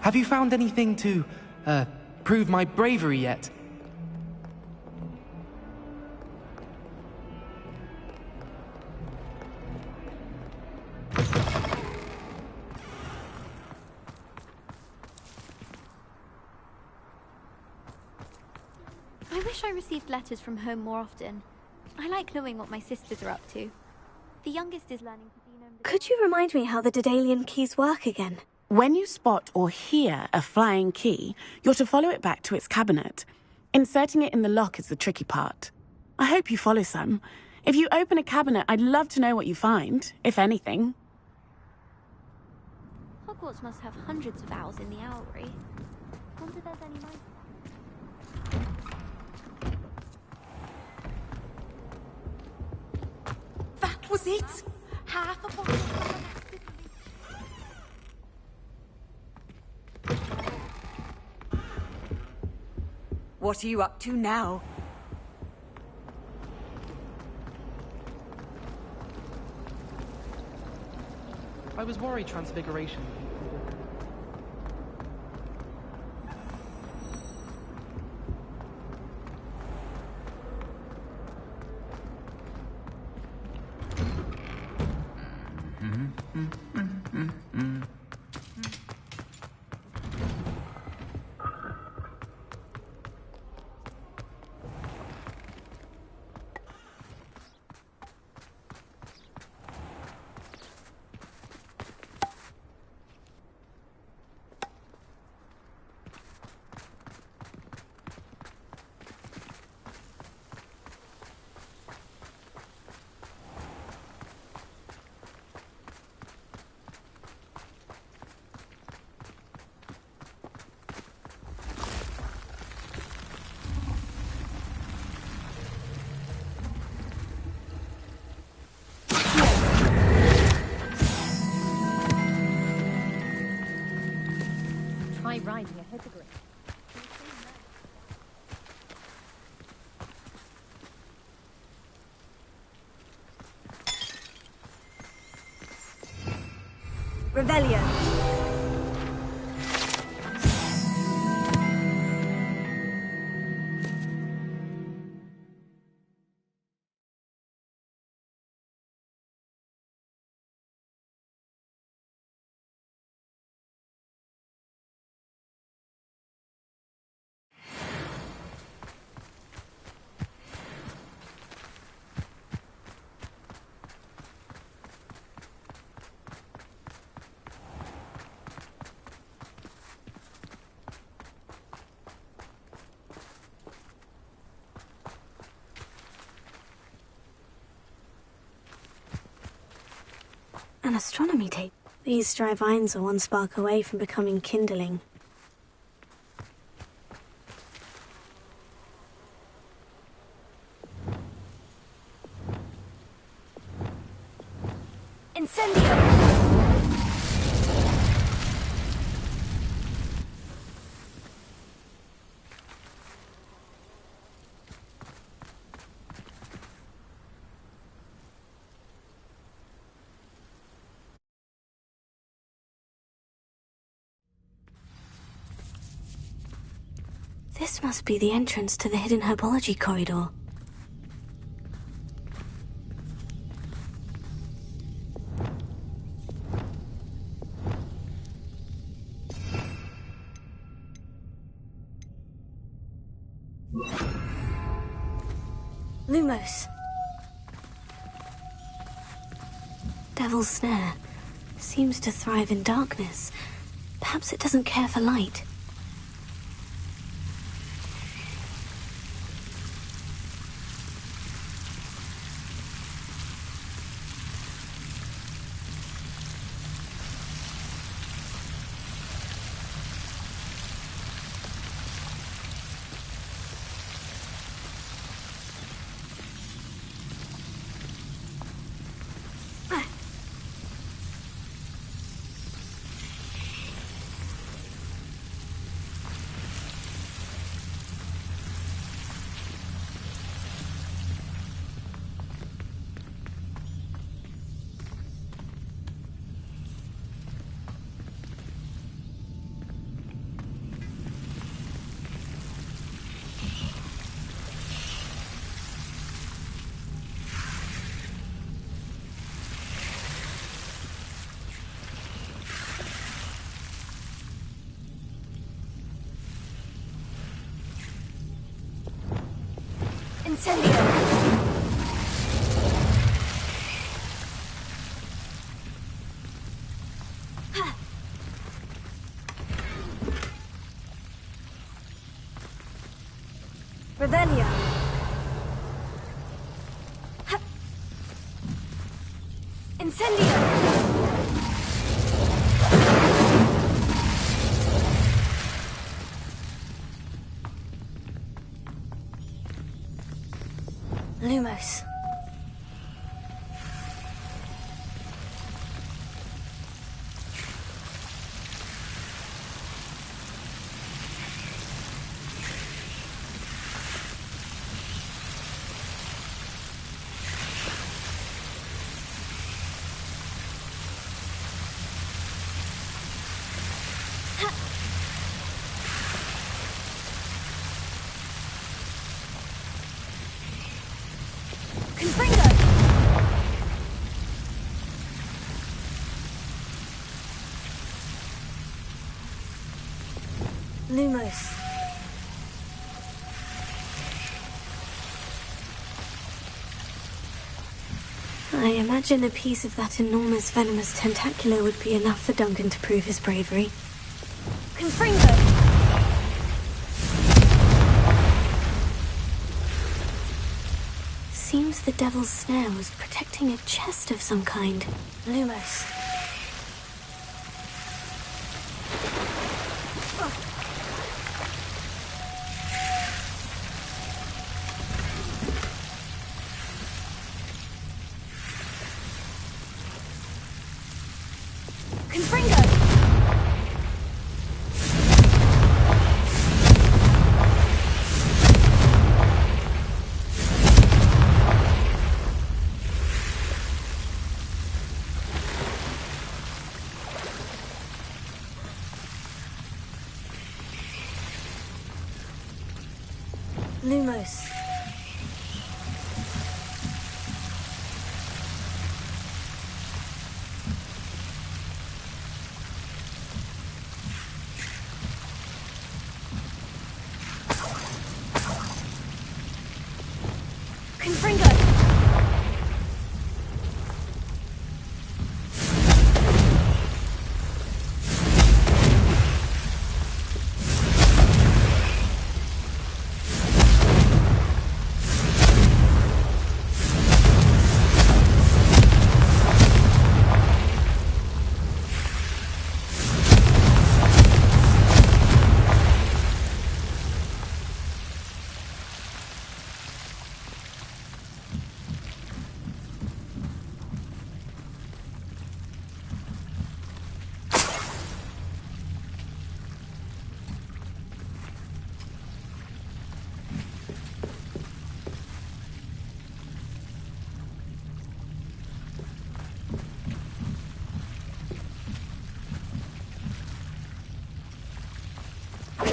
Have you found anything to, prove my bravery yet? I wish I received letters from home more often. I like knowing what my sisters are up to. The youngest is learning to be known... Could you remind me how the Daedalian keys work again? When you spot or hear a flying key, you're to follow it back to its cabinet. Inserting it in the lock is the tricky part. I hope you follow some. If you open a cabinet, I'd love to know what you find, if anything. Hogwarts must have hundreds of owls in the owlry. Wonder if there's any mice. That was it! Half a bottle. What are you up to now? I was worried Transfiguration. Riding a hippogriff. Revelio. An astronomy tape. These dry vines are one spark away from becoming kindling. Incendio! This must be the entrance to the hidden herbology corridor. Lumos. Devil's Snare. Seems to thrive in darkness. Perhaps it doesn't care for light. Incendio! Revelio! Incendio! Lumos. Confringo! Lumos. I imagine a piece of that enormous venomous tentacular would be enough for Duncan to prove his bravery. Confringo! Seems the devil's snare was protecting a chest of some kind. Lumos. Confringo! Lumos. Confringo!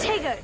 Tego!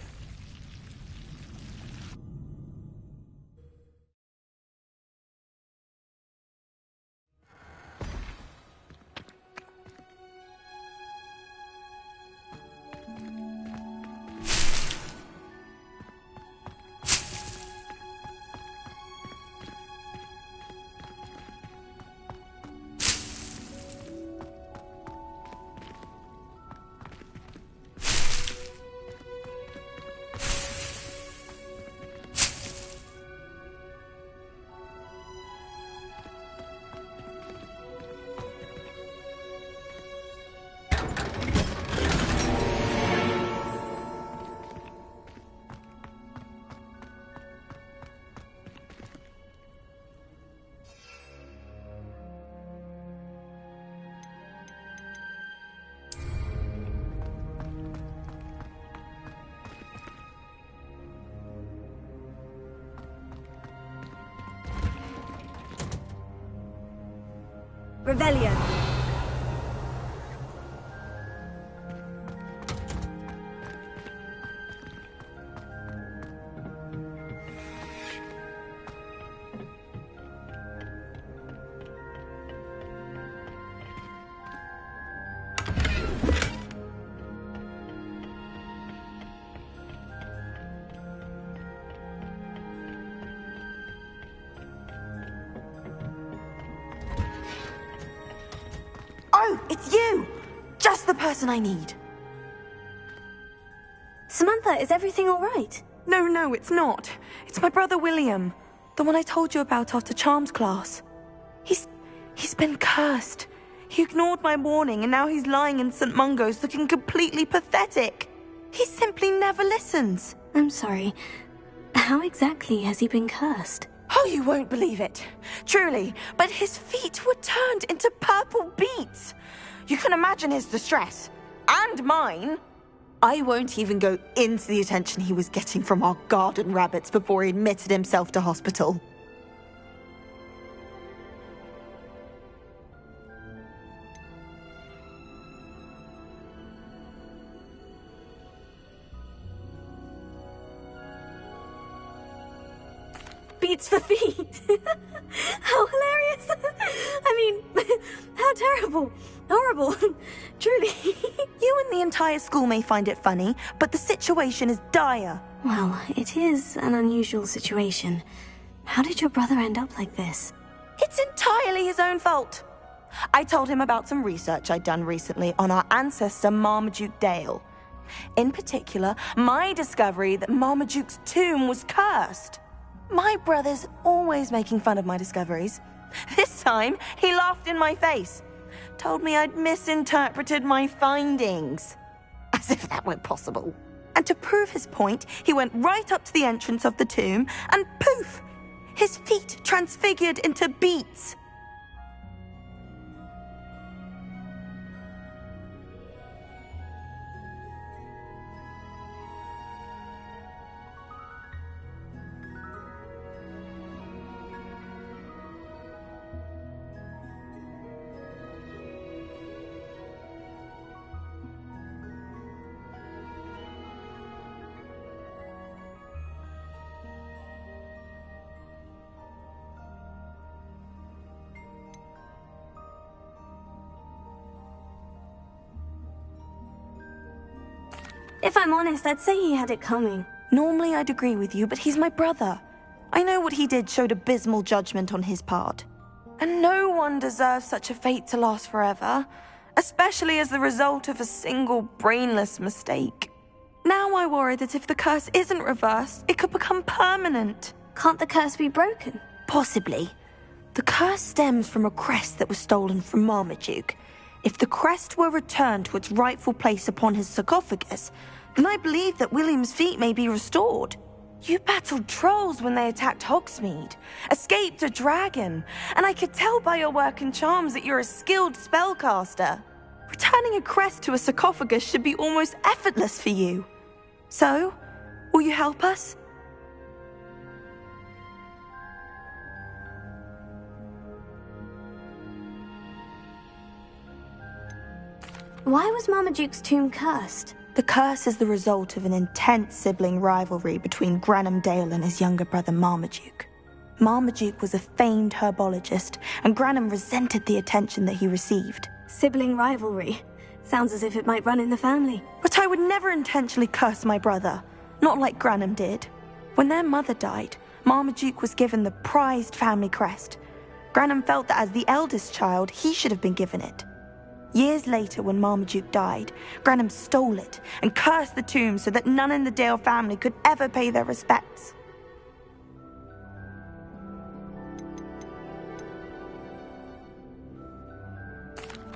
Revelio. it's you! Just the person I need. Samantha, is everything all right? No, it's not. It's my brother William. The one I told you about after Charms class. He's been cursed. He ignored my warning and now he's lying in St. Mungo's looking completely pathetic. He simply never listens. I'm sorry. How exactly has he been cursed? Oh, you won't believe it. Truly, but his feet were turned into purple beets. You can imagine his distress. And mine. I won't even go into the attention he was getting from our garden rabbits before he admitted himself to hospital. Beats for feet. How hilarious. I mean, how terrible. Horrible. Truly. You and the entire school may find it funny, but the situation is dire. Well, it is an unusual situation. How did your brother end up like this? It's entirely his own fault. I told him about some research I'd done recently on our ancestor Marmaduke Dale. In particular, my discovery that Marmaduke's tomb was cursed. My brother's always making fun of my discoveries. This time, he laughed in my face. Told me I'd misinterpreted my findings. As if that weren't possible. And to prove his point, he went right up to the entrance of the tomb and poof! His feet transfigured into beets. If I'm honest, I'd say he had it coming. Normally I'd agree with you, but he's my brother. I know what he did showed abysmal judgment on his part. And no one deserves such a fate to last forever, especially as the result of a single brainless mistake. Now I worry that if the curse isn't reversed, it could become permanent. Can't the curse be broken? Possibly. The curse stems from a crest that was stolen from Marmaduke. If the crest were returned to its rightful place upon his sarcophagus, then I believe that William's feet may be restored. You battled trolls when they attacked Hogsmeade, escaped a dragon, and I could tell by your work and charms that you're a skilled spellcaster. Returning a crest to a sarcophagus should be almost effortless for you. So, will you help us? Why was Marmaduke's tomb cursed? The curse is the result of an intense sibling rivalry between Granham Dale and his younger brother Marmaduke. Marmaduke was a famed herbologist, and Granham resented the attention that he received. Sibling rivalry. Sounds as if it might run in the family. But I would never intentionally curse my brother, not like Granham did. When their mother died, Marmaduke was given the prized family crest. Granham felt that as the eldest child, he should have been given it. Years later, when Marmaduke died, Granham stole it and cursed the tomb so that none in the Dale family could ever pay their respects.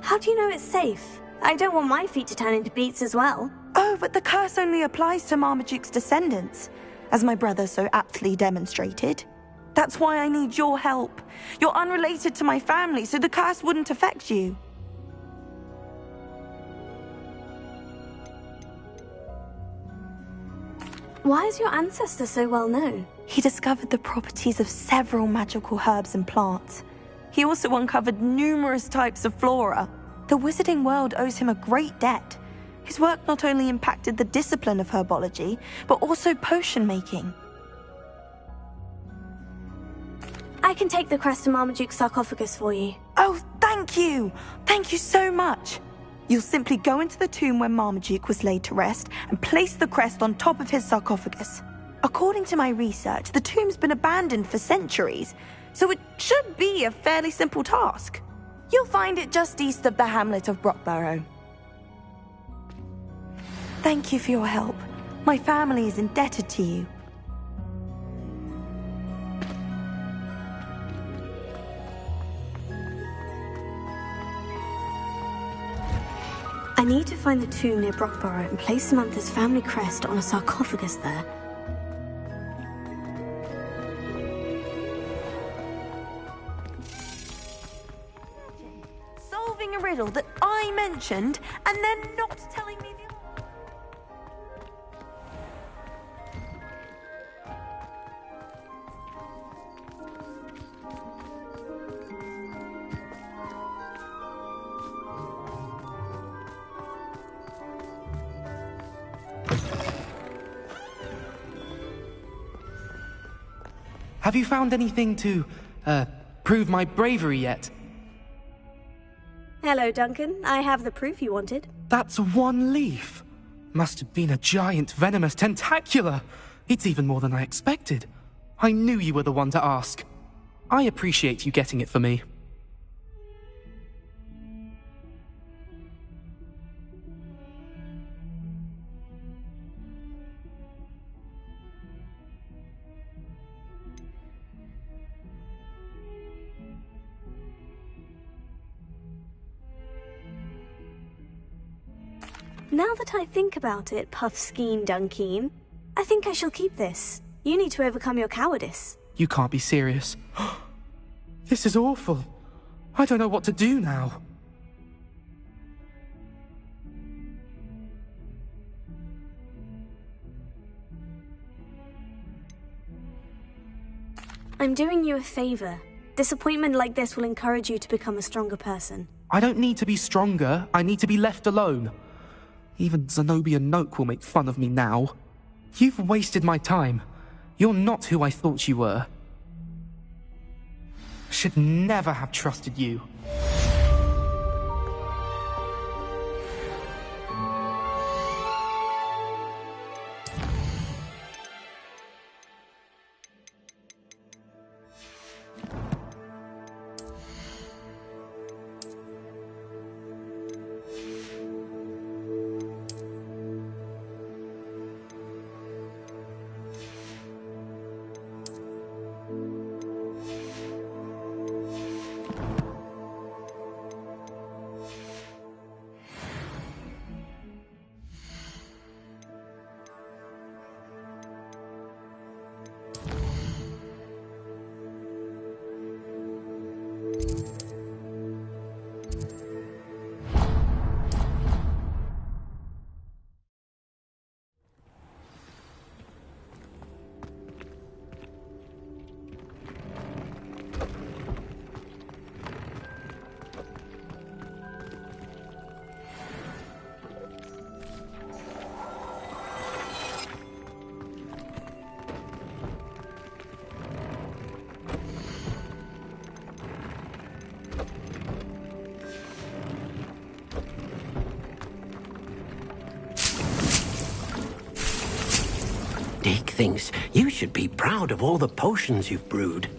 How do you know it's safe? I don't want my feet to turn into beets as well. Oh, but the curse only applies to Marmaduke's descendants, as my brother so aptly demonstrated. That's why I need your help. You're unrelated to my family, so the curse wouldn't affect you. Why is your ancestor so well known? He discovered the properties of several magical herbs and plants. He also uncovered numerous types of flora. The wizarding world owes him a great debt. His work not only impacted the discipline of herbology, but also potion making. I can take the crest to Marmaduke's sarcophagus for you. Oh, thank you! Thank you so much! You'll simply go into the tomb where Marmaduke was laid to rest and place the crest on top of his sarcophagus. According to my research, the tomb's been abandoned for centuries, so it should be a fairly simple task. You'll find it just east of the hamlet of Brockborough. Thank you for your help. My family is indebted to you. I need to find the tomb near Brockborough and place Samantha's family crest on a sarcophagus there. Solving a riddle that I mentioned and then not telling me the... Have you found anything to, prove my bravery yet? Hello, Duncan. I have the proof you wanted. That's one leaf. Must have been a giant venomous tentacula. It's even more than I expected. I knew you were the one to ask. I appreciate you getting it for me. Now that I think about it, Puffskein Dunkeen, I think I shall keep this. You need to overcome your cowardice. You can't be serious. This is awful. I don't know what to do now. I'm doing you a favor. Disappointment like this will encourage you to become a stronger person. I don't need to be stronger. I need to be left alone. Even Zenobia Noak will make fun of me now. You've wasted my time. You're not who I thought you were. Should never have trusted you. Dick thinks you should be proud of all the potions you've brewed.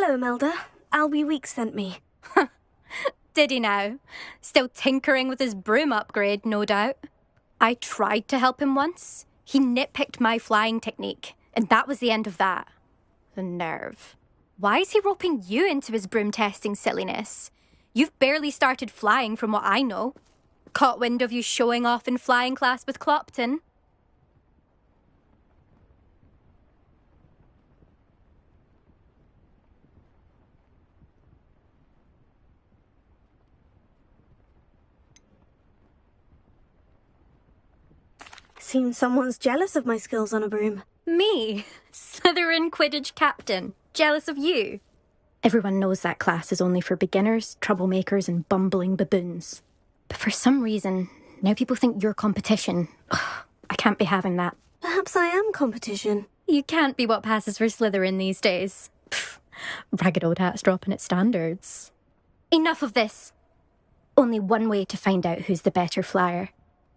Hello, Imelda. Albie Weeks sent me. Did he now? Still tinkering with his broom upgrade, no doubt. I tried to help him once. He nitpicked my flying technique, and that was the end of that. The nerve. Why is he roping you into his broom testing silliness? You've barely started flying from what I know. Caught wind of you showing off in flying class with Clopton. Seems someone's jealous of my skills on a broom. Me, Slytherin Quidditch captain, jealous of you. Everyone knows that class is only for beginners, troublemakers, and bumbling baboons. But for some reason, now people think you're competition. Ugh, I can't be having that. Perhaps I am competition. You can't be what passes for Slytherin these days. Pfft, ragged old hat's dropping its standards. Enough of this. Only one way to find out who's the better flyer.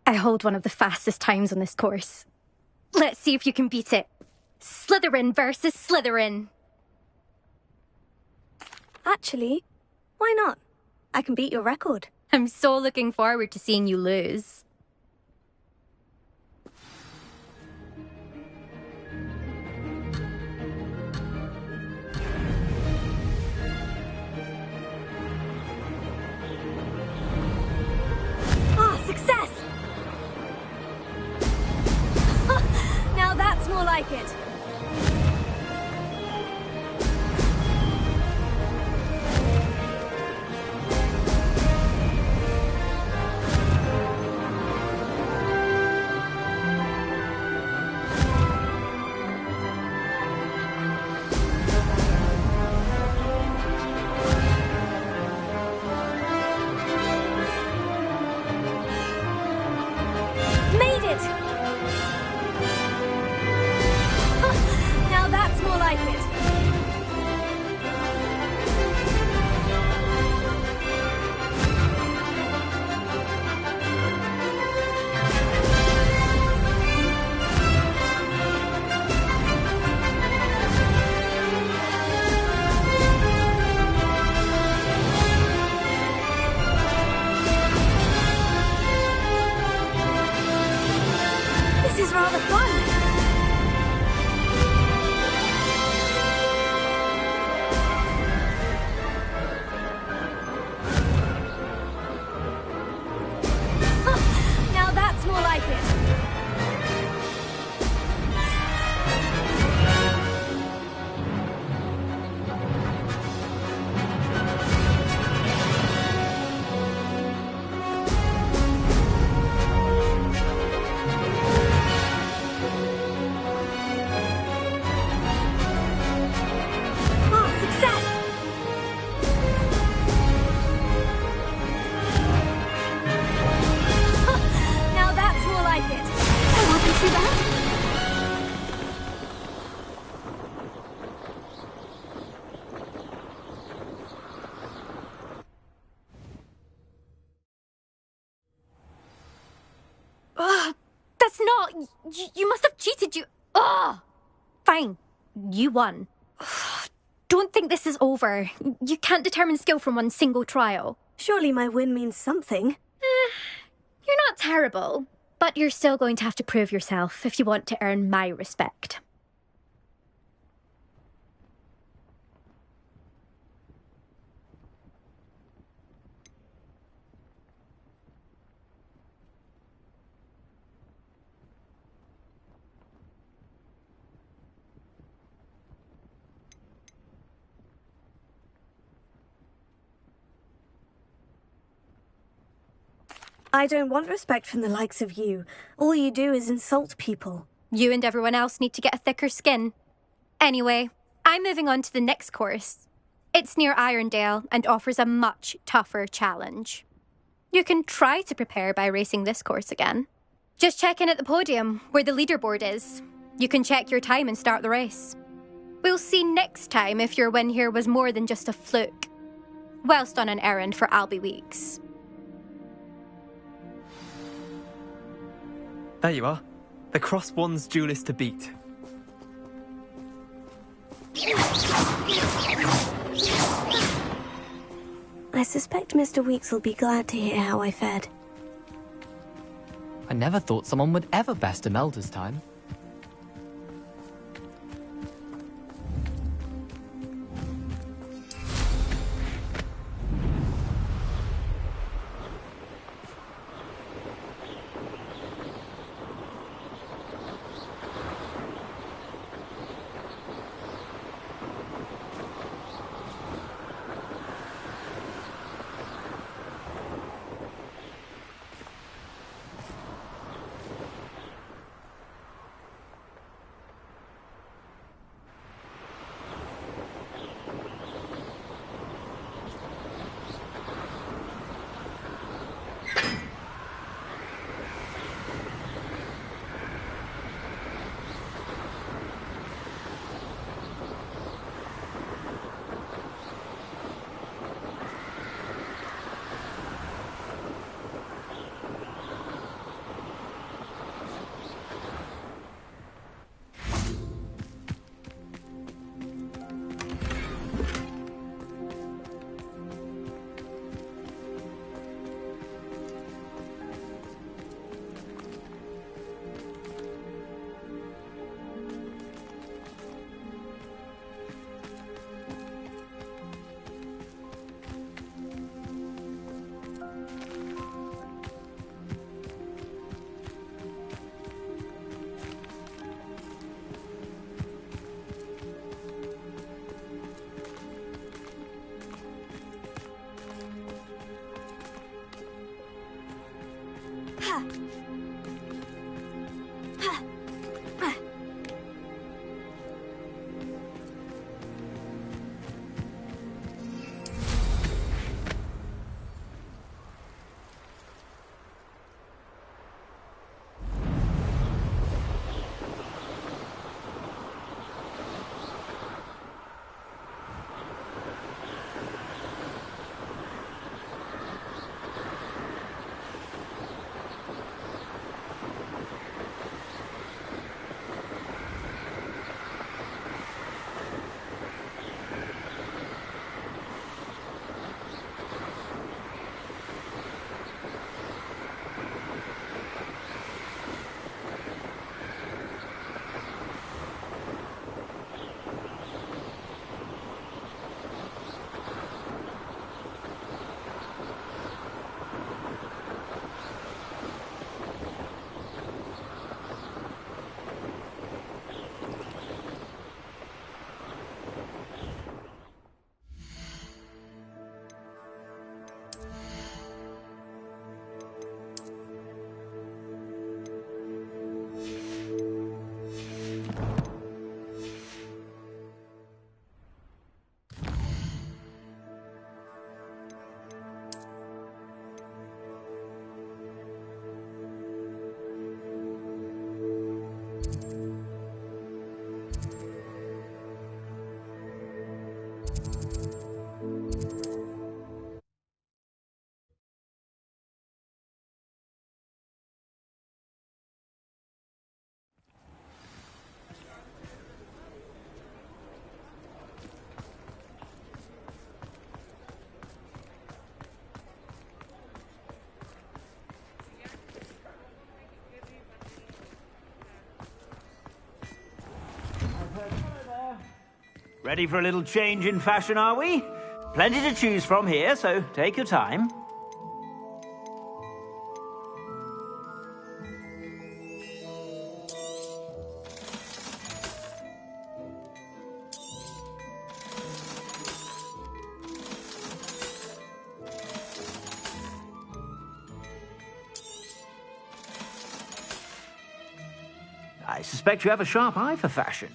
I hold one of the fastest times on this course. Let's see if you can beat it. Slytherin versus Slytherin. Actually, why not? I can beat your record. I'm so looking forward to seeing you lose. Ah, success! Now that's more like it. Made it! Now that's more like it. This is rather fun. Now that's more like it. Ah, success! Now that's more like it. That wasn't too bad. Ugh, that's not... You must have cheated, you... Ugh! Fine. You won. Ugh, don't think this is over. You can't determine skill from one single trial. Surely my win means something. You're not terrible, but you're still going to have to prove yourself if you want to earn my respect. I don't want respect from the likes of you. All you do is insult people. You and everyone else need to get a thicker skin. Anyway, I'm moving on to the next course. It's near Irondale and offers a much tougher challenge. You can try to prepare by racing this course again. Just check in at the podium, where the leaderboard is. You can check your time and start the race. We'll see next time if your win here was more than just a fluke. Whilst on an errand for Albie Weeks. There you are. The Cross Wands duelist to beat. I suspect Mr. Weeks will be glad to hear how I fared. I never thought someone would ever best Imelda's time. Ready for a little change in fashion, are we? Plenty to choose from here, so take your time. I suspect you have a sharp eye for fashion.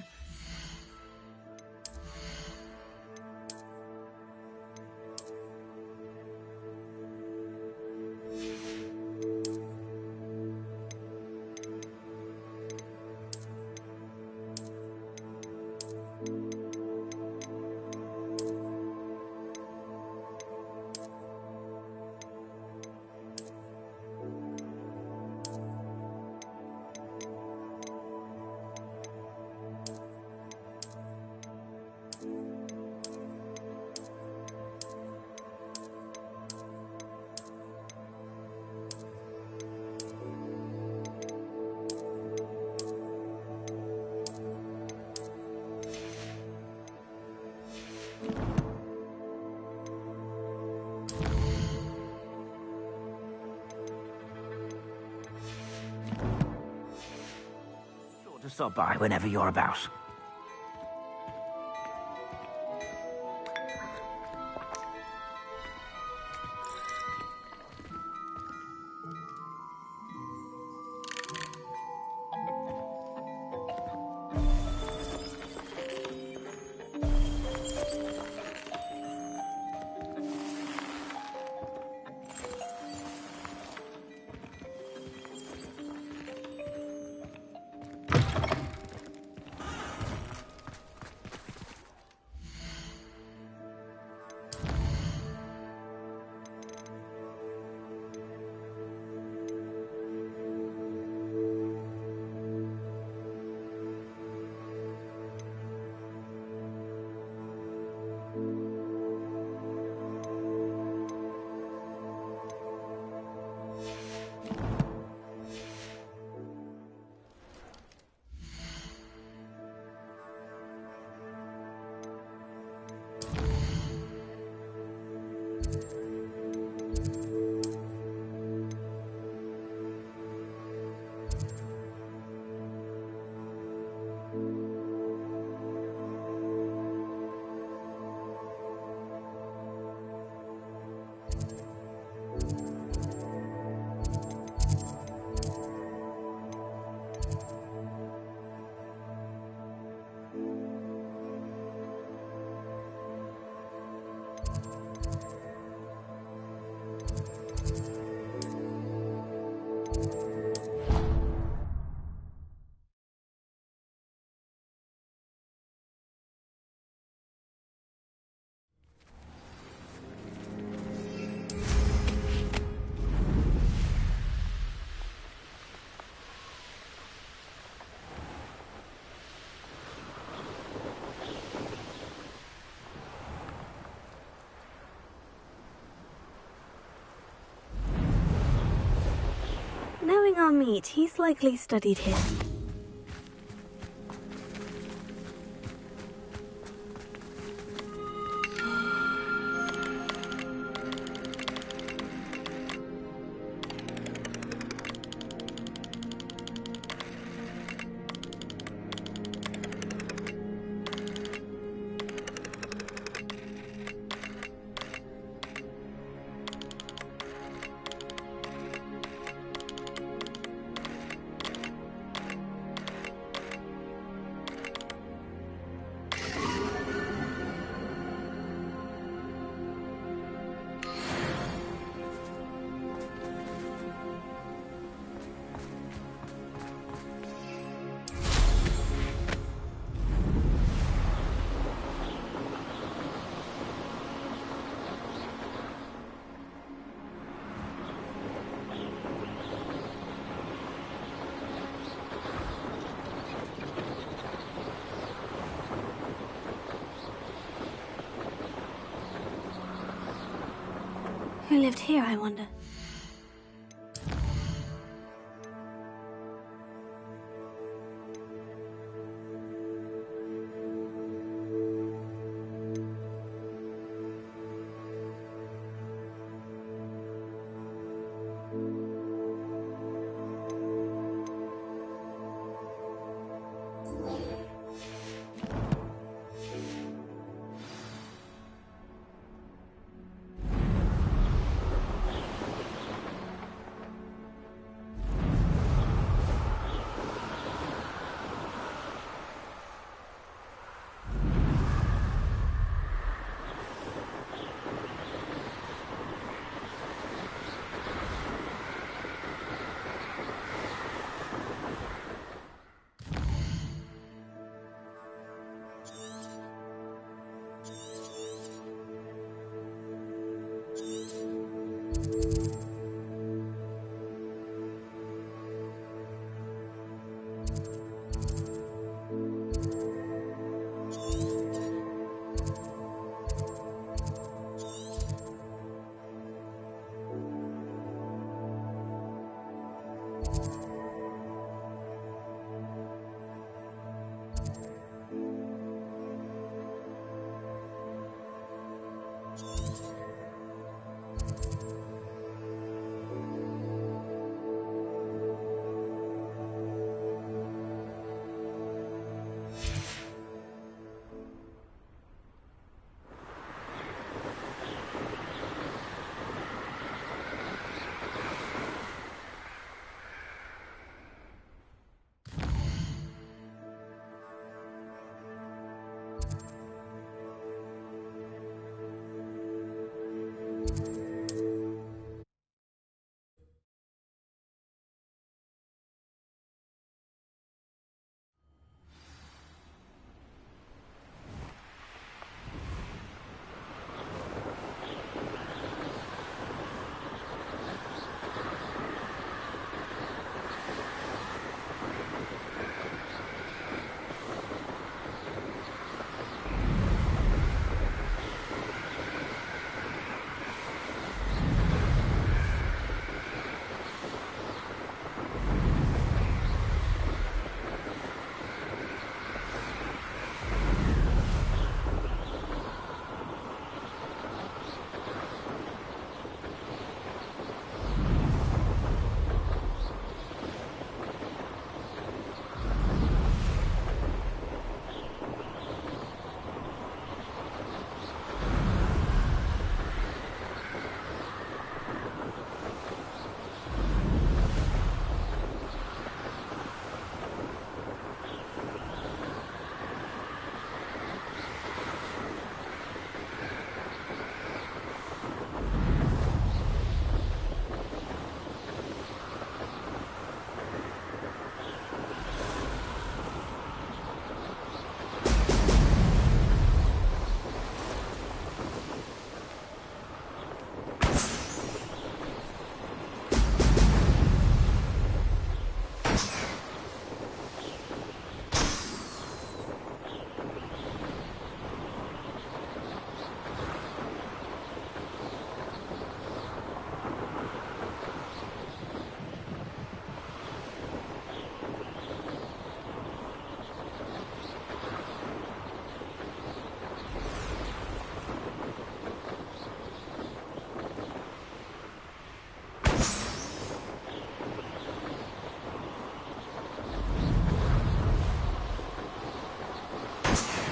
stop by whenever you're about. Knowing our meat, he's likely studied here. Who lived here, I wonder?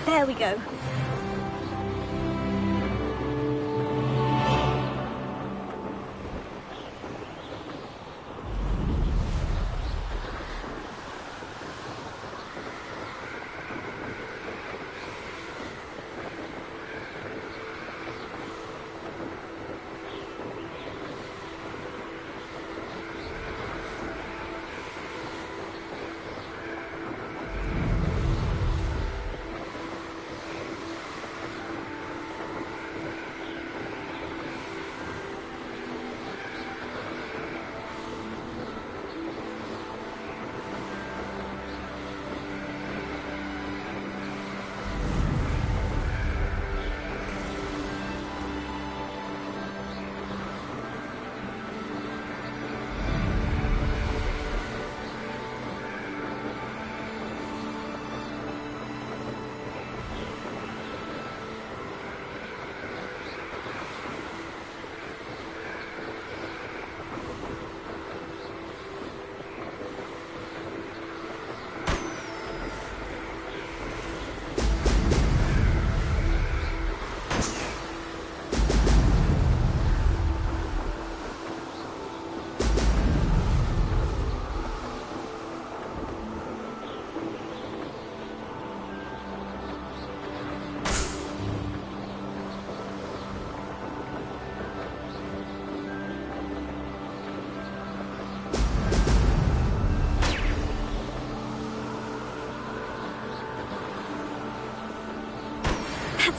There we go.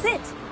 That's it!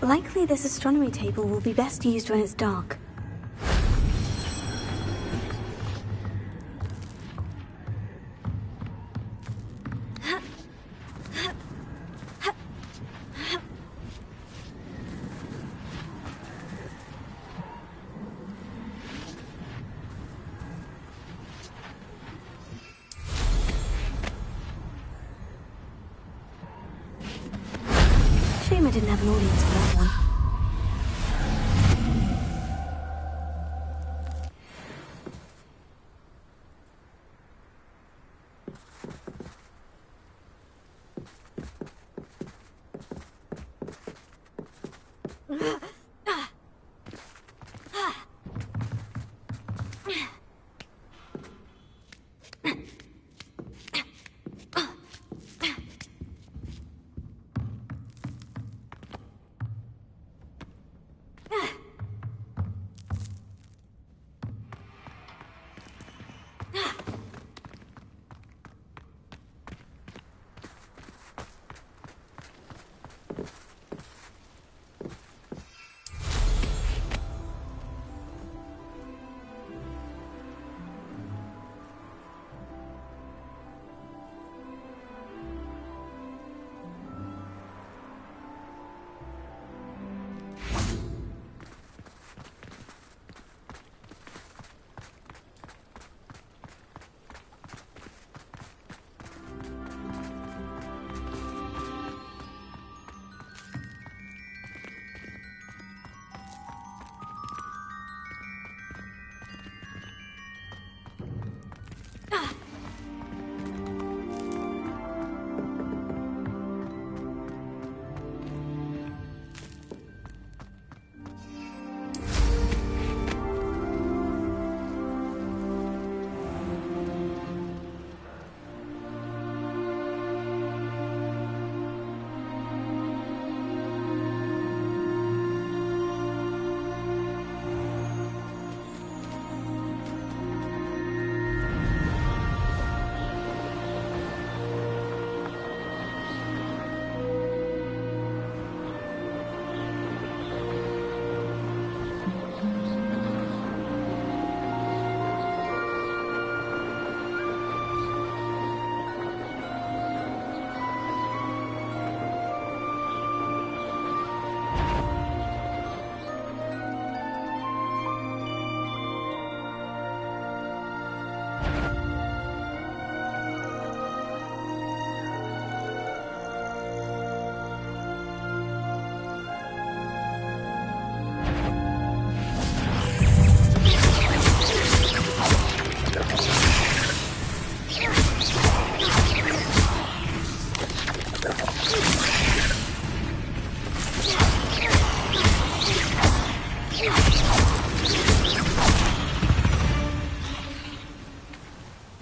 Likely this astronomy table will be best used when it's dark. Shame I didn't have an audience for that one.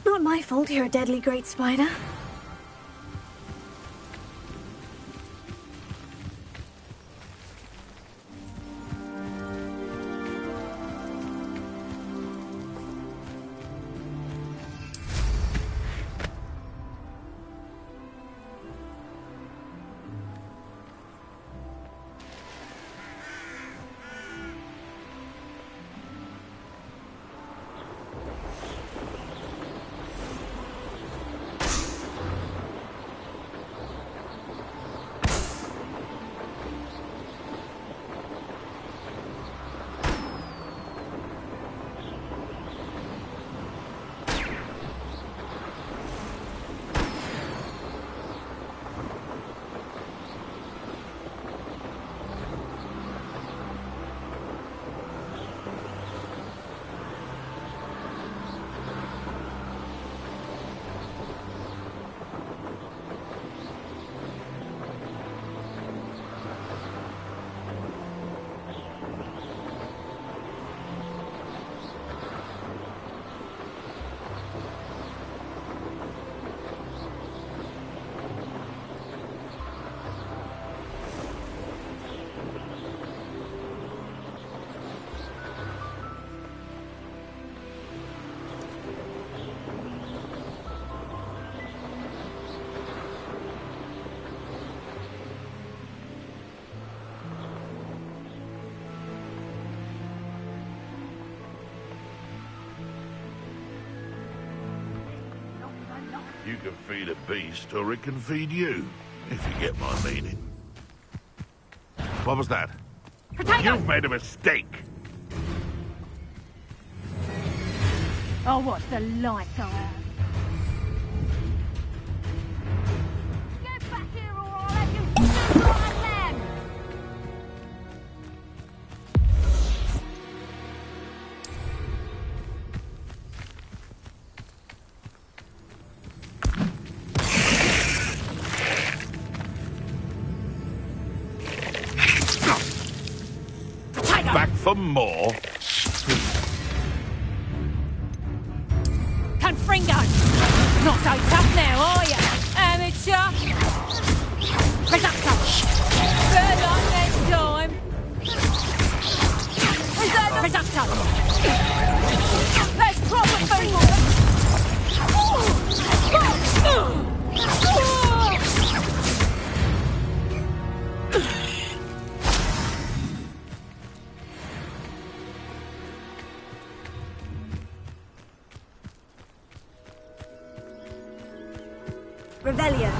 Not my fault you're a deadly great spider. You can feed a beast, or it can feed you, if you get my meaning. What was that? Potato! You've made a mistake! Oh, what's the light I have? Get back here or I'll have you shoot my lamb! Back for more? Confringo! Not so tough now, are you, amateur? Risotto! Third on next time! Risotto! That's proper food! Revelio.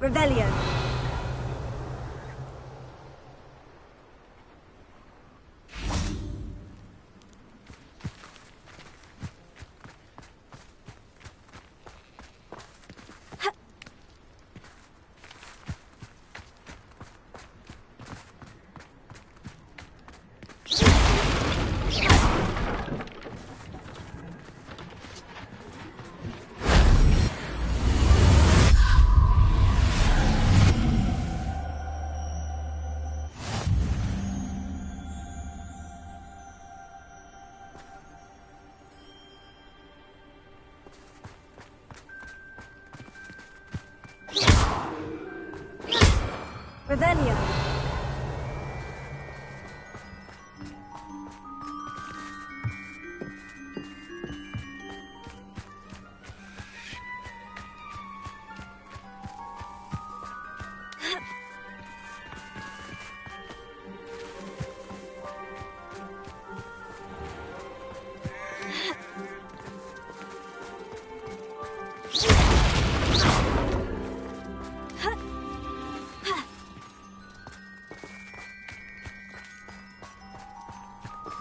Revelio. Revelio.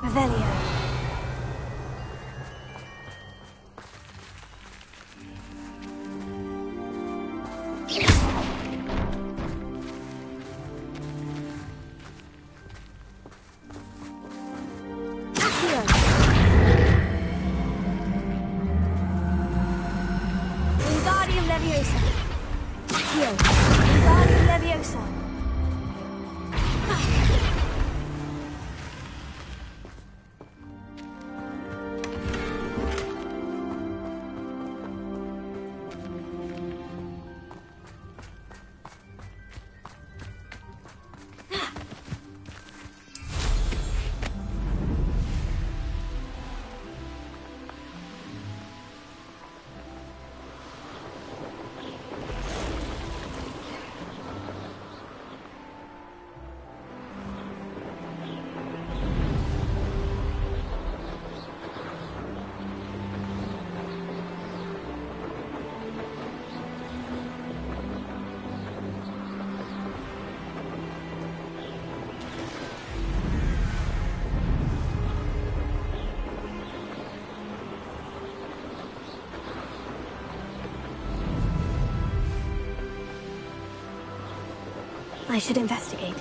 Revelio. Accio. Wingardium Leviosa. Accio. Wingardium Leviosa. I should investigate.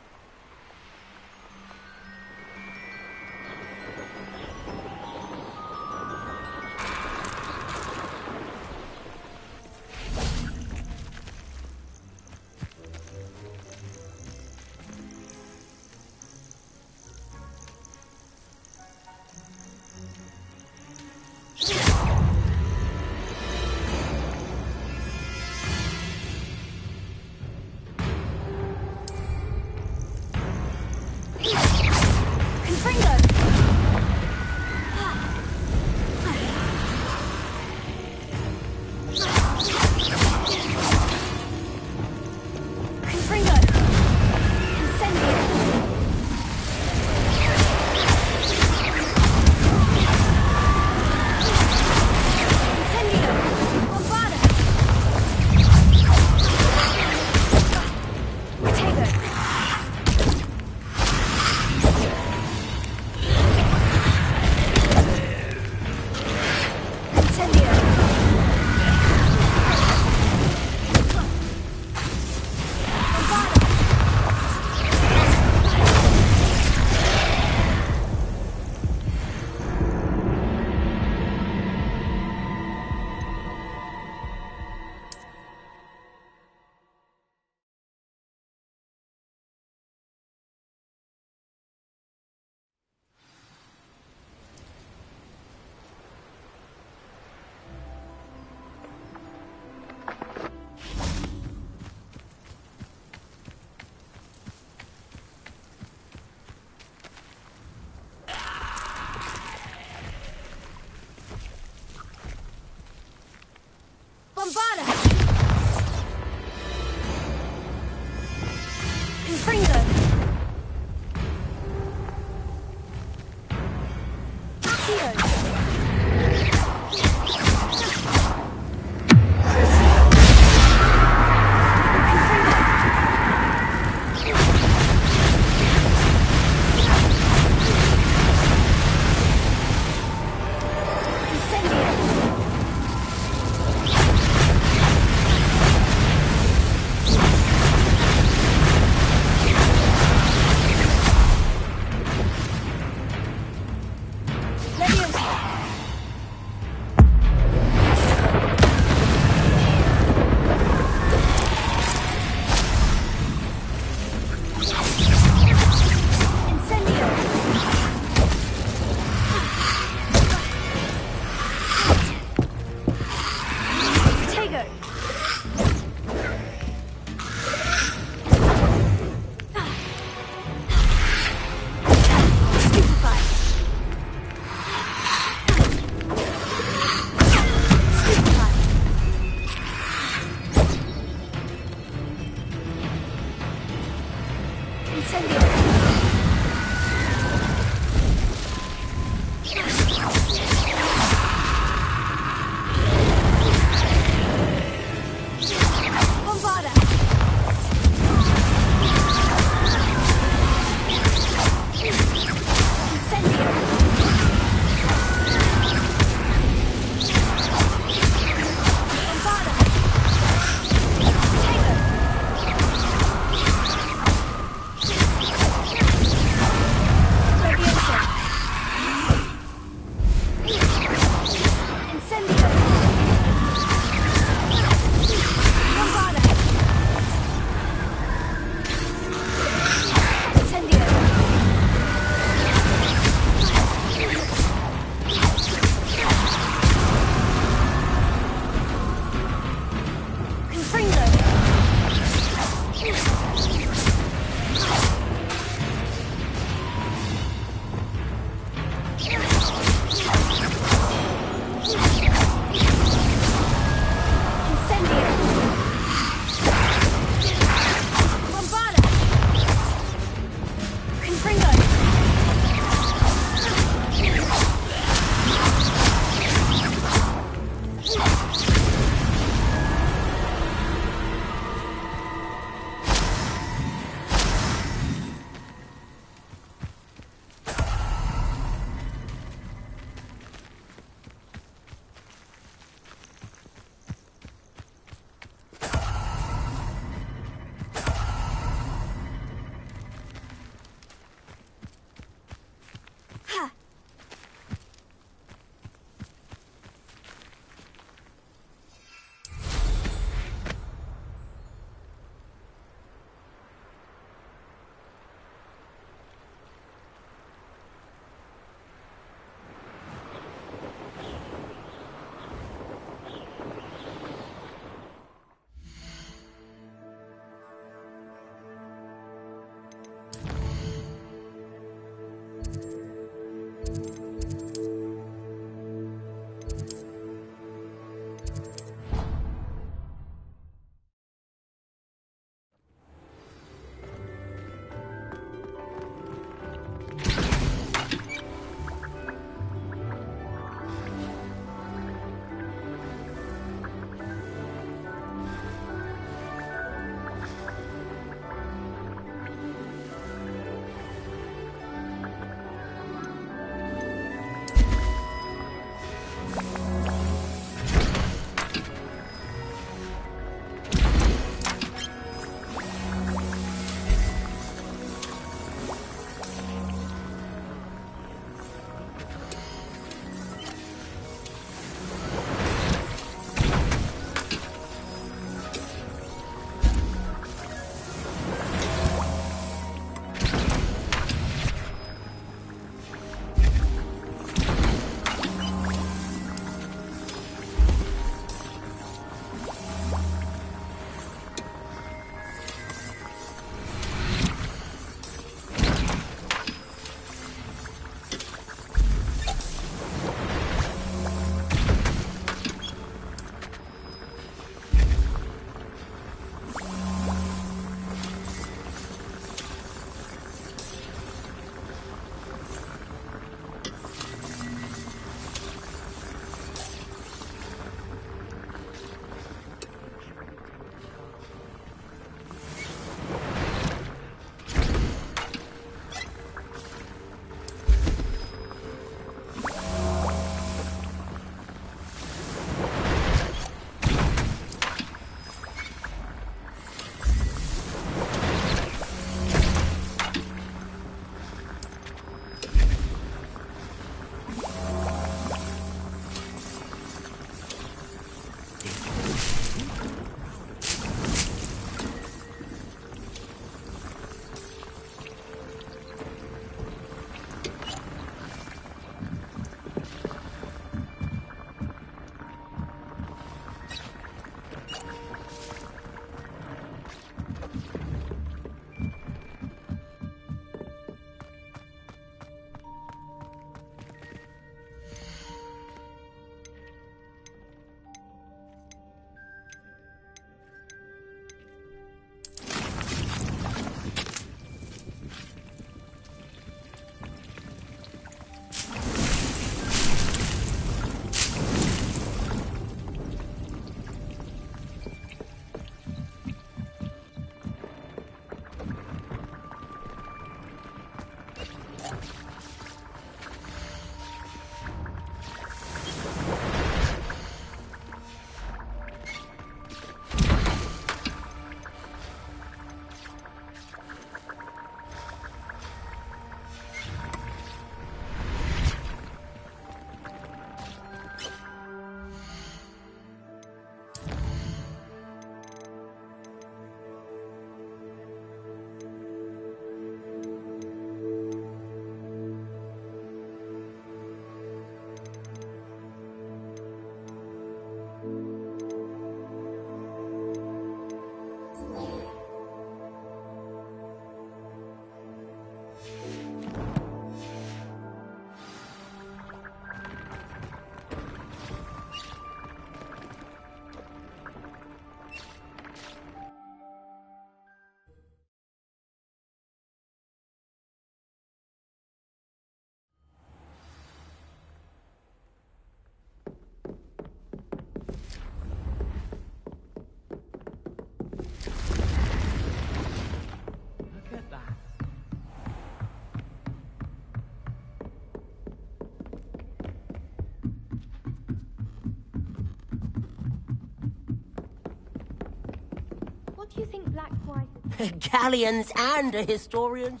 you think Black White is... Galleons and a historian's...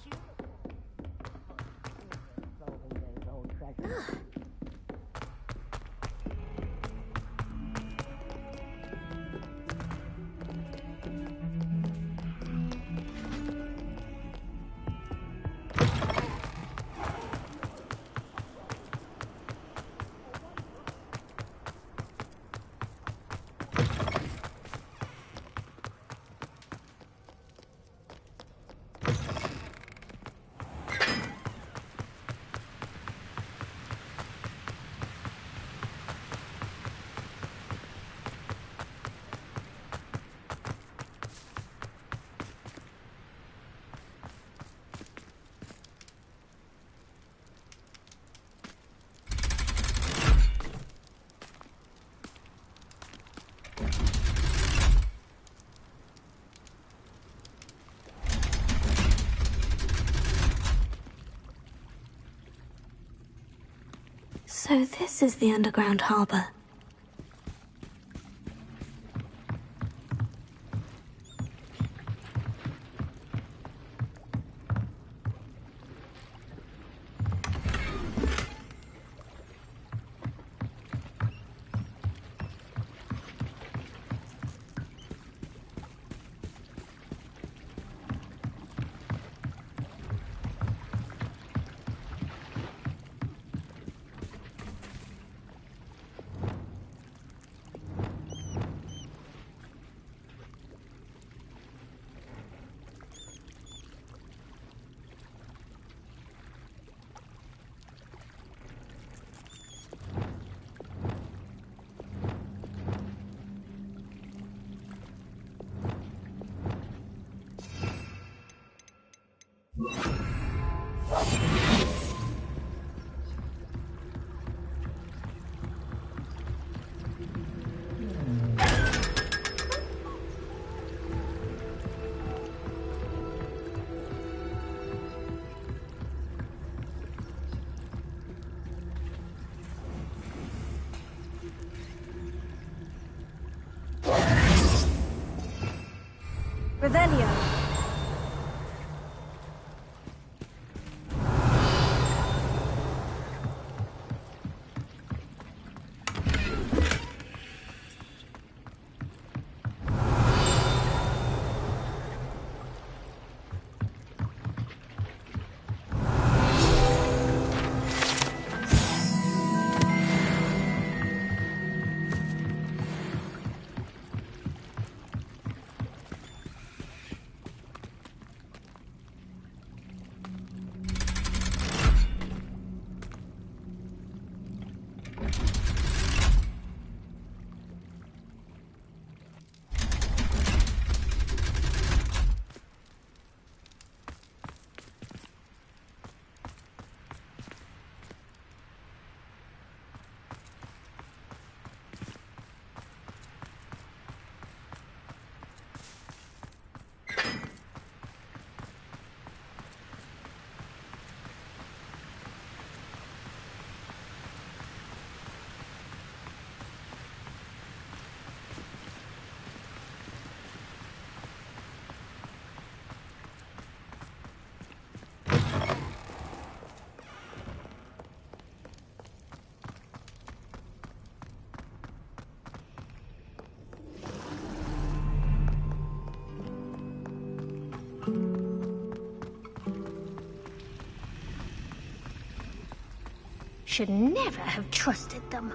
So this is the underground harbour. Revelio. Should never have trusted them.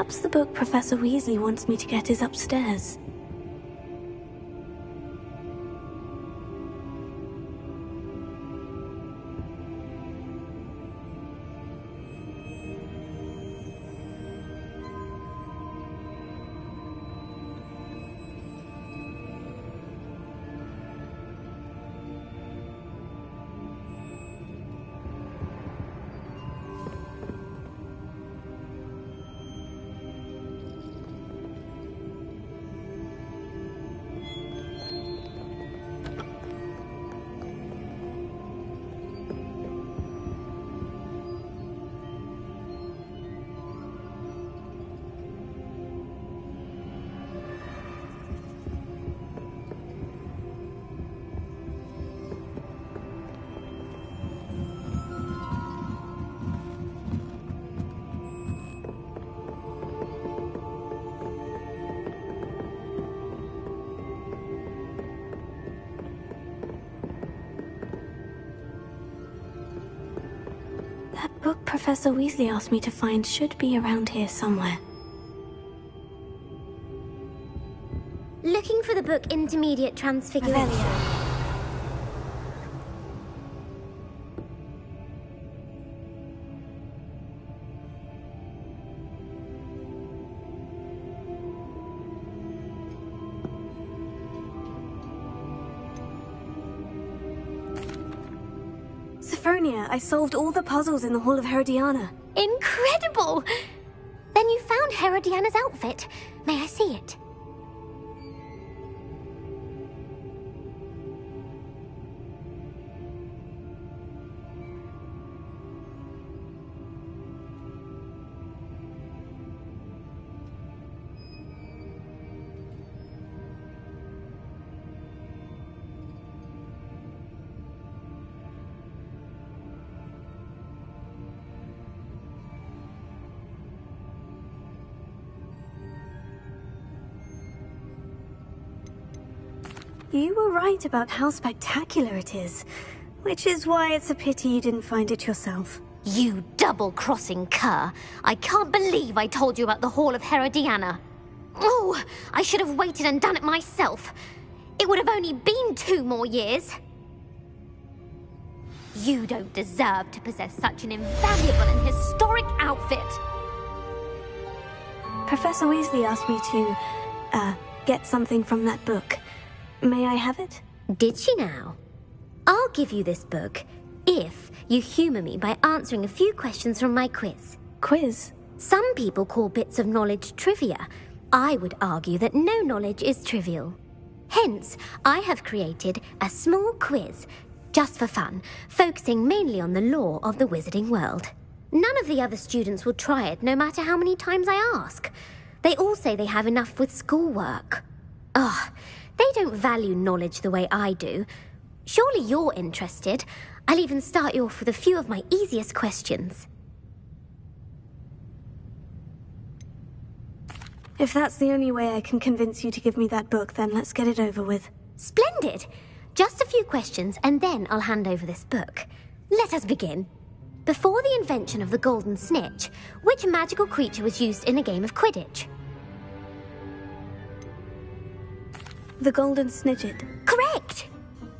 Perhaps the book Professor Weasley wants me to get is upstairs. That book Professor Weasley asked me to find should be around here somewhere. Looking for the book Intermediate Transfiguration. Sophronia, I solved all the puzzles in the Hall of Herodiana. Incredible! Then you found Herodiana's outfit. May I see it? You were right about how spectacular it is, which is why it's a pity you didn't find it yourself. You double-crossing cur. I can't believe I told you about the Hall of Herodiana. Oh, I should have waited and done it myself. It would have only been 2 more years. You don't deserve to possess such an invaluable and historic outfit. Professor Weasley asked me to, get something from that book. May I have it? Did she now? I'll give you this book if you humor me by answering a few questions from my quiz. Quiz? Some people call bits of knowledge trivia. I would argue that no knowledge is trivial. Hence, I have created a small quiz, just for fun, focusing mainly on the lore of the wizarding world. None of the other students will try it, no matter how many times I ask. They all say they have enough with schoolwork. Ugh. They don't value knowledge the way I do. Surely you're interested. I'll even start you off with a few of my easiest questions. If that's the only way I can convince you to give me that book, then let's get it over with. Splendid! Just a few questions, and then I'll hand over this book. Let us begin. Before the invention of the golden snitch, which magical creature was used in a game of Quidditch? The Golden Snidget. Correct!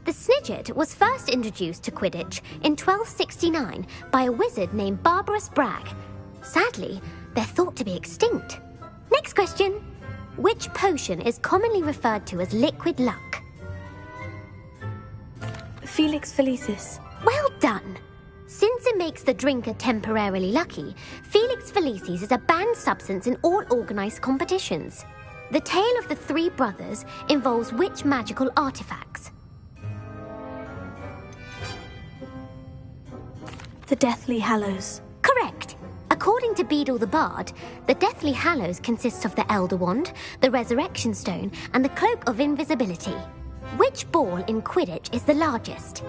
The Snidget was first introduced to Quidditch in 1269 by a wizard named Barbarous Bragg. Sadly, they're thought to be extinct. Next question. Which potion is commonly referred to as liquid luck? Felix Felicis. Well done! Since it makes the drinker temporarily lucky, Felix Felicis is a banned substance in all organized competitions. The tale of the 3 brothers involves which magical artifacts? The Deathly Hallows. Correct! According to Beedle the Bard, the Deathly Hallows consists of the Elder Wand, the Resurrection Stone, and the Cloak of Invisibility. Which ball in Quidditch is the largest?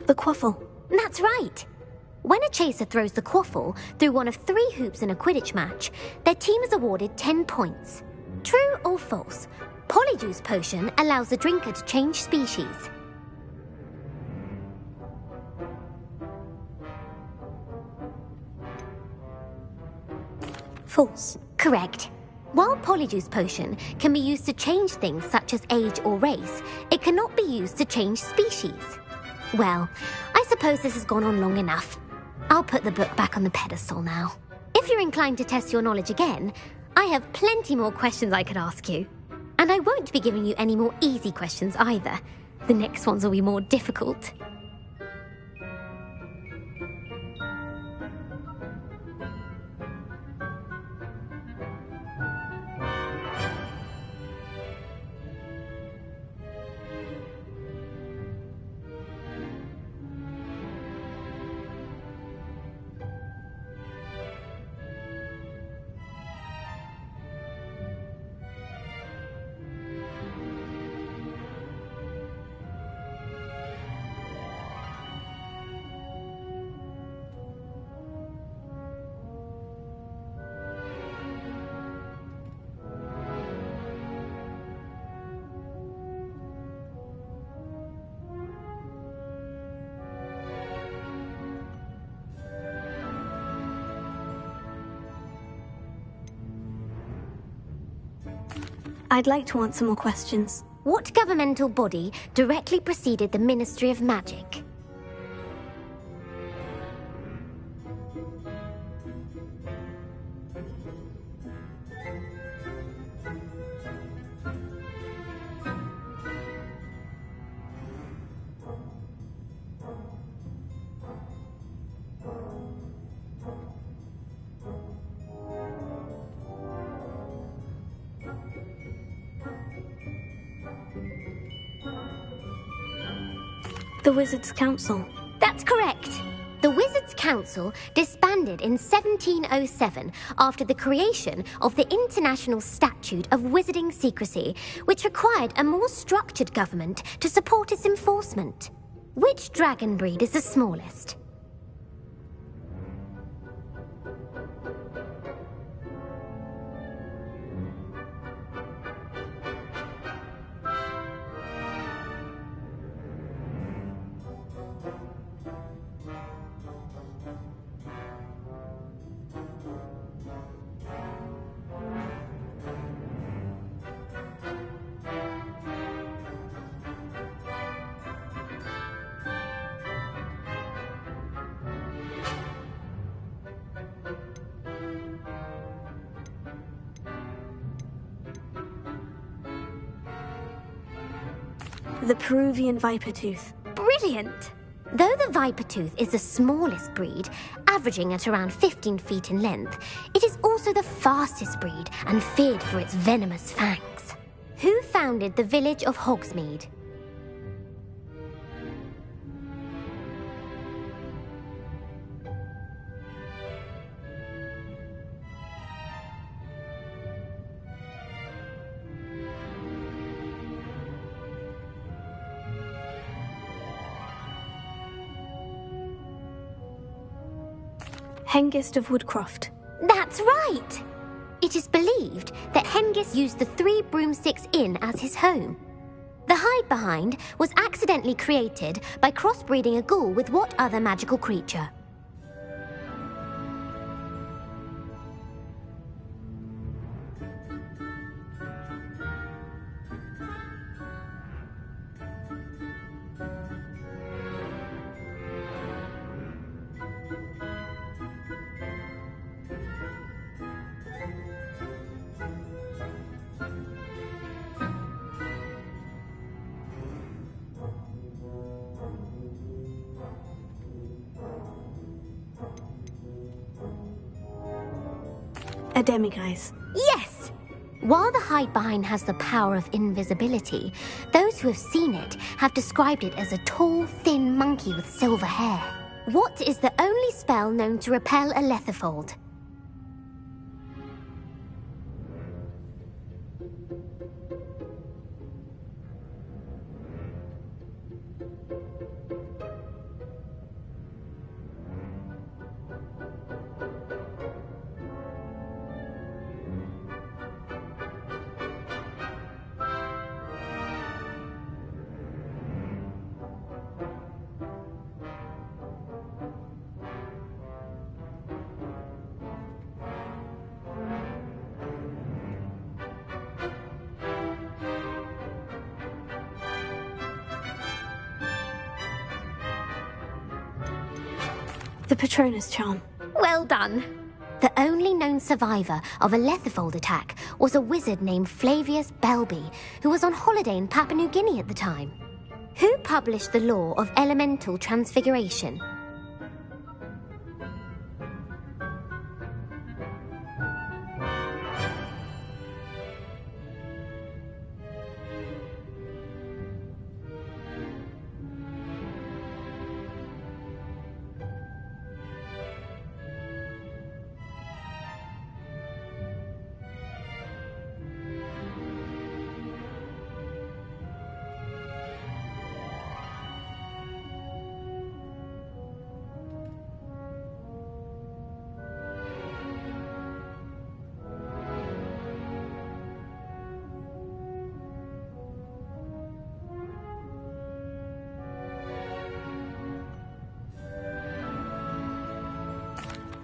The quaffle. That's right. When a chaser throws the quaffle through one of 3 hoops in a Quidditch match, their team is awarded 10 points. True or false? Polyjuice Potion allows the drinker to change species. False. Correct. While Polyjuice Potion can be used to change things such as age or race, it cannot be used to change species. Well, I suppose this has gone on long enough. I'll put the book back on the pedestal now. If you're inclined to test your knowledge again, I have plenty more questions I could ask you. And I won't be giving you any more easy questions either. The next ones will be more difficult. I'd like to answer more questions. What governmental body directly preceded the Ministry of Magic? The Wizards' Council. That's correct. The Wizards' Council disbanded in 1707 after the creation of the International Statute of Wizarding Secrecy, which required a more structured government to support its enforcement. Which dragon breed is the smallest? The Peruvian Viper Tooth. Brilliant! Though the Viper Tooth is the smallest breed, averaging at around 15 feet in length, it is also the fastest breed and feared for its venomous fangs. Who founded the village of Hogsmeade? Hengist of Woodcroft. That's right! It is believed that Hengist used the 3 Broomsticks Inn as his home. The Hide-Behind was accidentally created by crossbreeding a ghoul with what other magical creature? A demiguise. Yes! While the Hide-Behind has the power of invisibility, those who have seen it have described it as a tall, thin monkey with silver hair. What is the only spell known to repel a Lethifold? The Patronus charm. Well done. The only known survivor of a Letherfold attack was a wizard named Flavius Belby, who was on holiday in Papua New Guinea at the time. Who published the law of elemental transfiguration?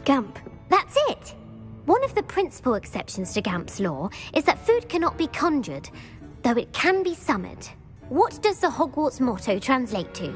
Gamp. That's it! One of the principal exceptions to Gamp's law is that food cannot be conjured, though it can be summoned. What does the Hogwarts motto translate to?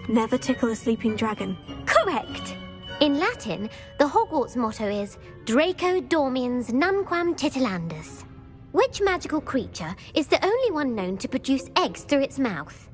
Never tickle a sleeping dragon. Correct! In Latin, the Hogwarts motto is Draco Dormiens Nunquam Titilandus. Which magical creature is the only one known to produce eggs through its mouth?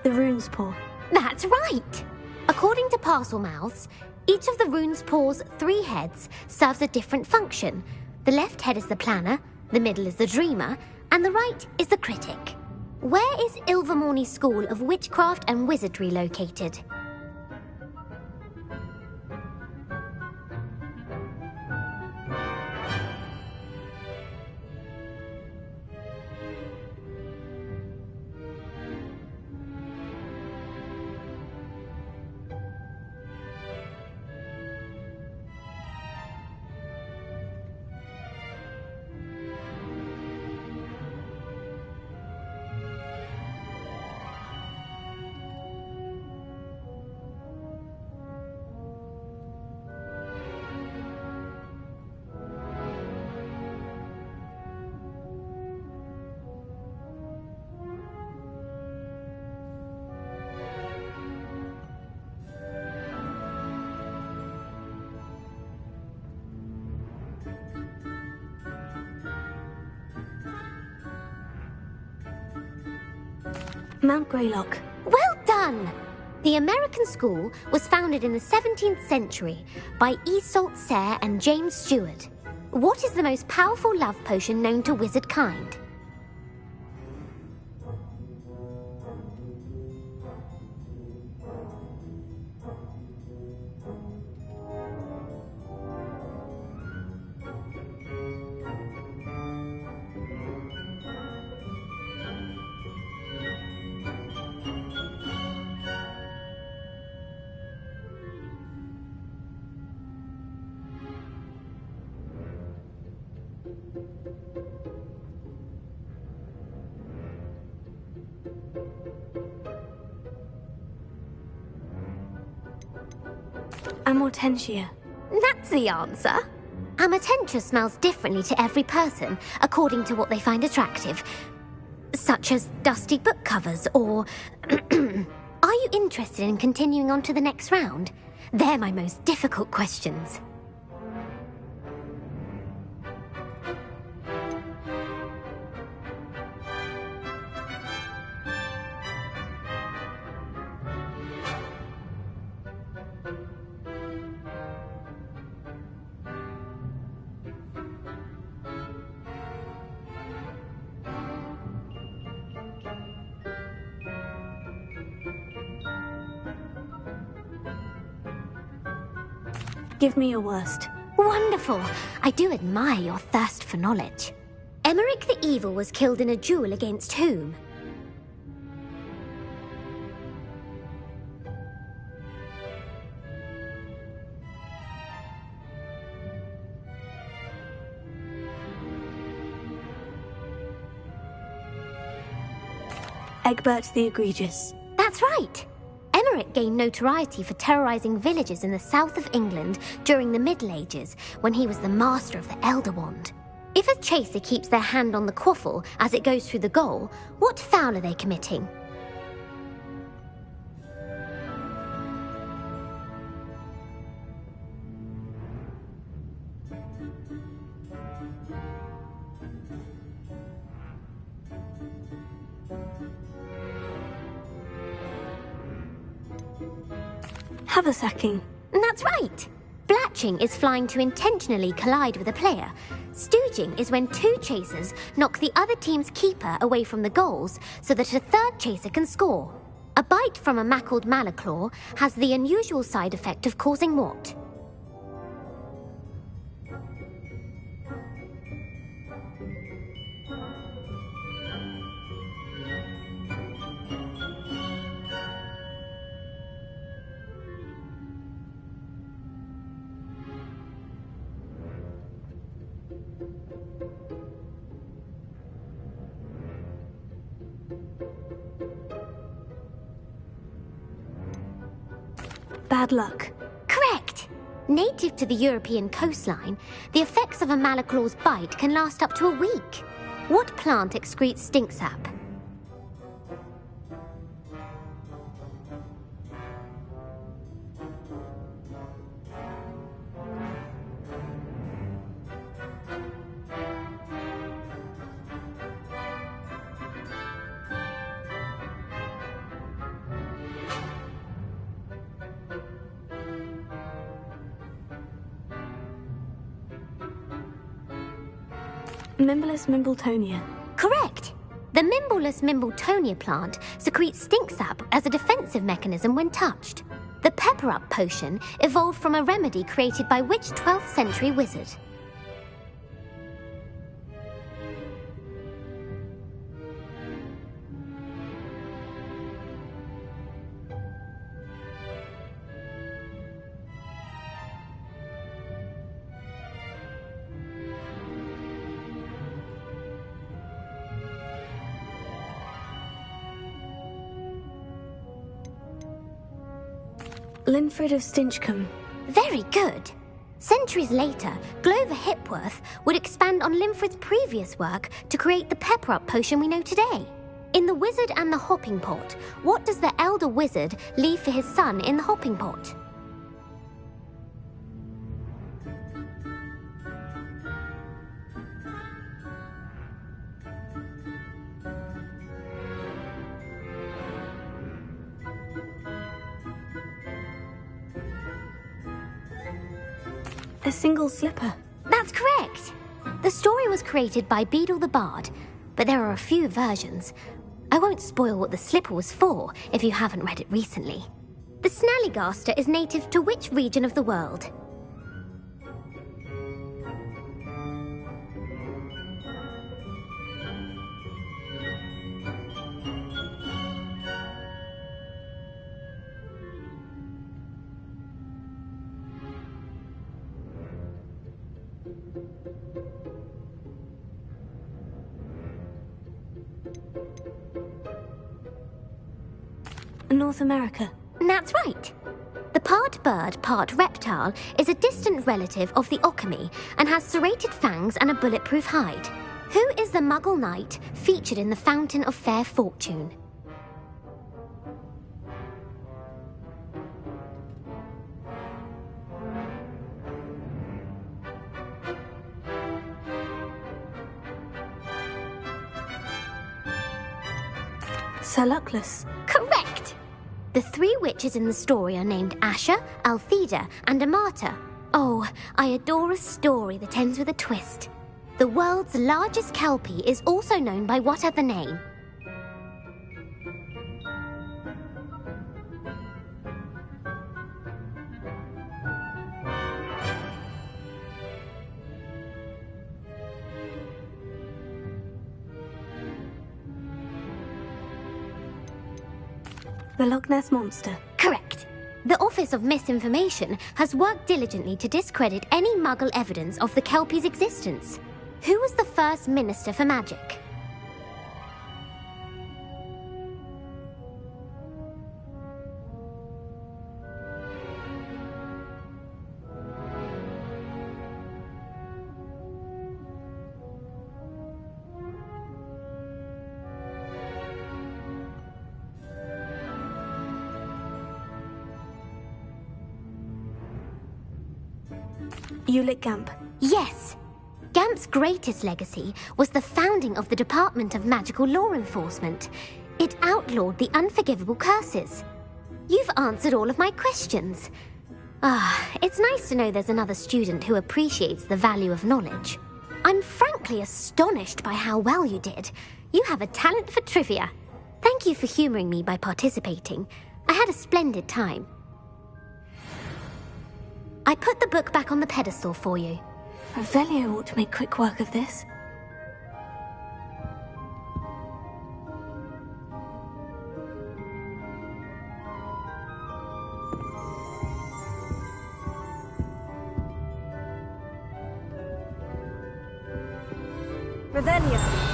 The rune's paw. That's right! According to Parcel Mouths, each of the rune's paw's 3 heads serves a different function. The left head is the planner, the middle is the dreamer, and the right is the critic. Where is Ilvermorny's School of Witchcraft and Wizardry located? Mount Greylock. Well done! The American school was founded in the 17th century by Iseult Sayre and James Stewart. What is the most powerful love potion known to wizard kind? Amortentia. That's the answer. Amortentia smells differently to every person, according to what they find attractive, such as dusty book covers or... Are you interested in continuing on to the next round? They're my most difficult questions. Give me your worst. Wonderful. I do admire your thirst for knowledge. Emmerich the Evil was killed in a duel against whom? Egbert the Egregious. That's right. Emmerich gained notoriety for terrorizing villages in the south of England during the Middle Ages, when he was the master of the Elder Wand. If a chaser keeps their hand on the quaffle as it goes through the goal, what foul are they committing? Haversacking. That's right. Blatching is flying to intentionally collide with a player. Stooging is when two chasers knock the other team's keeper away from the goals so that a third chaser can score. A bite from a mackled malaclaw has the unusual side effect of causing what? Bad luck. Correct! Native to the European coastline, the effects of a malaclaw's bite can last up to a week. What plant excretes stink sap? Mimblelus Mimbletonia. Correct! The Mimblelus Mimbletonia plant secretes stink sap as a defensive mechanism when touched. The Pepper Up potion evolved from a remedy created by which 12th century wizard? Linfred of Stinchcombe. Very good. Centuries later, Glover Hipworth would expand on Linfred's previous work to create the Pepper Up potion we know today. In The Wizard and the Hopping Pot, what does the elder wizard leave for his son in the hopping pot? A single slipper. That's correct! The story was created by Beadle the Bard, but there are a few versions. I won't spoil what the slipper was for if you haven't read it recently. The Snallygaster is native to which region of the world? North America. That's right. The part bird, part reptile is a distant relative of the Occamy and has serrated fangs and a bulletproof hide. Who is the Muggle knight featured in the Fountain of Fair Fortune? Sir Luckless. Correct! The three witches in the story are named Asha, Altheda, and Amata. Oh, I adore a story that ends with a twist. The world's largest kelpie is also known by what other name? The Loch Ness Monster. Correct. The Office of Misinformation has worked diligently to discredit any Muggle evidence of the Kelpie's existence. Who was the first Minister for Magic? Ulick Gamp. Yes. Gamp's greatest legacy was the founding of the Department of Magical Law Enforcement. It outlawed the unforgivable curses. You've answered all of my questions. It's nice to know there's another student who appreciates the value of knowledge. I'm frankly astonished by how well you did. You have a talent for trivia. Thank you for humoring me by participating. I had a splendid time. I put the book back on the pedestal for you. Revelio ought to make quick work of this. Revelio!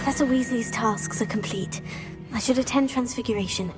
Professor Weasley's tasks are complete. I should attend Transfiguration.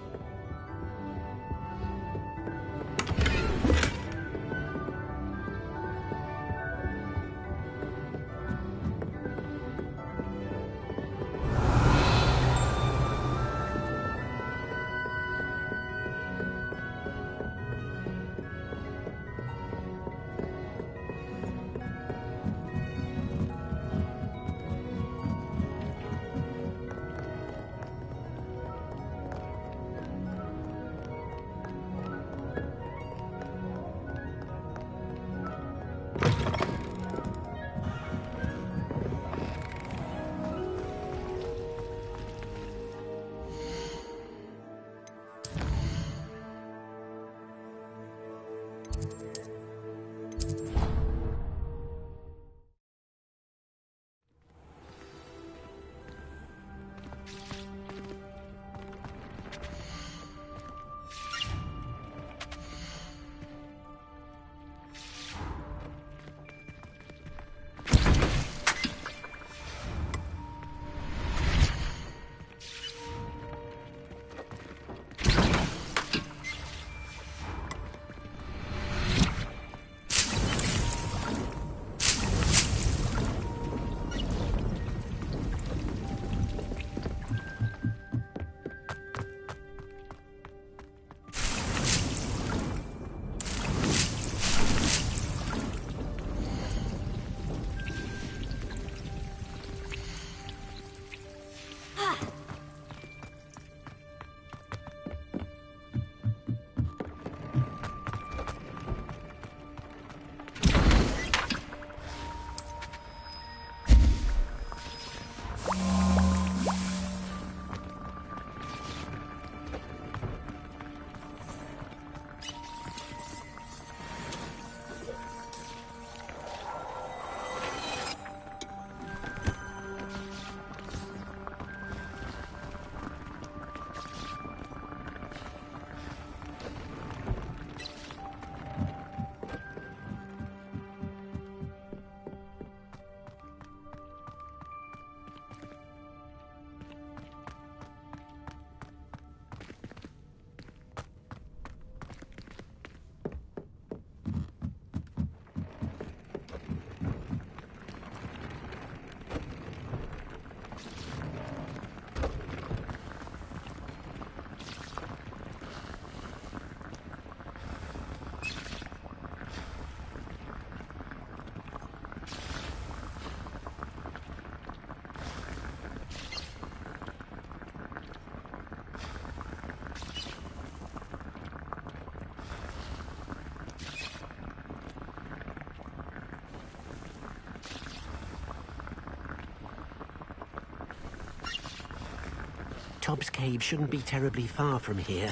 Tobbs Cave shouldn't be terribly far from here.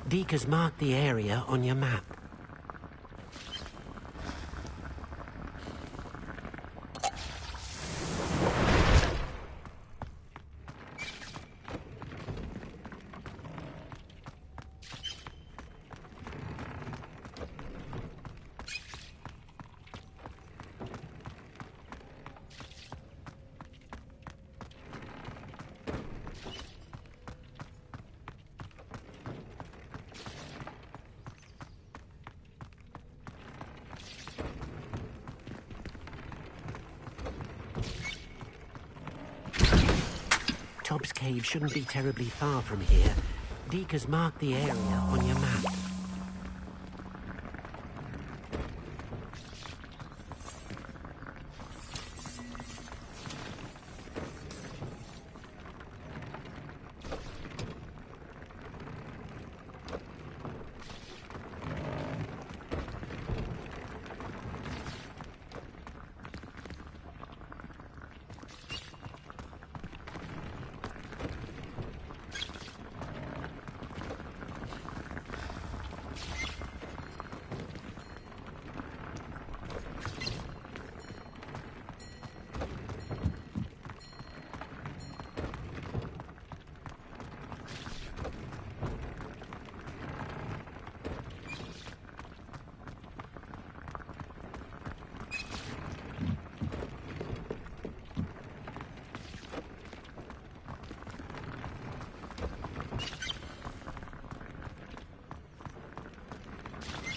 Deke has marked the area on your map. Tobbs Cave shouldn't be terribly far from here. Deke has marked the area on your map.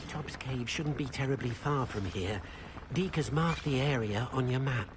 Tobbs Cave shouldn't be terribly far from here. Deke has marked the area on your map.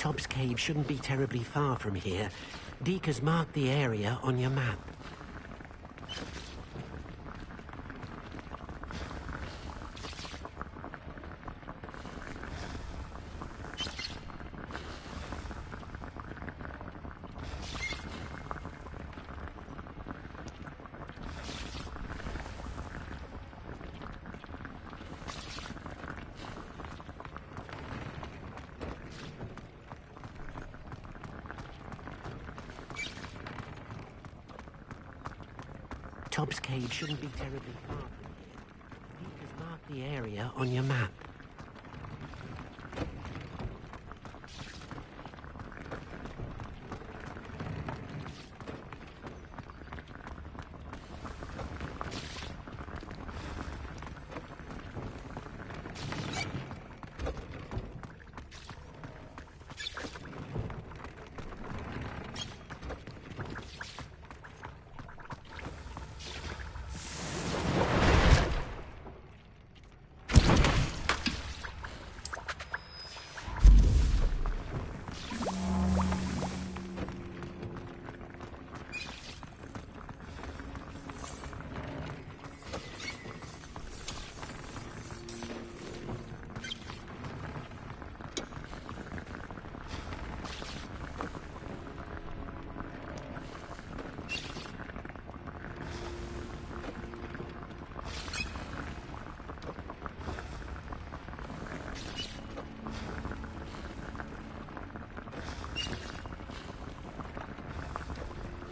Tobbs Cave shouldn't be terribly far from here. Deke has marked the area on your map. Tobbs Cave shouldn't be terribly far from here. Deke has marked the area on your map.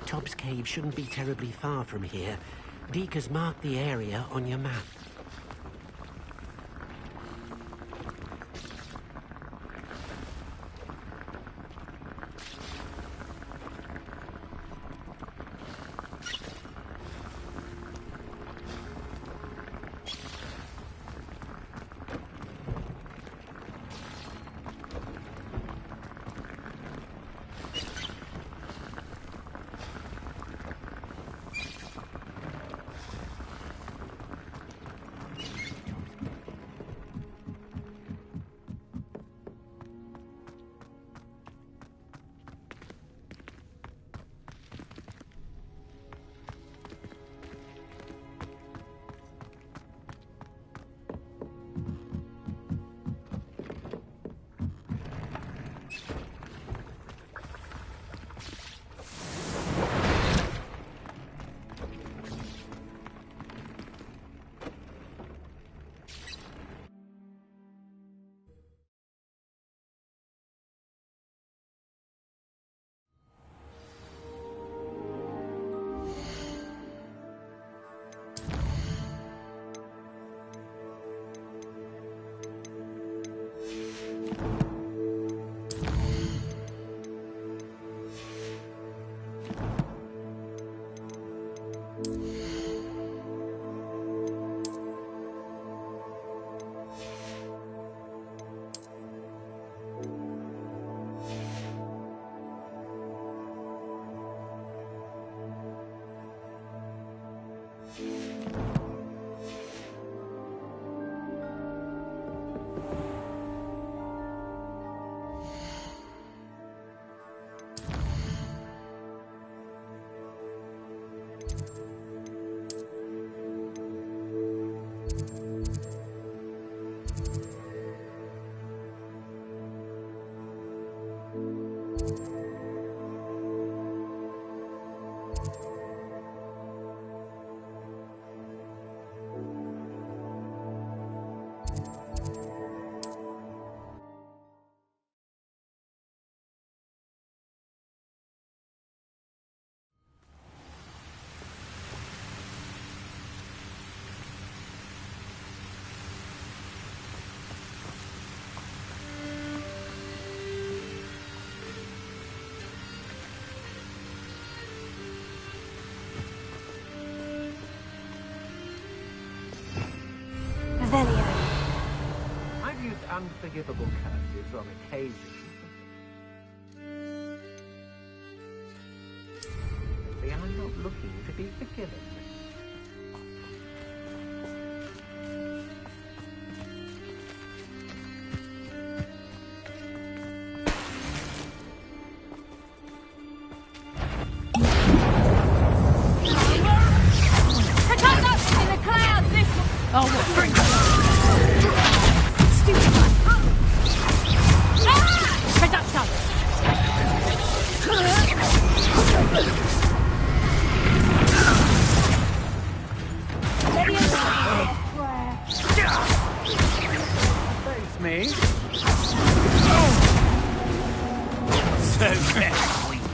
Tobbs Cave shouldn't be terribly far from here. Deke has marked the area on your map. unforgivable curses on occasion. See, I'm not looking to be forgiven. Oh, what? Bring stupid one. Production. Face me. So very weak.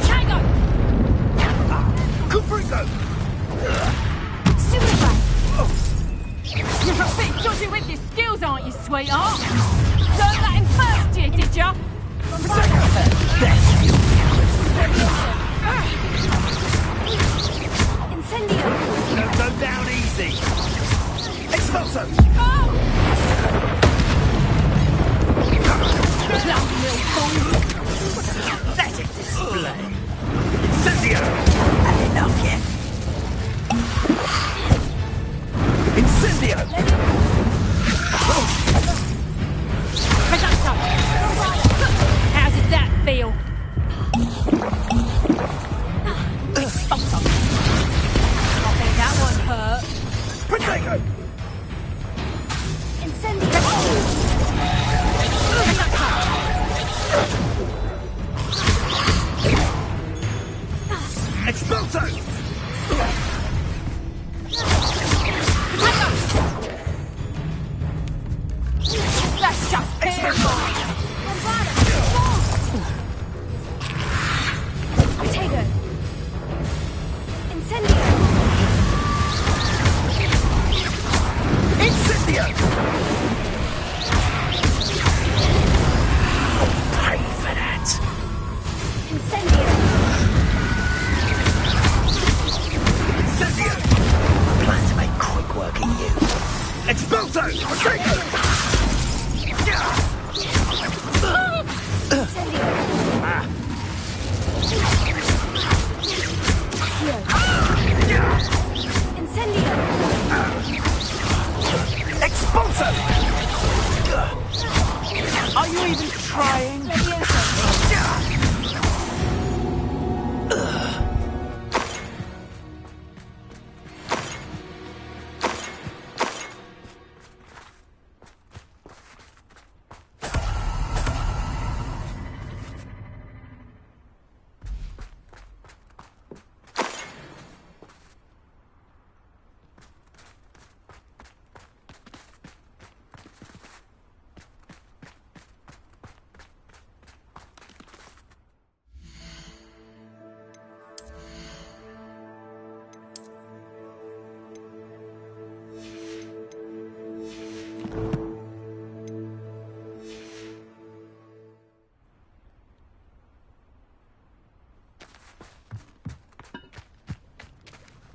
Tango. Caprico! Super You're a bit dodgy with your skills, aren't you, sweetheart? Learned that in first year, did ya? Incendio! Don't go down easy! Expulso! Bloody little fool! Pathetic display! Incendio! Had enough yet? Incendio! Production! How did that feel? Expulso! I think that one hurt. Protego! Incendio! Expulso! That's just terrible! Potato! Incendio! Incendio! Pay for that! Incendio! Incendio! I plan to make quick work of you. Expulso! Protego! Expulso! Are you even trying?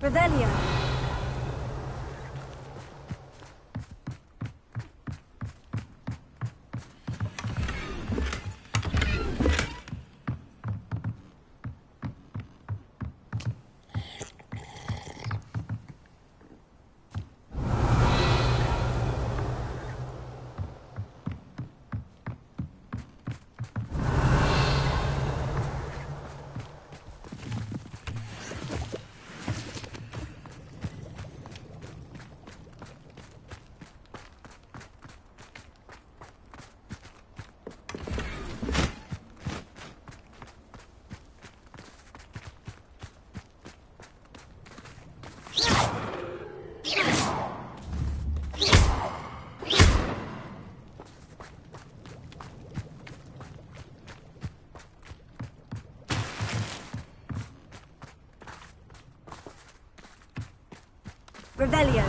Revelio! Revelio!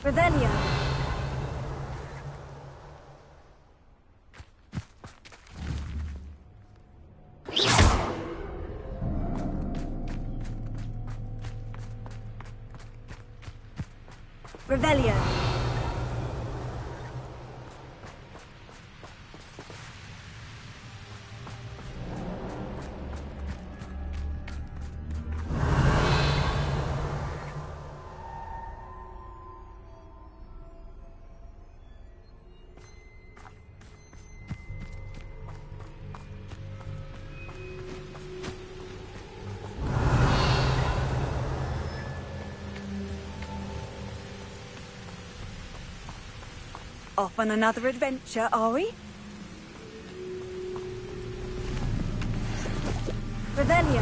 Revelio. Revelio. Off on another adventure, are we? Revelio.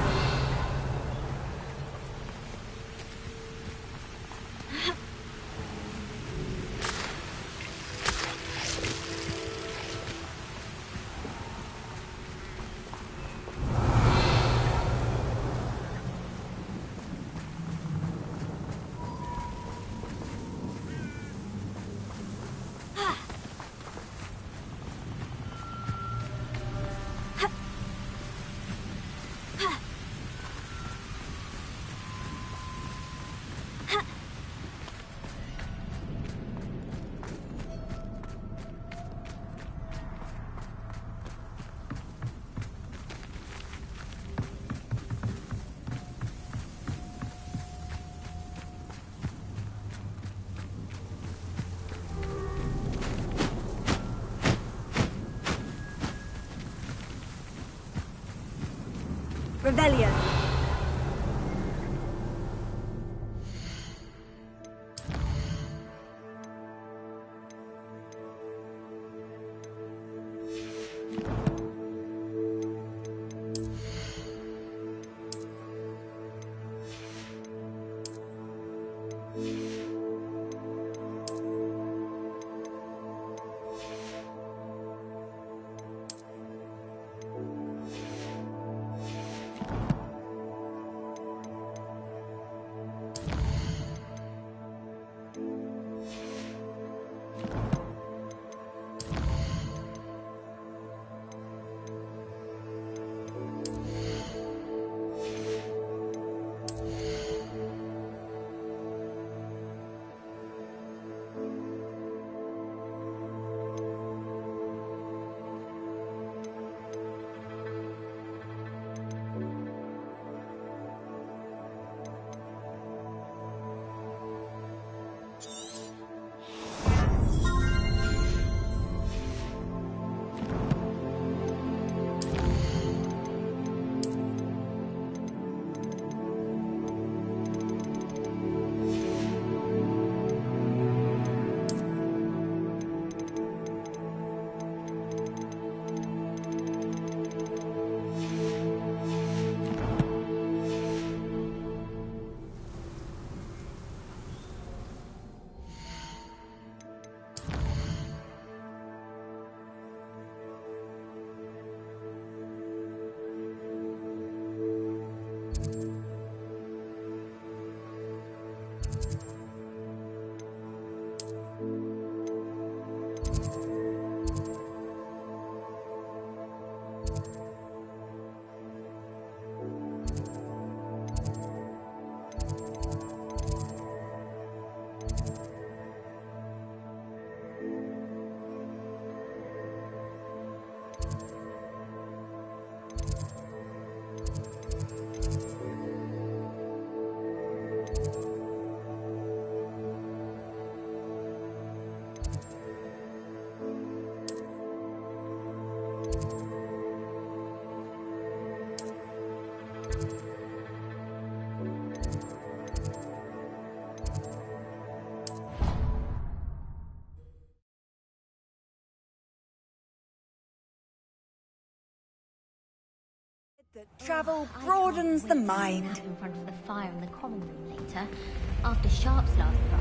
Revelio. That travel broadens the mind. Out in front of the fire in the common room later, after Sharp's last run.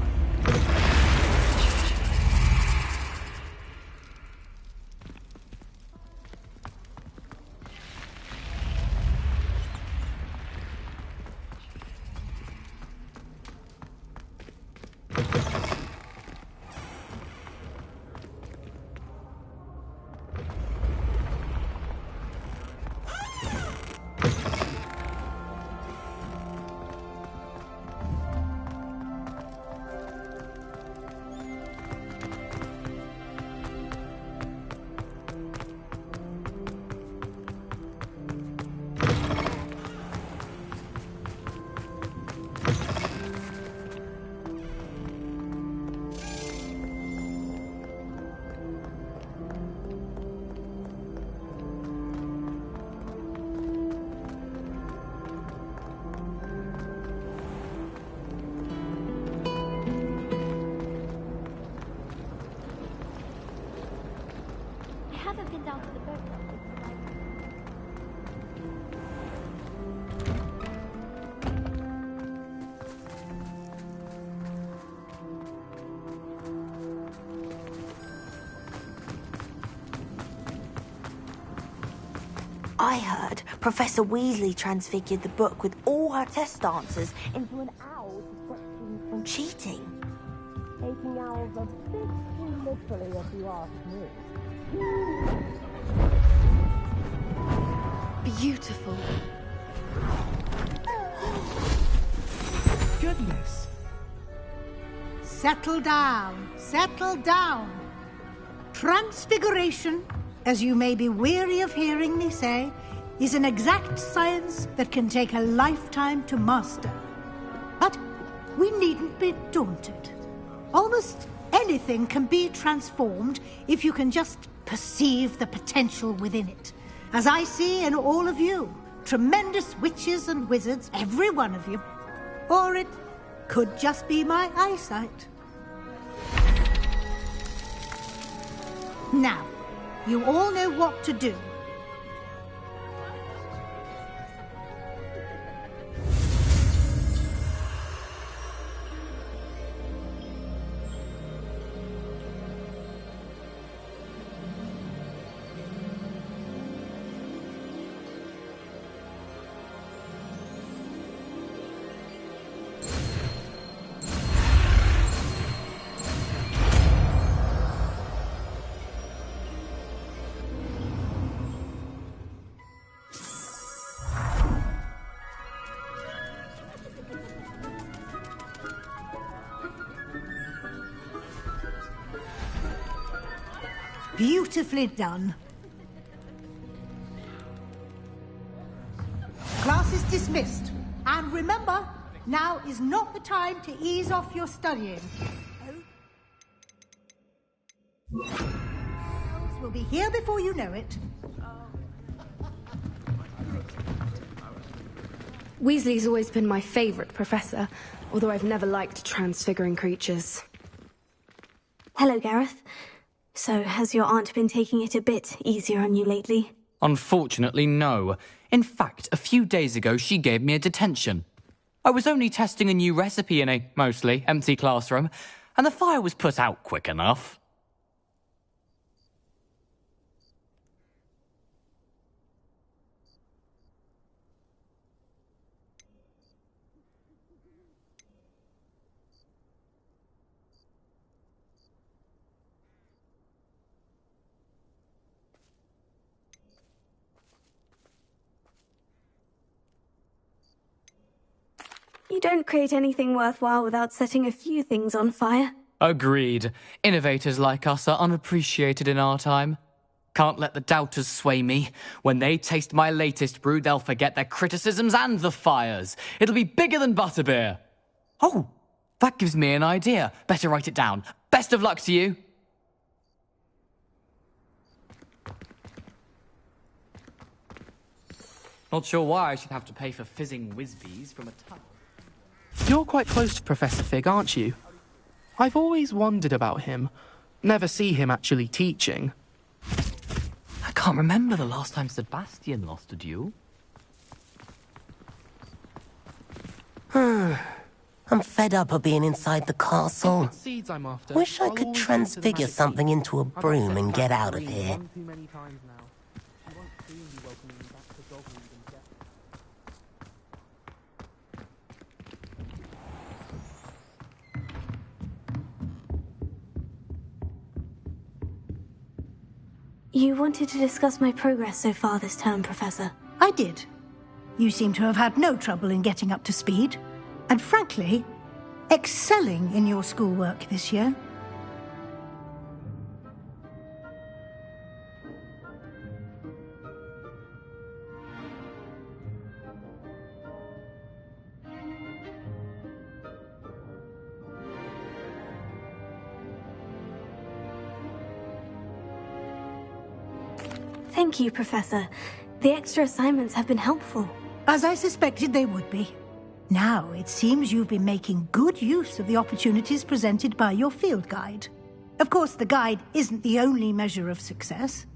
I heard Professor Weasley transfigured the book with all her test answers into an owl to stop you from cheating. Taking owls a bit too literally, if you ask me. Beautiful. Goodness. Settle down. Settle down. Transfiguration, as you may be weary of hearing me say, is an exact science that can take a lifetime to master. But we needn't be daunted. Almost anything can be transformed if you can just perceive the potential within it. As I see in all of you, tremendous witches and wizards, every one of you. Or it could just be my eyesight. Now, you all know what to do. Beautifully done. Class is dismissed. And remember, now is not the time to ease off your studying. We'll be here before you know it. Weasley's always been my favourite professor, although I've never liked transfiguring creatures. Hello, Gareth. So, has your aunt been taking it a bit easier on you lately? Unfortunately, no. In fact, a few days ago, she gave me a detention. I was only testing a new recipe in a mostly empty classroom, and the fire was put out quick enough. You don't create anything worthwhile without setting a few things on fire. Agreed. Innovators like us are unappreciated in our time. Can't let the doubters sway me. When they taste my latest brew, they'll forget their criticisms and the fires. It'll be bigger than butterbeer. Oh, that gives me an idea. Better write it down. Best of luck to you. Not sure why I should have to pay for fizzing whiz-bees from a tub. You're quite close to Professor Fig, aren't you? I've always wondered about him. Never see him actually teaching. I can't remember the last time Sebastian lost a duel. I'm fed up of being inside the castle. Seeds I'm after. Wish I could transfigure something into a broom and get out of here. You wanted to discuss my progress so far this term, Professor. I did. You seem to have had no trouble in getting up to speed. And frankly, excelling in your schoolwork this year. Thank you, Professor. The extra assignments have been helpful. As I suspected they would be. Now, it seems you've been making good use of the opportunities presented by your field guide. Of course, the guide isn't the only measure of success.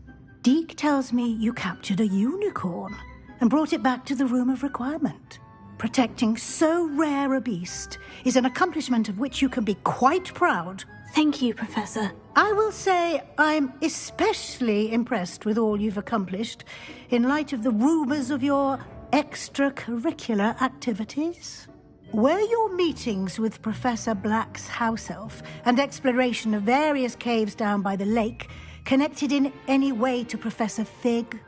Deke tells me you captured a unicorn and brought it back to the Room of Requirement. Protecting so rare a beast is an accomplishment of which you can be quite proud. Thank you, Professor. I will say I'm especially impressed with all you've accomplished in light of the rumours of your extracurricular activities. Were your meetings with Professor Black's house elf and exploration of various caves down by the lake connected in any way to Professor Fig?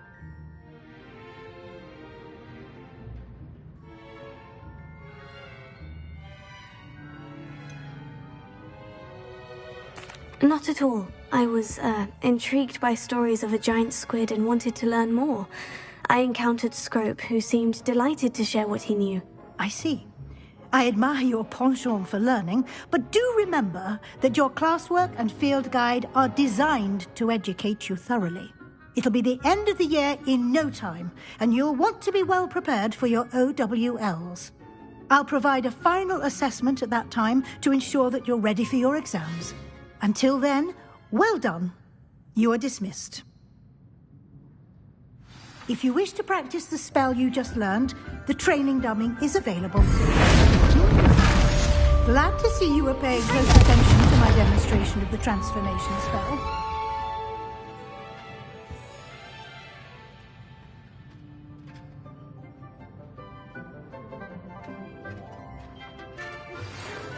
Not at all. I was, intrigued by stories of a giant squid and wanted to learn more. I encountered Scrope, who seemed delighted to share what he knew. I see. I admire your penchant for learning, but do remember that your classwork and field guide are designed to educate you thoroughly. It'll be the end of the year in no time, and you'll want to be well prepared for your OWLs. I'll provide a final assessment at that time to ensure that you're ready for your exams. Until then, well done. You are dismissed. If you wish to practice the spell you just learned, the training dummy is available. Glad to see you are paying close attention to my demonstration of the transformation spell.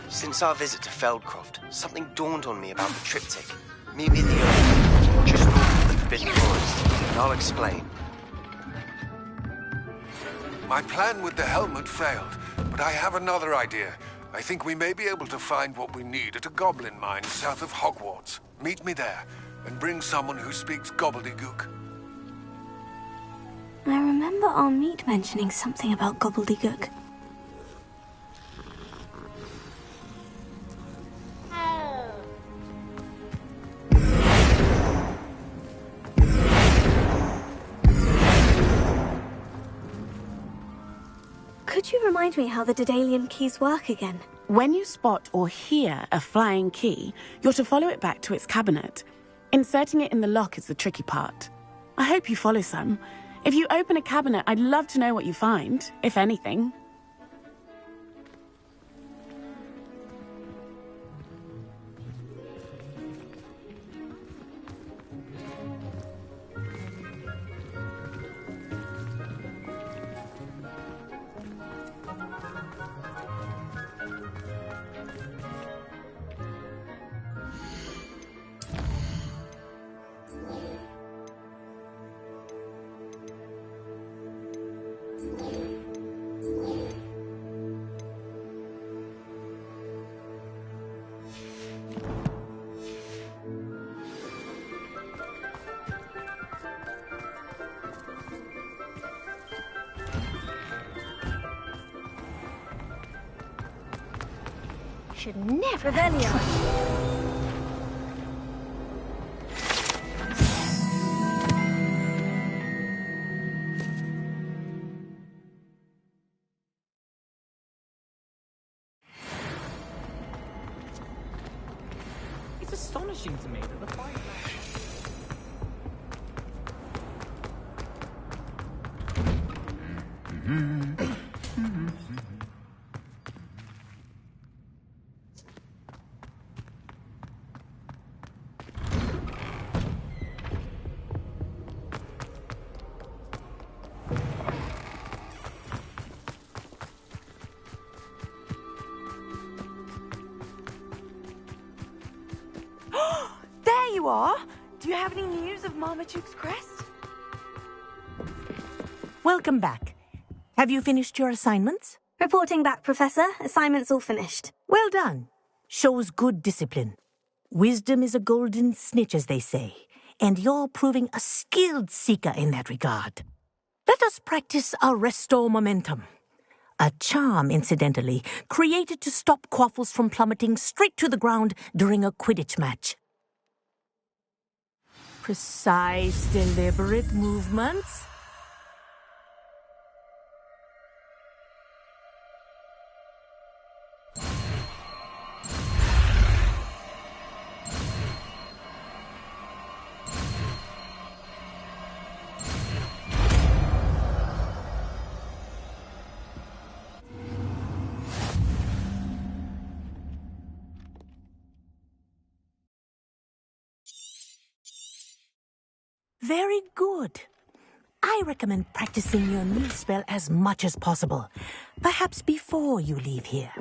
Since our visit to Feldcroft, something dawned on me about the triptych. Meet me at the oak, just north of the Forbidden Forest, and I'll explain. My plan with the helmet failed, but I have another idea. I think we may be able to find what we need at a goblin mine south of Hogwarts. Meet me there, and bring someone who speaks gobbledygook. I remember our meet mentioning something about gobbledygook. Could you remind me how the Daedalian keys work again? When you spot or hear a flying key, you're to follow it back to its cabinet. Inserting it in the lock is the tricky part. I hope you follow some. If you open a cabinet, I'd love to know what you find, if anything. Should never It's astonishing to me that the fight. There you are! Do you have any news of Marmaduke's crest? Welcome back. Have you finished your assignments? Reporting back, Professor. Assignment's all finished. Well done. Shows good discipline. Wisdom is a golden snitch, as they say, and you're proving a skilled seeker in that regard. Let us practice our Restore Momentum. A charm, incidentally, created to stop Quaffles from plummeting straight to the ground during a Quidditch match. Precise, deliberate movements. Very good. I recommend practicing your new spell as much as possible. Perhaps before you leave here.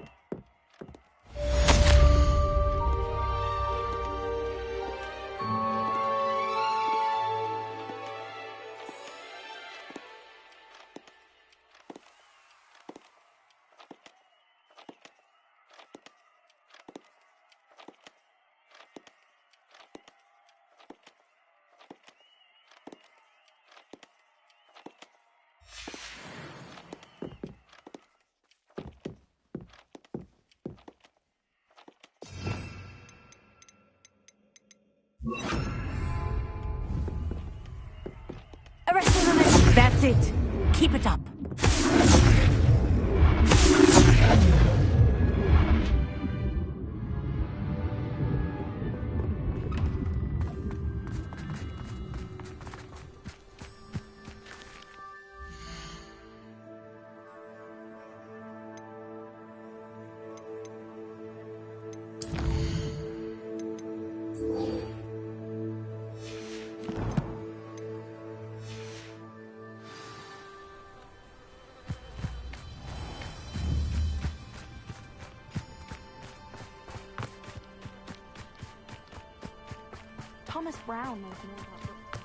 That's it. Keep it up. Thomas Brown knows more about books.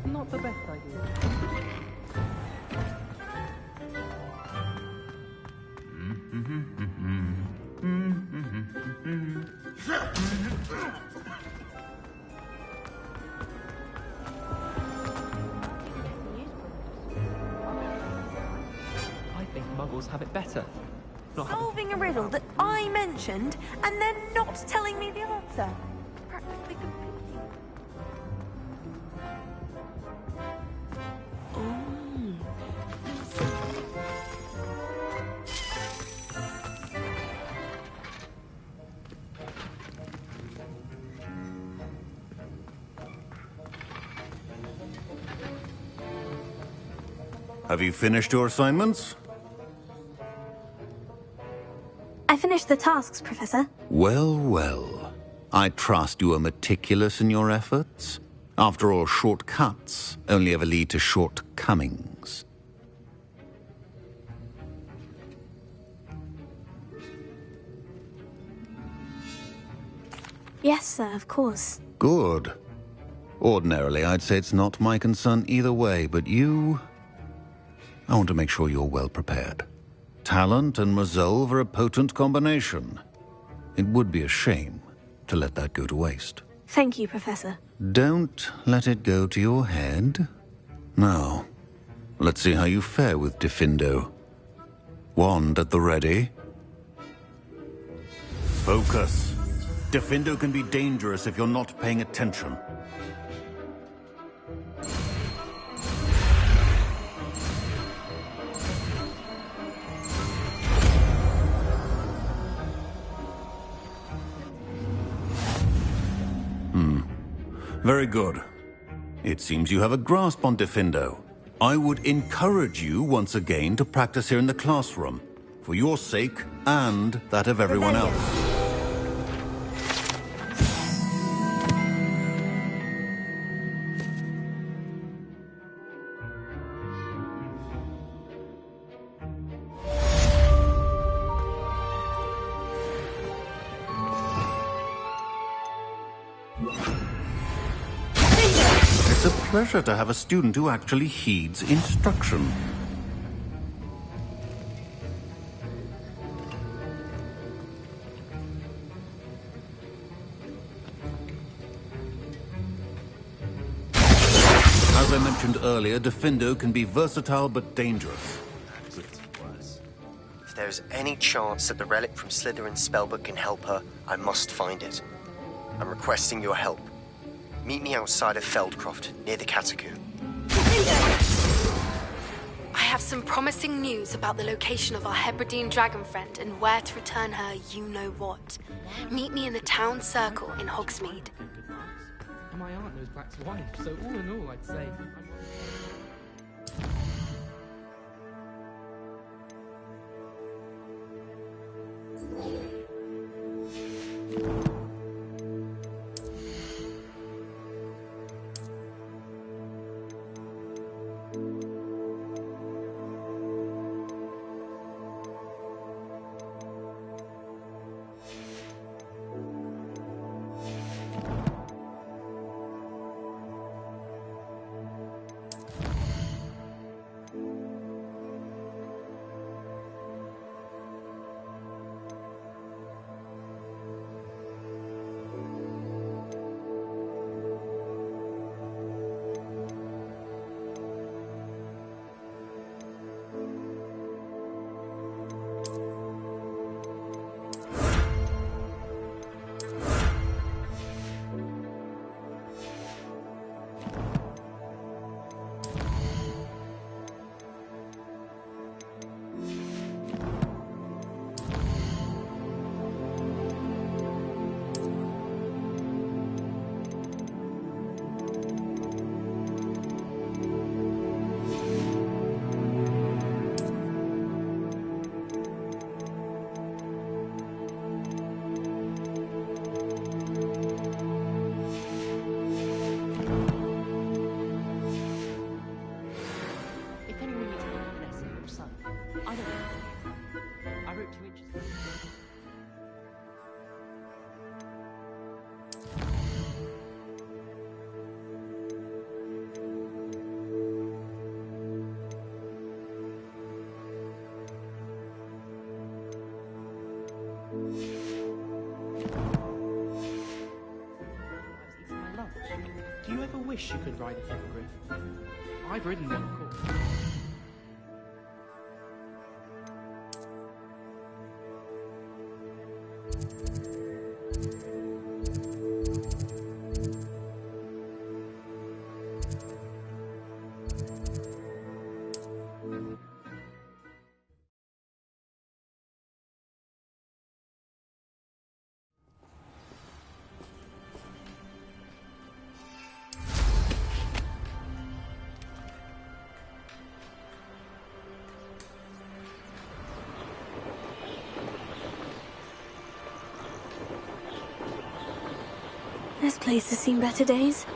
Not the best idea. I think Muggles have it better. Solving a riddle that I mentioned and then not telling me the answer. Practically competing. Have you finished your assignments? I finished the tasks, Professor. Well, well. I trust you are meticulous in your efforts. After all, shortcuts only ever lead to shortcomings. Yes, sir, of course. Good. Ordinarily, I'd say it's not my concern either way, but you... I want to make sure you're well prepared. Talent and resolve are a potent combination. It would be a shame to let that go to waste. Thank you, Professor. Don't let it go to your head. Now, let's see how you fare with Diffindo. Wand at the ready. Focus. Diffindo can be dangerous if you're not paying attention. Very good. It seems you have a grasp on Diffindo. I would encourage you once again to practice here in the classroom, for your sake and that of everyone else. It's a pleasure to have a student who actually heeds instruction. As I mentioned earlier, Diffindo can be versatile but dangerous. If there's any chance that the relic from Slytherin's spellbook can help her, I must find it. I'm requesting your help. Meet me outside of Feldcroft, near the Catacomb. I have some promising news about the location of our Hebridean dragon friend and where to return her you-know-what. Meet me in the town circle in Hogsmeade. My aunt knows Black's wife, so all in all, I'd say... Do you ever wish you could ride a hippogriff? I've ridden one, of course. This place has seen better days.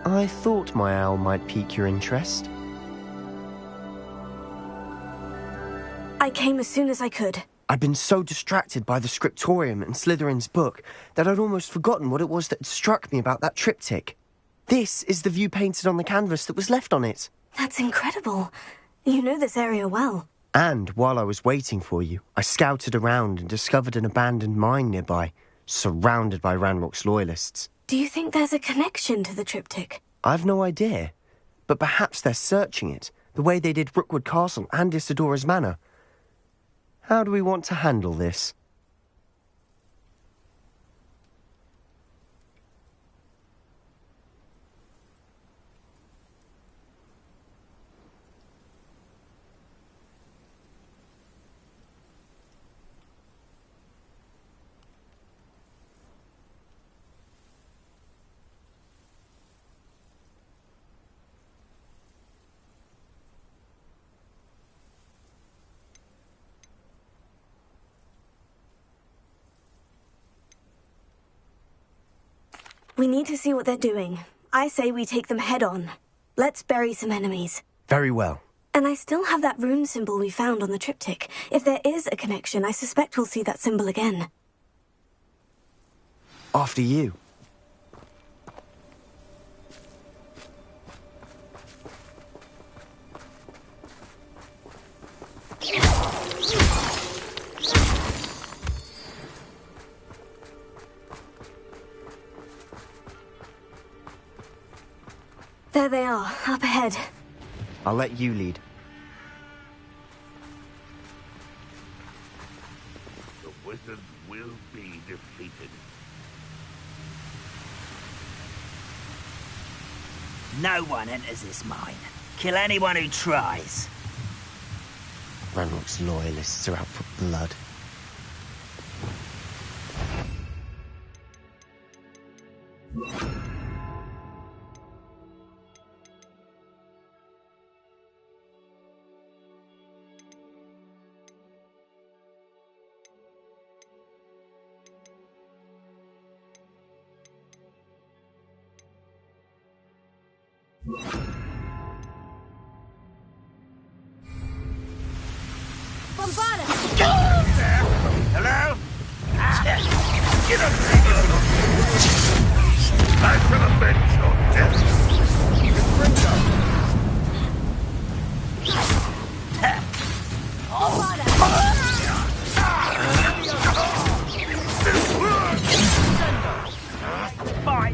I thought my owl might pique your interest. I came as soon as I could. I'd been so distracted by the scriptorium and Slytherin's book that I'd almost forgotten what it was that struck me about that triptych. This is the view painted on the canvas that was left on it. That's incredible. You know this area well. And while I was waiting for you, I scouted around and discovered an abandoned mine nearby, surrounded by Ranrock's loyalists. Do you think there's a connection to the triptych? I've no idea, but perhaps they're searching it, the way they did Rookwood Castle and Isidora's Manor. How do we want to handle this? We need to see what they're doing. I say we take them head on. Let's bury some enemies. Very well. And I still have that rune symbol we found on the triptych. If there is a connection, I suspect we'll see that symbol again. After you. There they are, up ahead. I'll let you lead. The wizard will be defeated. No one enters this mine. Kill anyone who tries. Ranrock's loyalists are out for blood. Hello? Get up there! I shall avenge your death! Bye.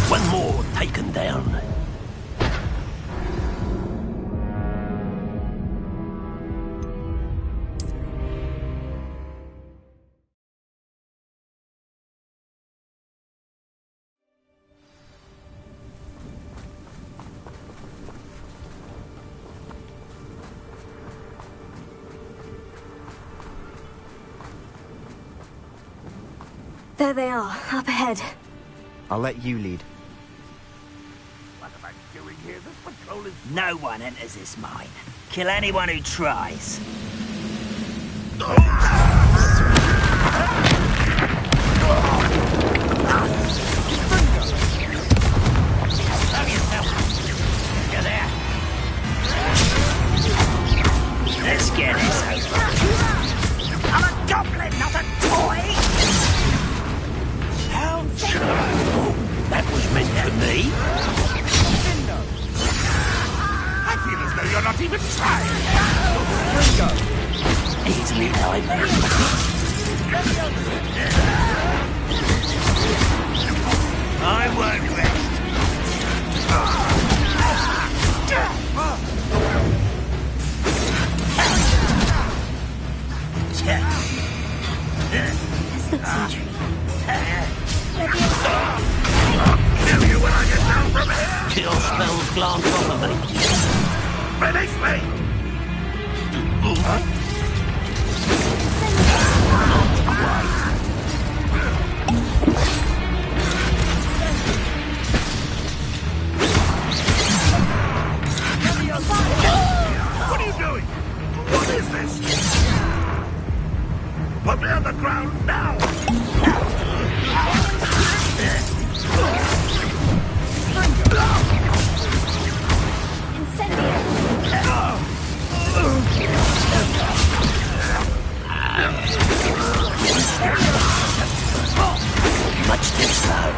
One more taken down. There they are, up ahead. I'll let you lead. What am I doing here? This patrol is... No one enters this mine. Kill anyone who tries. Let's get this over. I'm a goblin, not a toy! That was meant for me. I feel as though you're not even trying! Easily diving. I won't rest. This looks intriguing. Kill you when I get down from here! Chill spells glance off of me. Finish me! What are you doing? What is this? Put me on the ground now! Much too slow.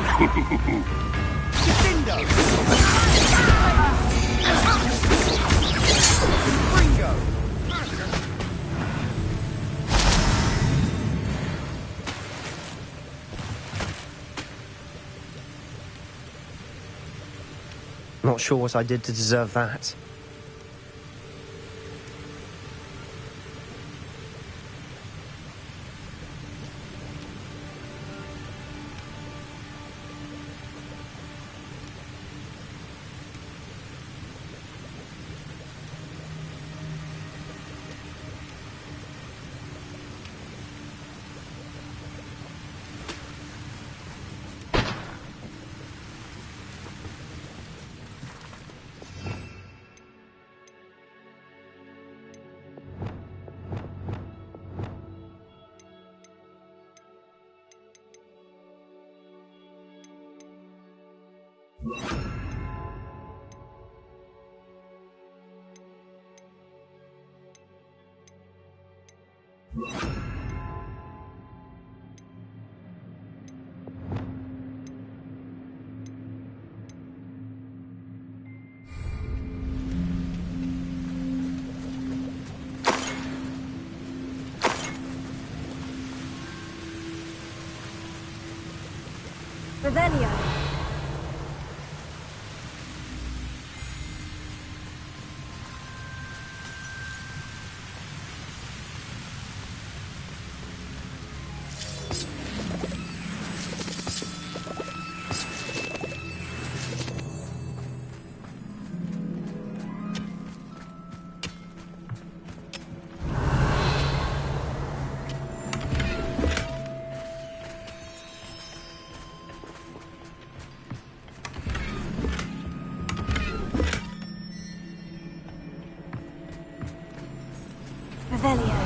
Not sure what I did to deserve that. Revelio. Revelio.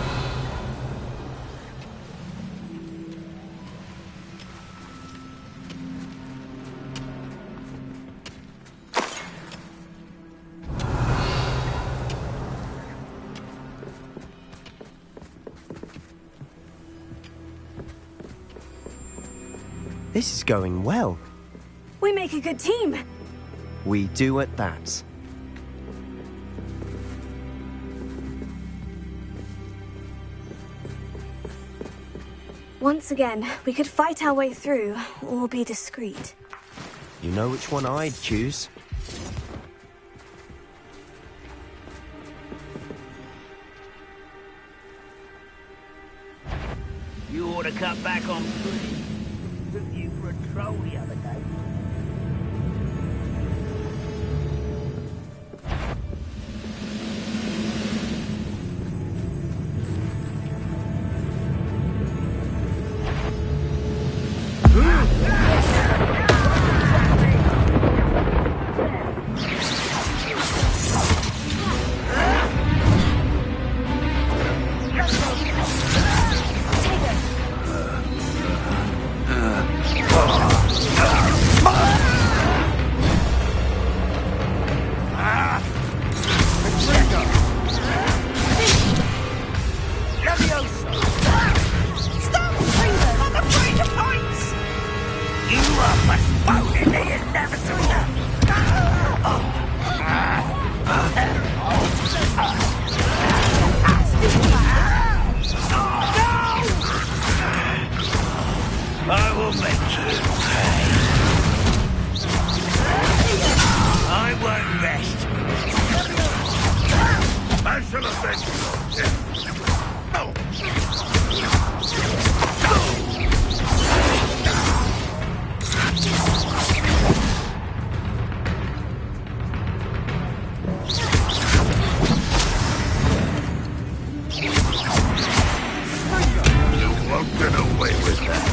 This is going well. We make a good team. We do at that. Once again, we could fight our way through, or be discreet. You know which one I'd choose. You ought to cut back on food. Took you for a troll the other day. I will make you pay. I won't rest. I shall avenge you. You won't get away with that.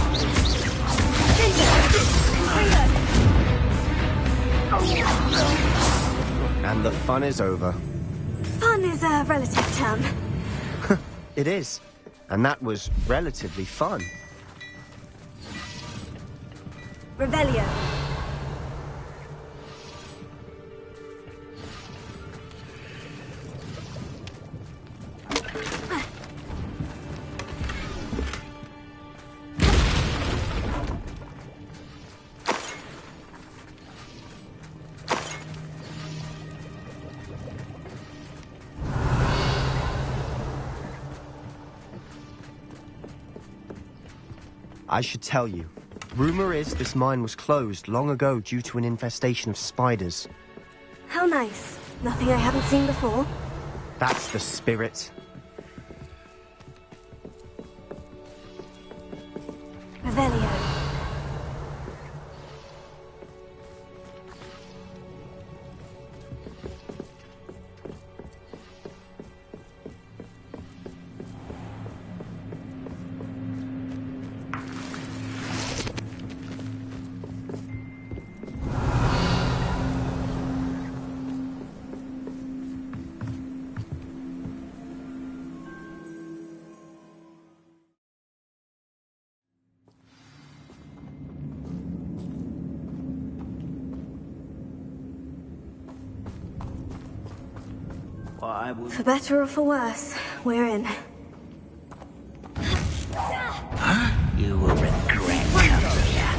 And the fun is over. Fun is a relative term. It is. And that was relatively fun. Revelio. I should tell you. Rumor is this mine was closed long ago due to an infestation of spiders. How nice. Nothing I haven't seen before. That's the spirit. Revelio. I would... For better or for worse, we're in. You will regret coming here.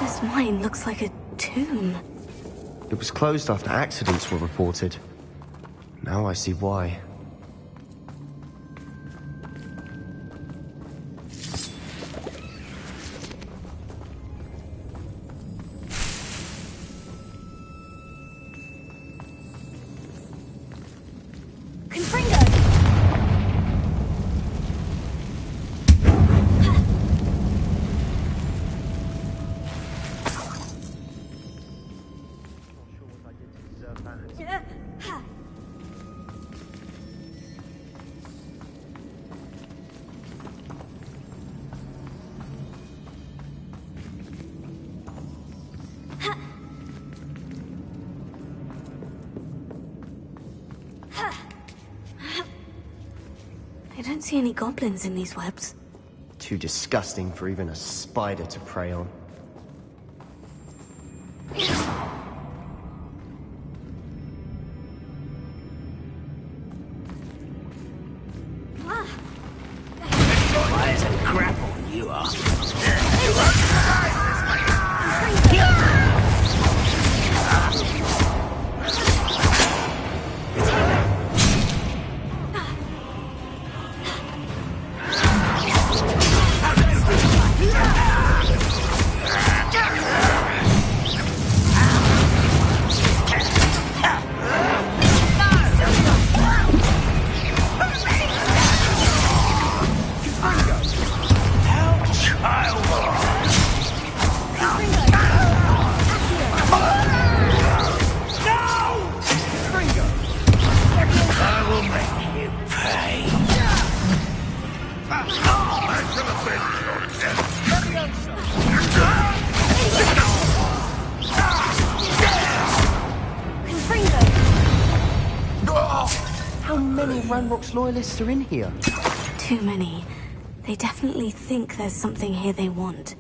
This mine looks like a tomb. It was closed after accidents were reported. Now I see why. I don't see any goblins in these webs. Too disgusting for even a spider to prey on. Why is it grapple you are? How many Ranrock's loyalists are in here? Too many. They definitely think there's something here they want.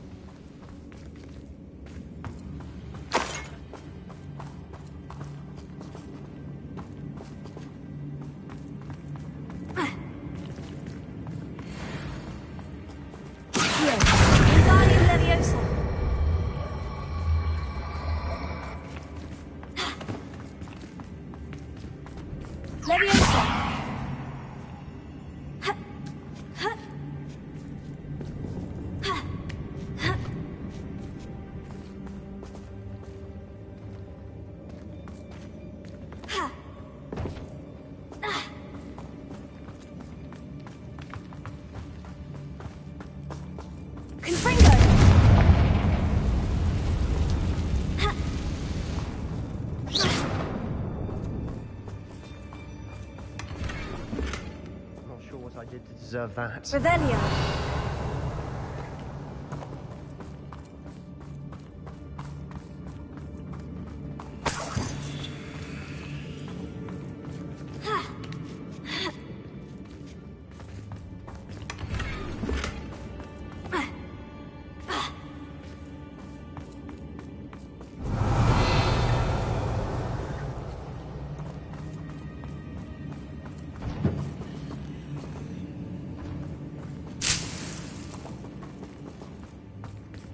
Deserve that. Revelio.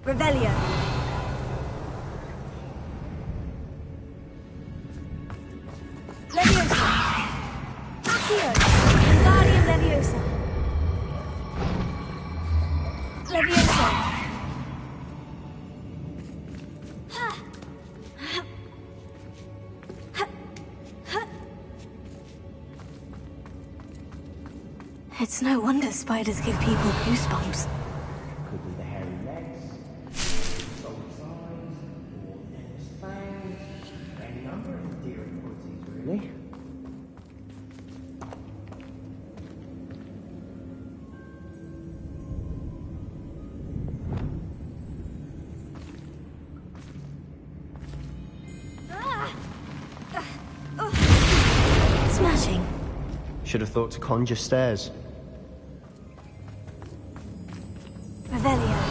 Revelio. Leviosa. Accio. Wingardium Leviosa. Leviosa. It's no wonder spiders give people goosebumps. Could be the hairy legs, solid size, or dense fangs. Any number of endearing qualities, really. should have thought to conjure stairs. Revelio.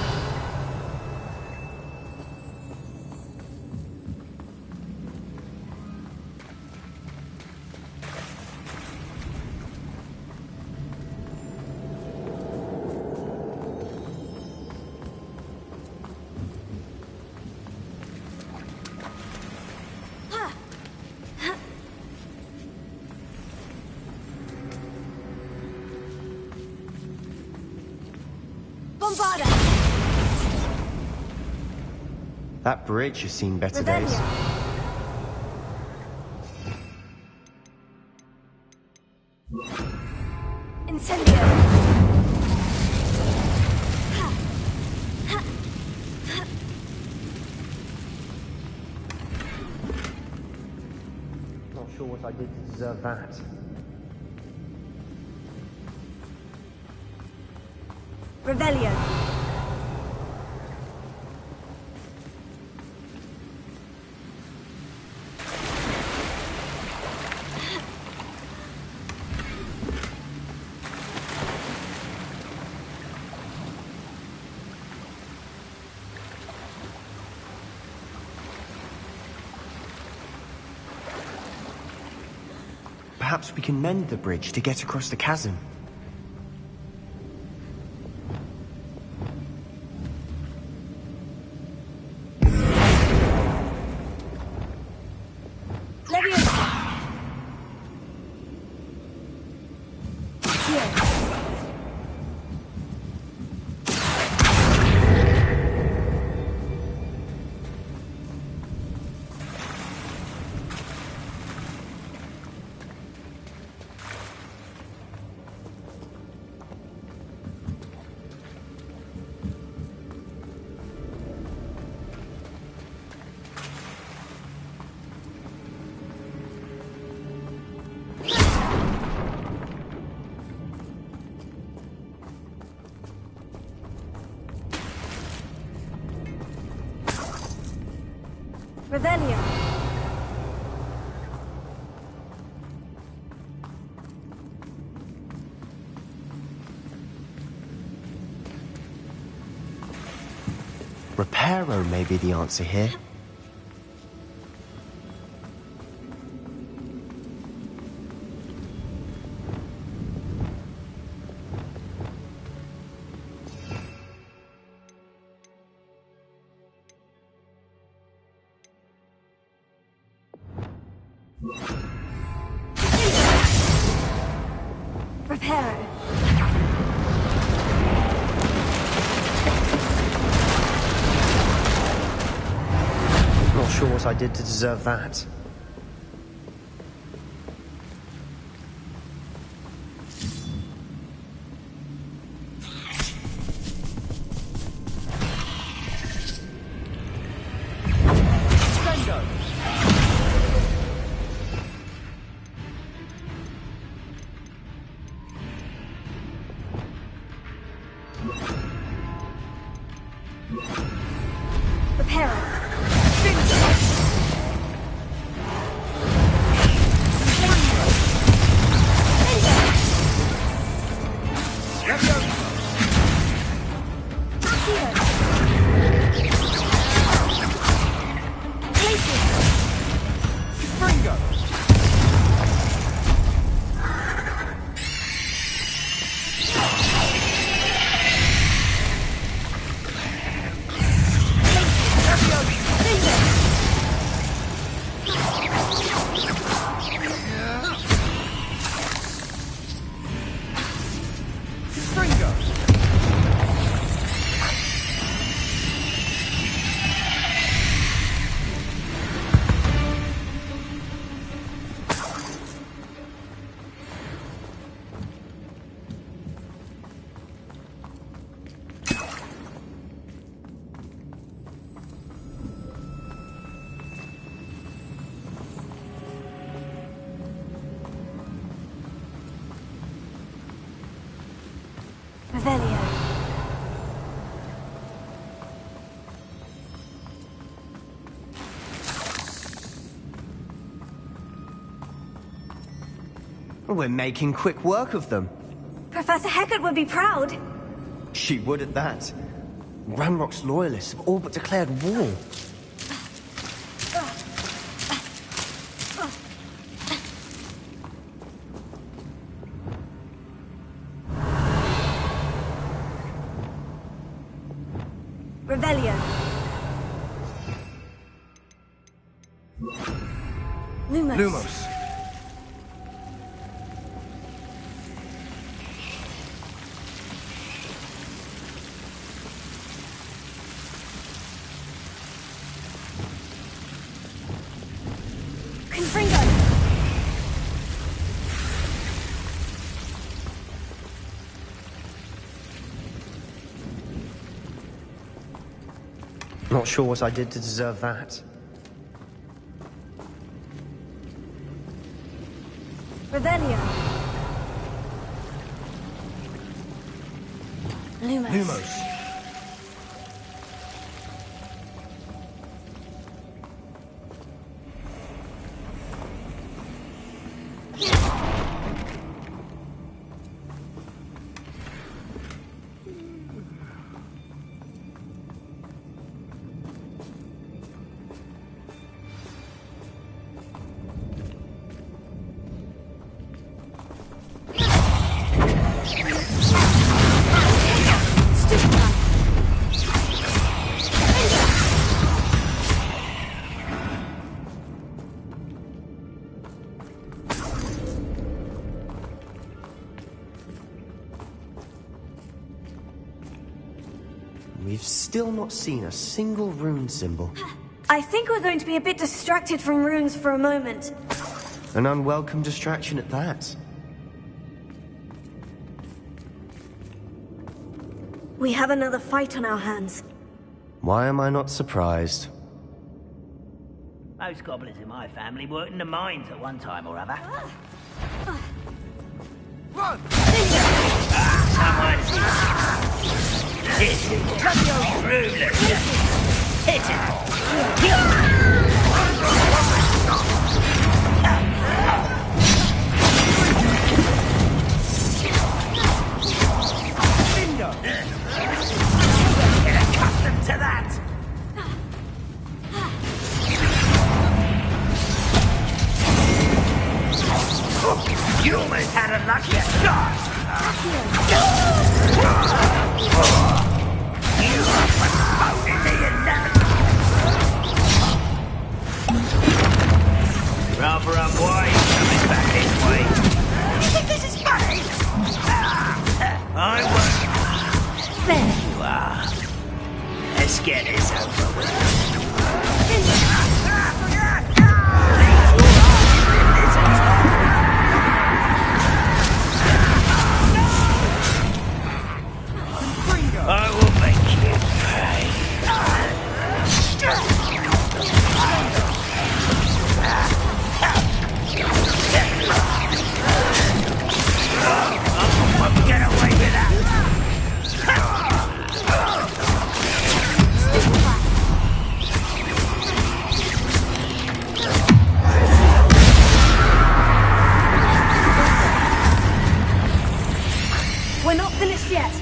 Bombarda. That bridge has seen better days. Incendio. Not sure what I did to deserve that. Revelio. Perhaps we can mend the bridge to get across the chasm. Revelio. Reparo may be the answer here. Reparo. Not sure what I did to deserve that. We're making quick work of them. Professor Hecat would be proud. She would at that. Ranrock's loyalists have all but declared war. Revelio. Lumos. Not sure what I did to deserve that. Revelio. Lumos. We've still not seen a single rune symbol. I think we're going to be a bit distracted from runes for a moment. An unwelcome distraction at that. We have another fight on our hands. Why am I not surprised? Most goblins in my family worked in the mines at one time or other. Run! Someone's this is ruthless. Hit Get accustomed to that. You almost had a lucky start. You are in the 11th. Rather unwise coming back this way. You think this is funny? I won't. There you are. Let's get this over with. I will make you pay. Get away with that! We're not finished yet.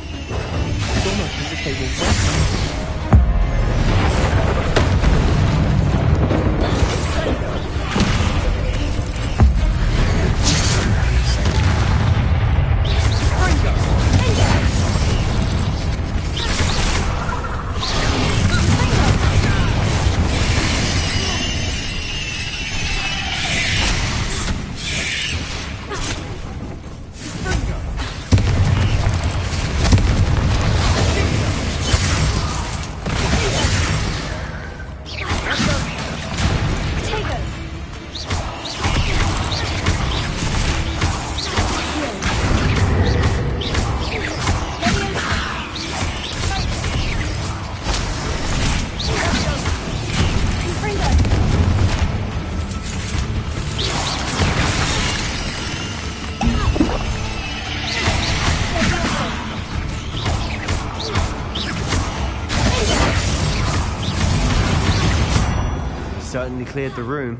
Almost as if they were certainly cleared the room.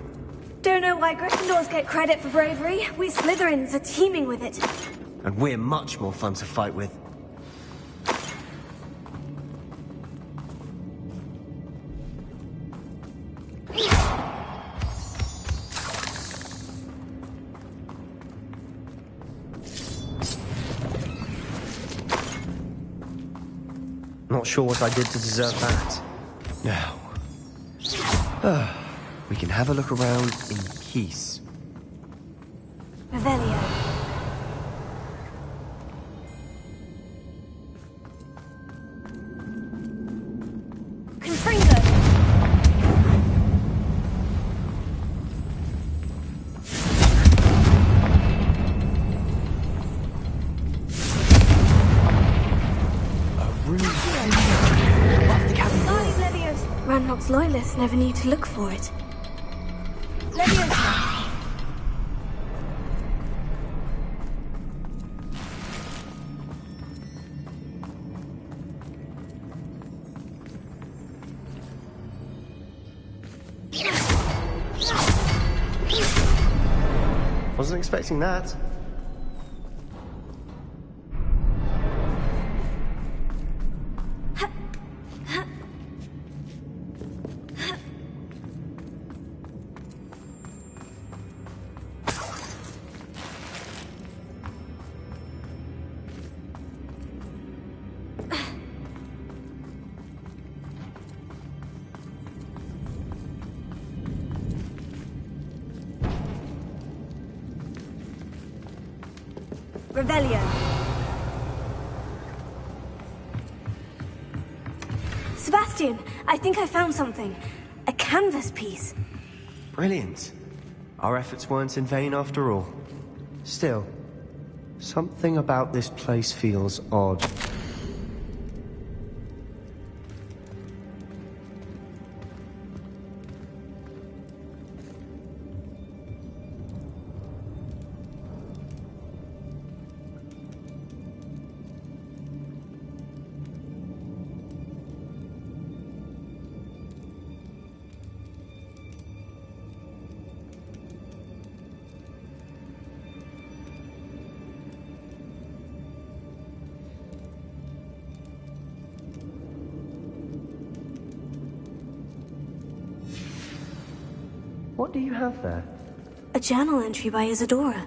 Don't know why Gryffindors get credit for bravery. We Slytherins are teeming with it. And we're much more fun to fight with. Not sure what I did to deserve that. Now, we can have a look around in peace. Revelio. Confringo. Ranrock's loyalists never knew to look for it. Wasn't expecting that. Revelio. Sebastian, I think I found something. A canvas piece. Brilliant. Our efforts weren't in vain after all. Still, something about this place feels odd. What do you have there? A journal entry by Isadora.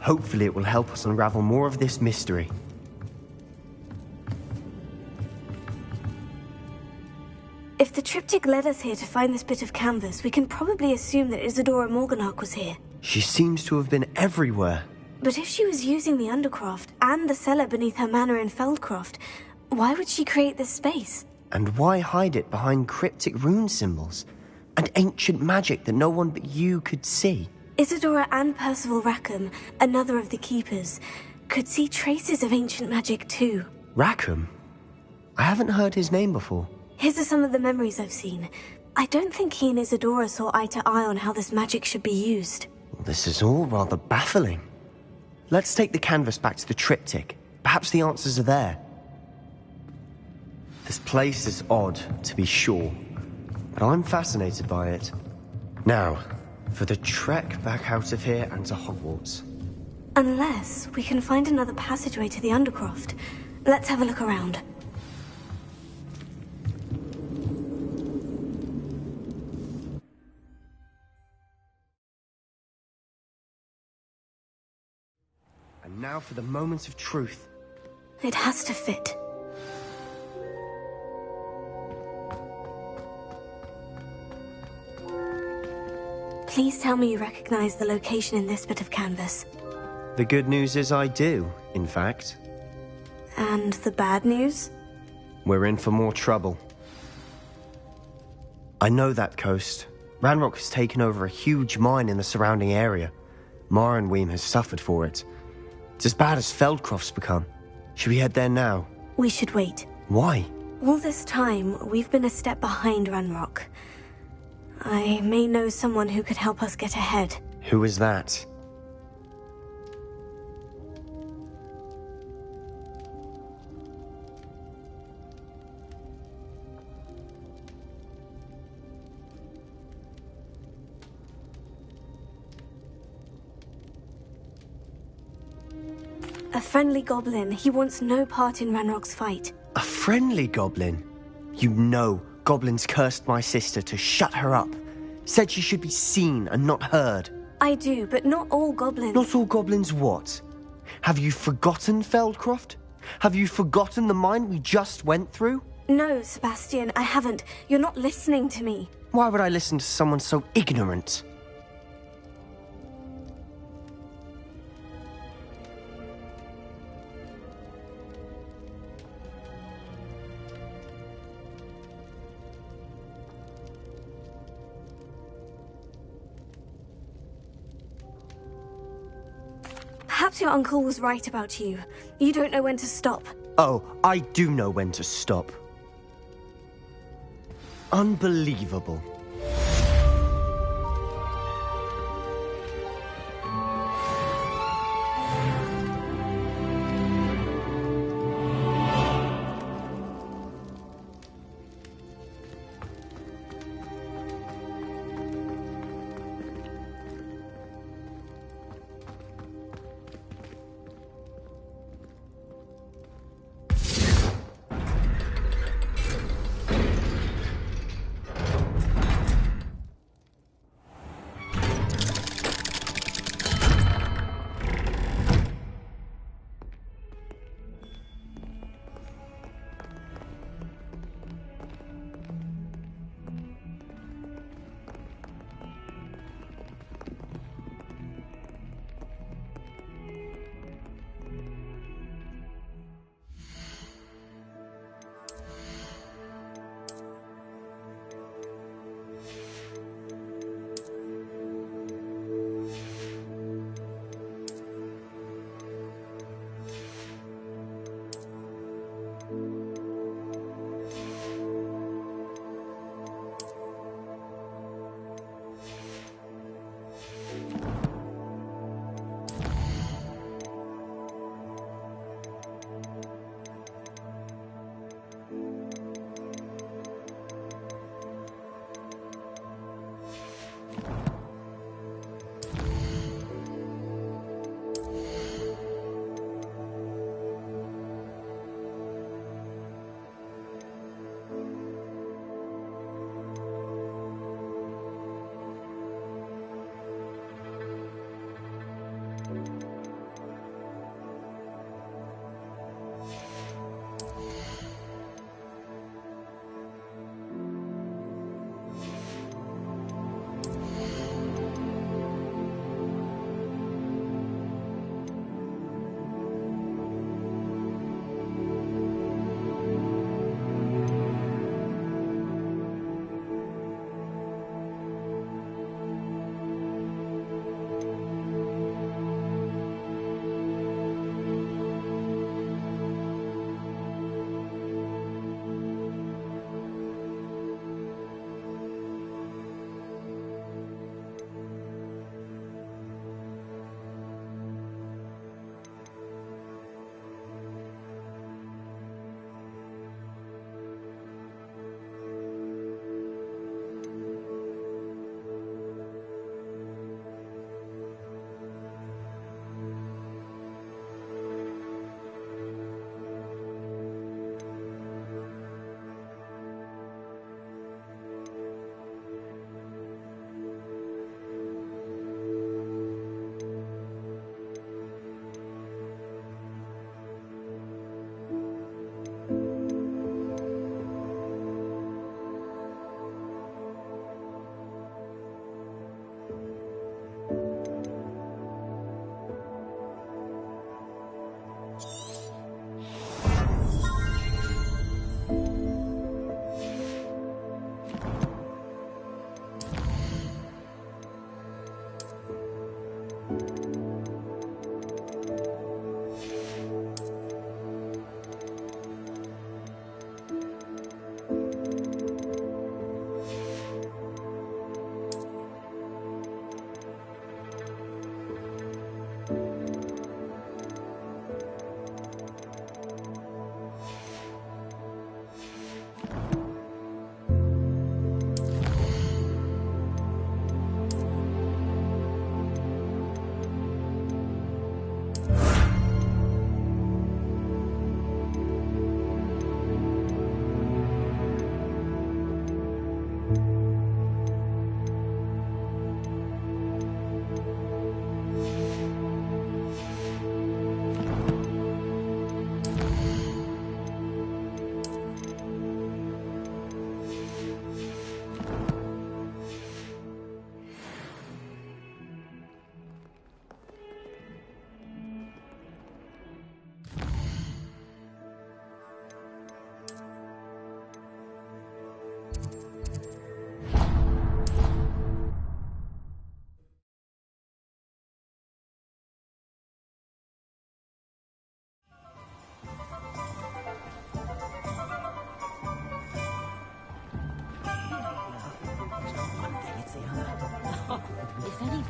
Hopefully it will help us unravel more of this mystery. If the triptych led us here to find this bit of canvas, we can probably assume that Isadora Morganach was here. She seems to have been everywhere. But if she was using the Undercroft and the cellar beneath her manor in Feldcroft, why would she create this space? And why hide it behind cryptic rune symbols? And ancient magic that no one but you could see? Isadora and Percival Rackham, another of the Keepers, could see traces of ancient magic too. Rackham? I haven't heard his name before. His are some of the memories I've seen. I don't think he and Isadora saw eye to eye on how this magic should be used. This is all rather baffling. Let's take the canvas back to the triptych. Perhaps the answers are there. This place is odd, to be sure, but I'm fascinated by it. Now, for the trek back out of here and to Hogwarts. Unless we can find another passageway to the Undercroft. Let's have a look around. And now for the moment of truth. It has to fit. Please tell me you recognize the location in this bit of canvas. The good news is I do, in fact. And the bad news? We're in for more trouble. I know that coast. Ranrock has taken over a huge mine in the surrounding area. Marrenweem has suffered for it. It's as bad as Feldcroft's become. Should we head there now? We should wait. Why? All this time, we've been a step behind Ranrock. I may know someone who could help us get ahead. Who is that? A friendly goblin. He wants no part in Ranrock's fight. A friendly goblin? You know goblins cursed my sister to shut her up. Said she should be seen and not heard. I do, but not all goblins. Not all goblins what? Have you forgotten Feldcroft? Have you forgotten the mine we just went through? No, Sebastian, I haven't. You're not listening to me. Why would I listen to someone so ignorant? Perhaps your uncle was right about you. You don't know when to stop. Oh, I do know when to stop. Unbelievable.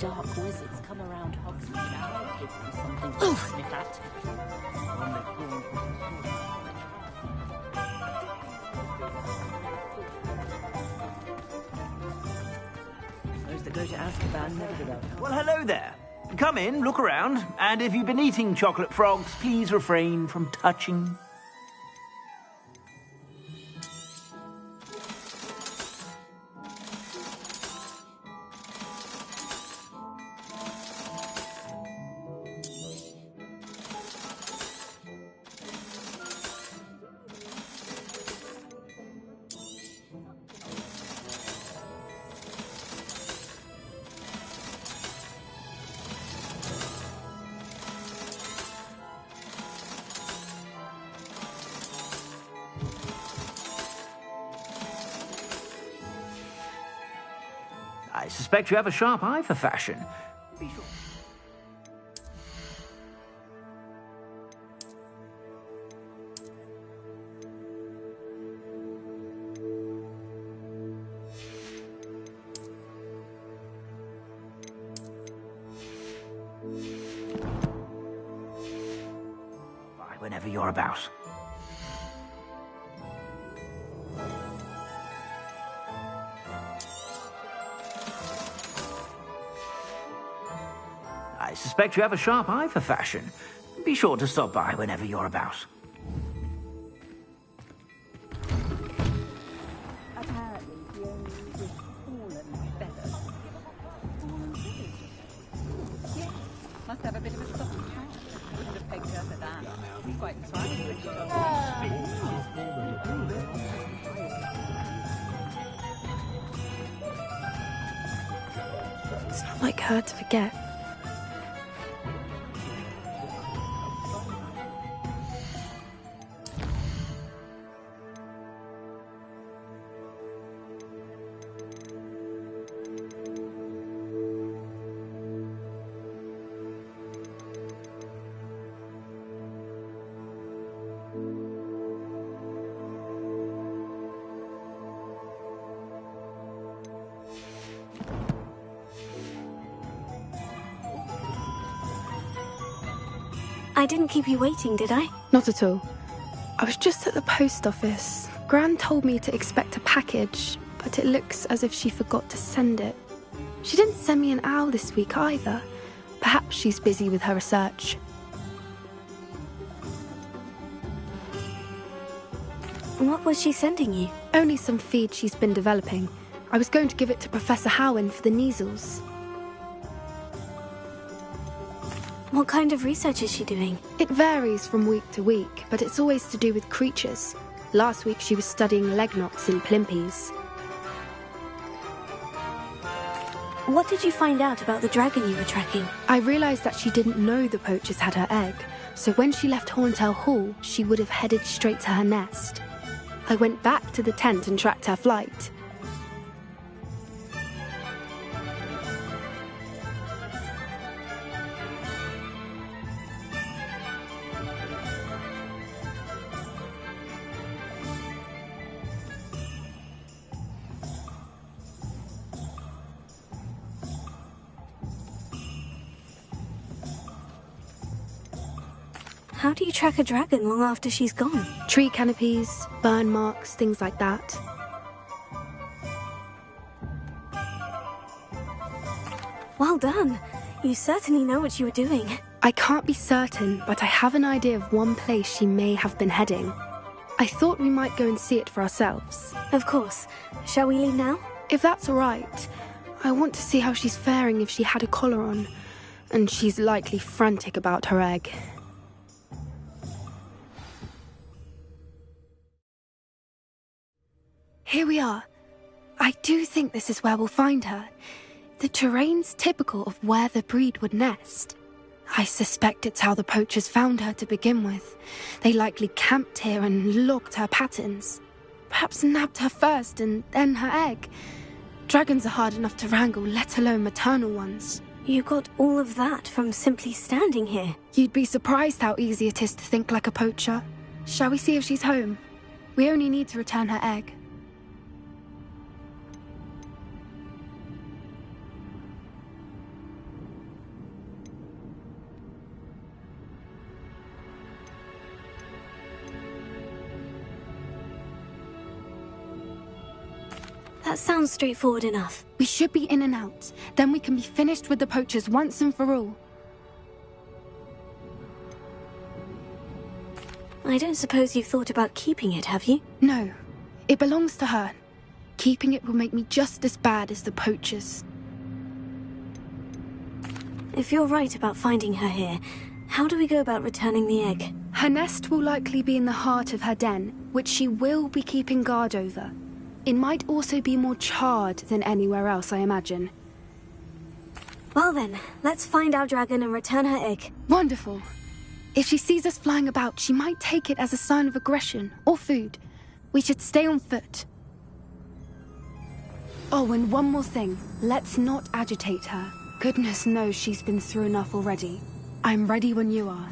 dark wizards come around Hogsmeade, I'll give them something to sniff at. Those that go to Azkaban never get out. Well, hello there. Come in, look around, and if you've been eating chocolate frogs, please refrain from touching. I suspect you have a sharp eye for fashion. Be sure. Bye whenever you're about. I suspect you have a sharp eye for fashion. Be sure to stop by whenever you're about. Must have a bit of a soft cat. Would have pegged her for that. He's quite tiny. It's not like her to forget. I didn't keep you waiting, did I? Not at all. I was just at the post office. Gran told me to expect a package, but it looks as if she forgot to send it. She didn't send me an owl this week either. Perhaps she's busy with her research. What was she sending you? Only some feed she's been developing. I was going to give it to Professor Howin for the measles. What kind of research is she doing? It varies from week to week, but it's always to do with creatures. Last week she was studying legnots in Plimpies. What did you find out about the dragon you were tracking? I realised that she didn't know the poachers had her egg, so when she left Horntail Hall, she would have headed straight to her nest. I went back to the tent and tracked her flight. How do you track a dragon long after she's gone? Tree canopies, burn marks, things like that. Well done. You certainly know what you were doing. I can't be certain, but I have an idea of one place she may have been heading. I thought we might go and see it for ourselves. Of course. Shall we leave now? If that's all right. I want to see how she's faring if she had a collar on. And she's likely frantic about her egg. Here we are. I do think this is where we'll find her. The terrain's typical of where the breed would nest. I suspect it's how the poachers found her to begin with. They likely camped here and logged her patterns. Perhaps nabbed her first and then her egg. Dragons are hard enough to wrangle, let alone maternal ones. You got all of that from simply standing here. You'd be surprised how easy it is to think like a poacher. Shall we see if she's home? We only need to return her egg. That sounds straightforward enough. We should be in and out. Then we can be finished with the poachers once and for all. I don't suppose you've thought about keeping it, have you? No. It belongs to her. Keeping it will make me just as bad as the poachers. If you're right about finding her here, how do we go about returning the egg? Her nest will likely be in the heart of her den, which she will be keeping guard over. It might also be more charred than anywhere else, I imagine. Well then, let's find our dragon and return her egg. Wonderful. If she sees us flying about, she might take it as a sign of aggression or food. We should stay on foot. Oh, and one more thing. Let's not agitate her. Goodness knows she's been through enough already. I'm ready when you are.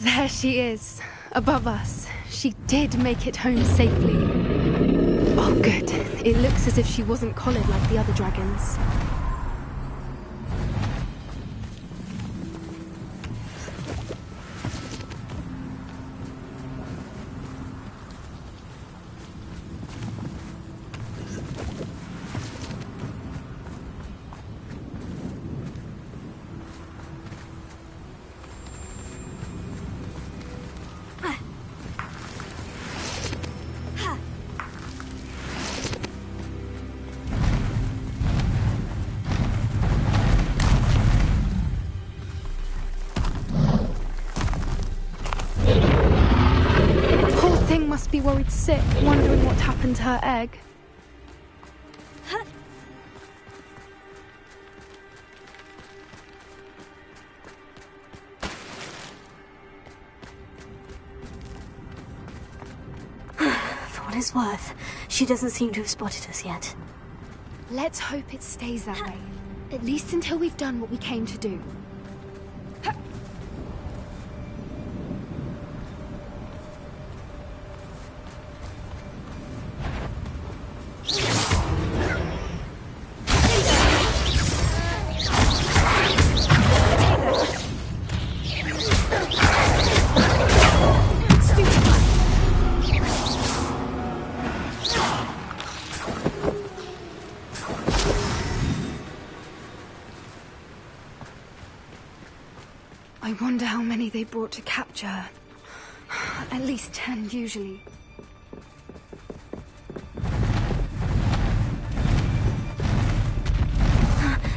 There she is, above us. She did make it home safely. Oh, good. It looks as if she wasn't collared like the other dragons. Must be worried sick, wondering what happened to her egg. For what it's worth, she doesn't seem to have spotted us yet. Let's hope it stays that way. At least until we've done what we came to do. I wonder how many they brought to capture her. At least 10, usually.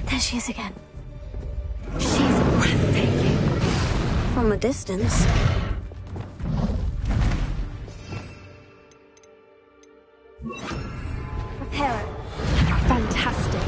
There she is again. She's breathtaking. From a distance. Prepare it. Fantastic.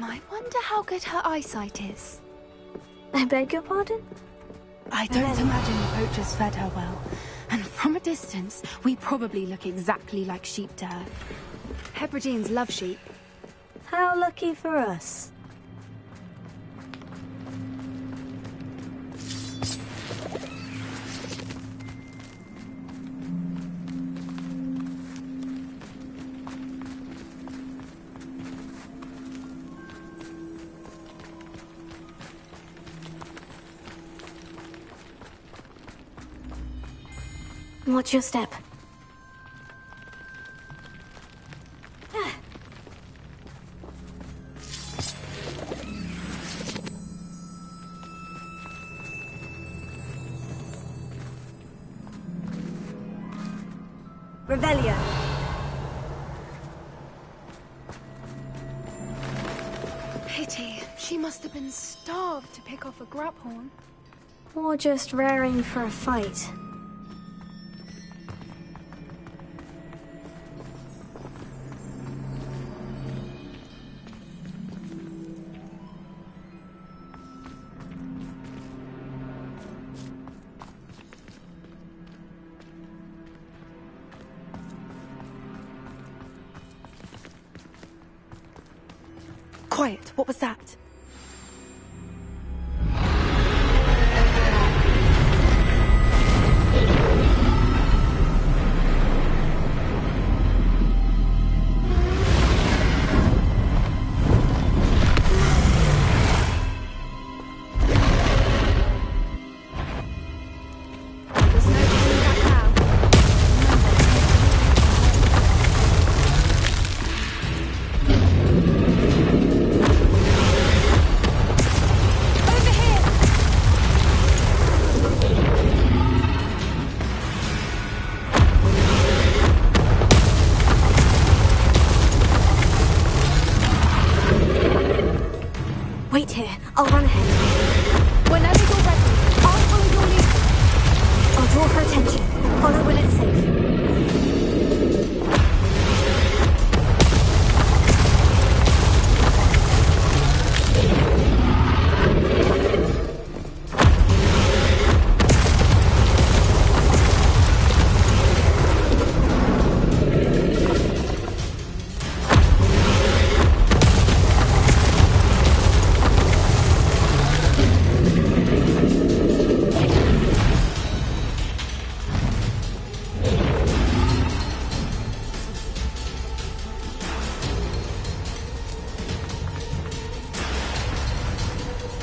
I wonder how good her eyesight is. I beg your pardon? I don't imagine the poachers fed her well. And from a distance, we probably look exactly like sheep to her. Hebrideans love sheep. How lucky for us. Watch your step. Revelio. Pity. She must have been starved to pick off a grubhorn. Or just raring for a fight. quiet. What was that? Wait here. I'll run ahead. Whenever you're ready, I'll follow your lead. I'll draw her attention. Follow when it's safe.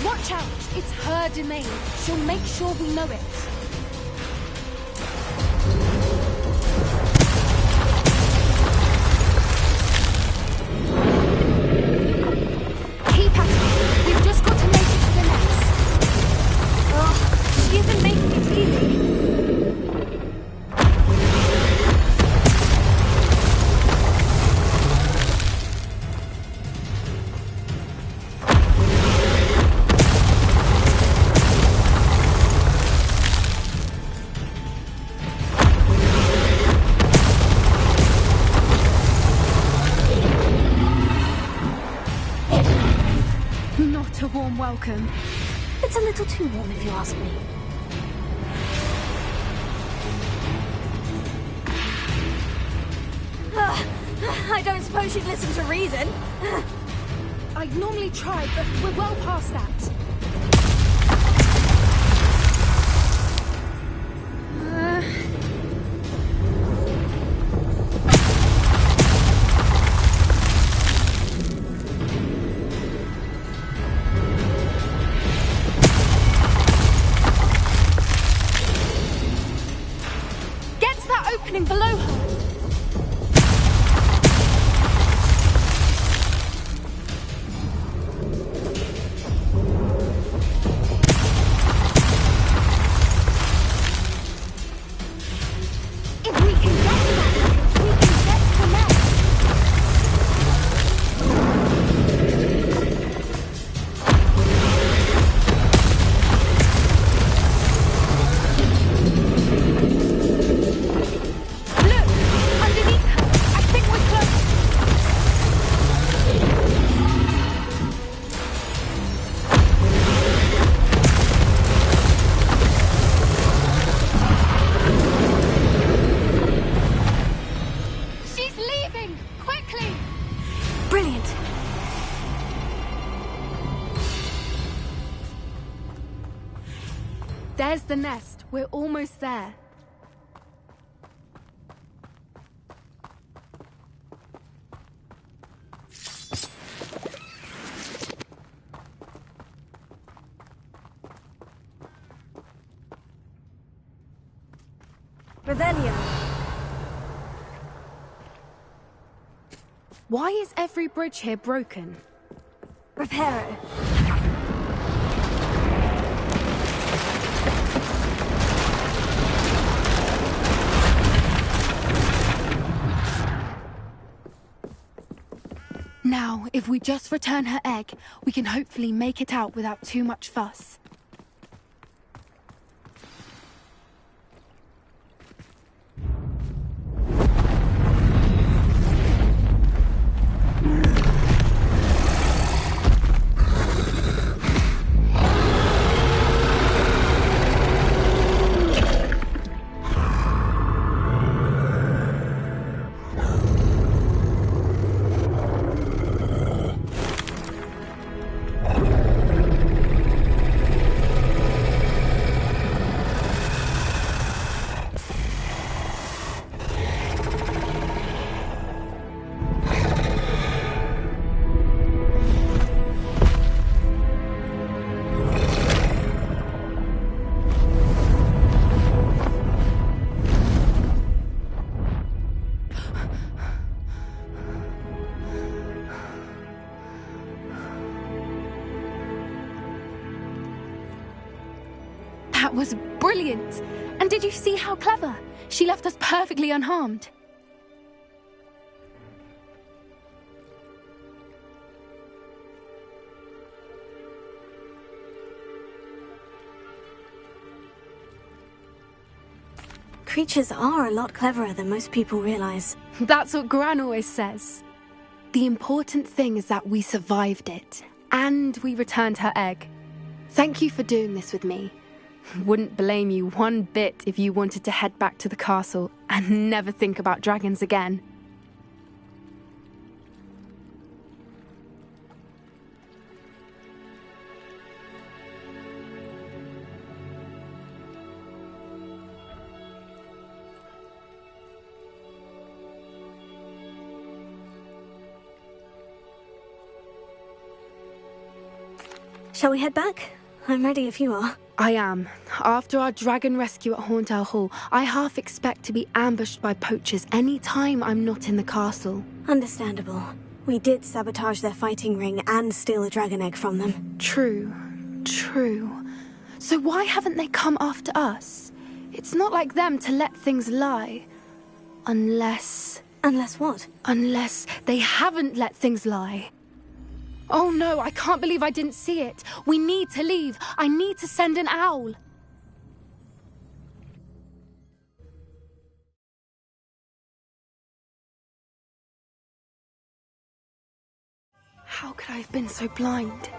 Watch out! It's her domain. She'll make sure we know it. Keep at it. We've just got to make it to the nest. Oh, she isn't making it easy. Not a warm welcome. It's a little too warm if you ask me. I don't suppose she'd listen to reason. I'd normally try, but we're well past that. Get to that opening below her. If we can get to that entrance, we can get to the nest. Look! Underneath her! I think we're close! She's leaving! Quickly! Brilliant. There's the nest. We're almost there. Revelio. Why is every bridge here broken? Reparo. Now, if we just return her egg, we can hopefully make it out without too much fuss. That was brilliant! And did you see how clever? She left us perfectly unharmed. Creatures are a lot cleverer than most people realize. That's what Gran always says. The important thing is that we survived it, and we returned her egg. Thank you for doing this with me. Wouldn't blame you one bit if you wanted to head back to the castle and never think about dragons again. Shall we head back? I'm ready if you are. I am. After our dragon rescue at Horndale Hall, I half expect to be ambushed by poachers any time I'm not in the castle. Understandable. We did sabotage their fighting ring and steal a dragon egg from them. True. So why haven't they come after us? It's not like them to let things lie. Unless... Unless what? Unless they haven't let things lie. Oh no, I can't believe I didn't see it. We need to leave. I need to send an owl. How could I have been so blind?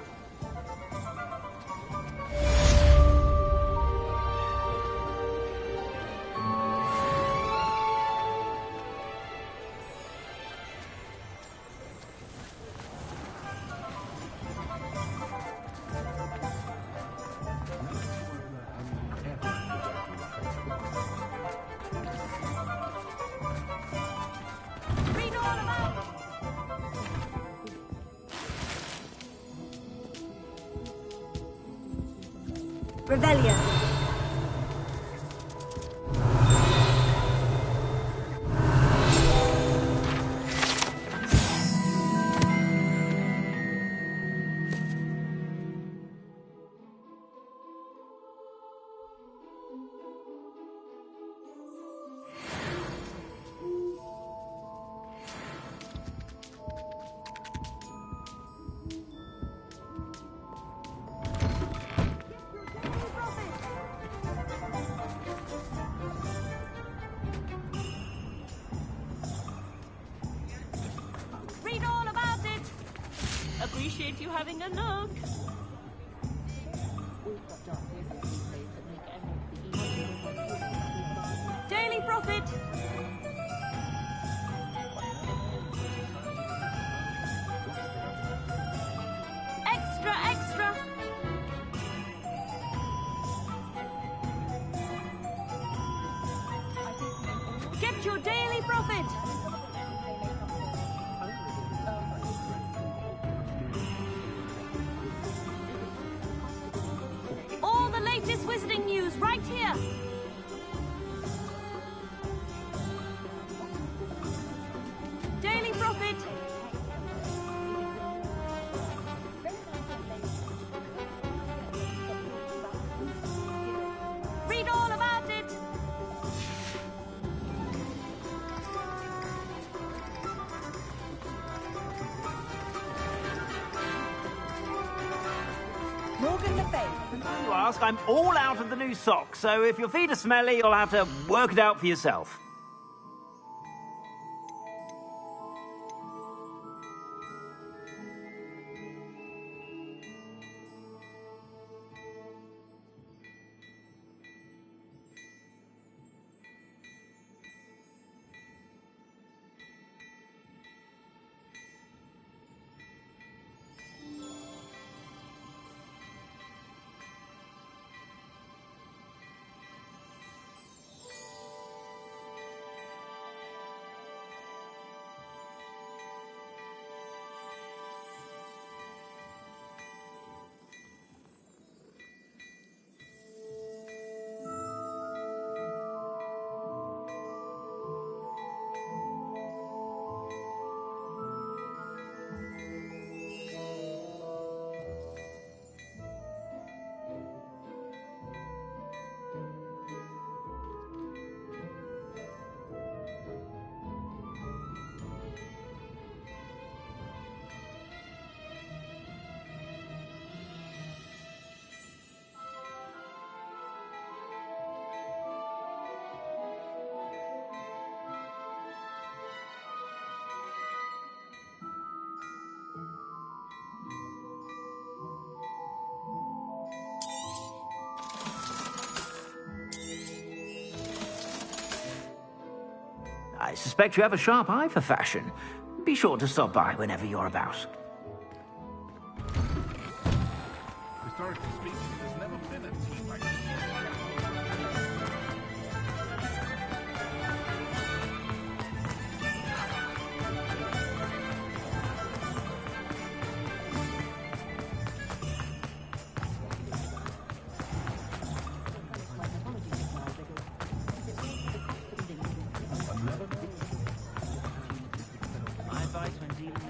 Revelio. Appreciate you having a look. Daily Prophet. Extra. Get your Daily Prophet. All the latest wizarding news right here. Daily Prophet. Read all about it. Morgan Le Fay. You ask, I'm all out of the new socks, so if your feet are smelly, you'll have to work it out for yourself. I suspect you have a sharp eye for fashion. Be sure to stop by whenever you're about. Historically speaking, there's never been a team like this. My advice when dealing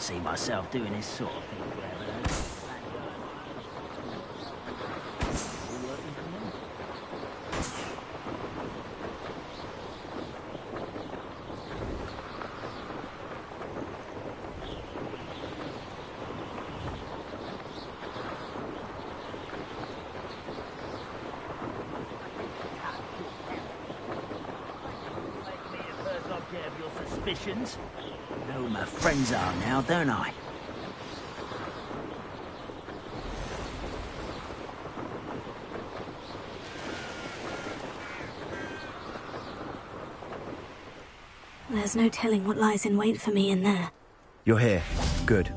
see myself doing this sort of thing forever. Suspicions. Know who my friends are now, don't I? There's no telling what lies in wait for me in there. You're here. Good.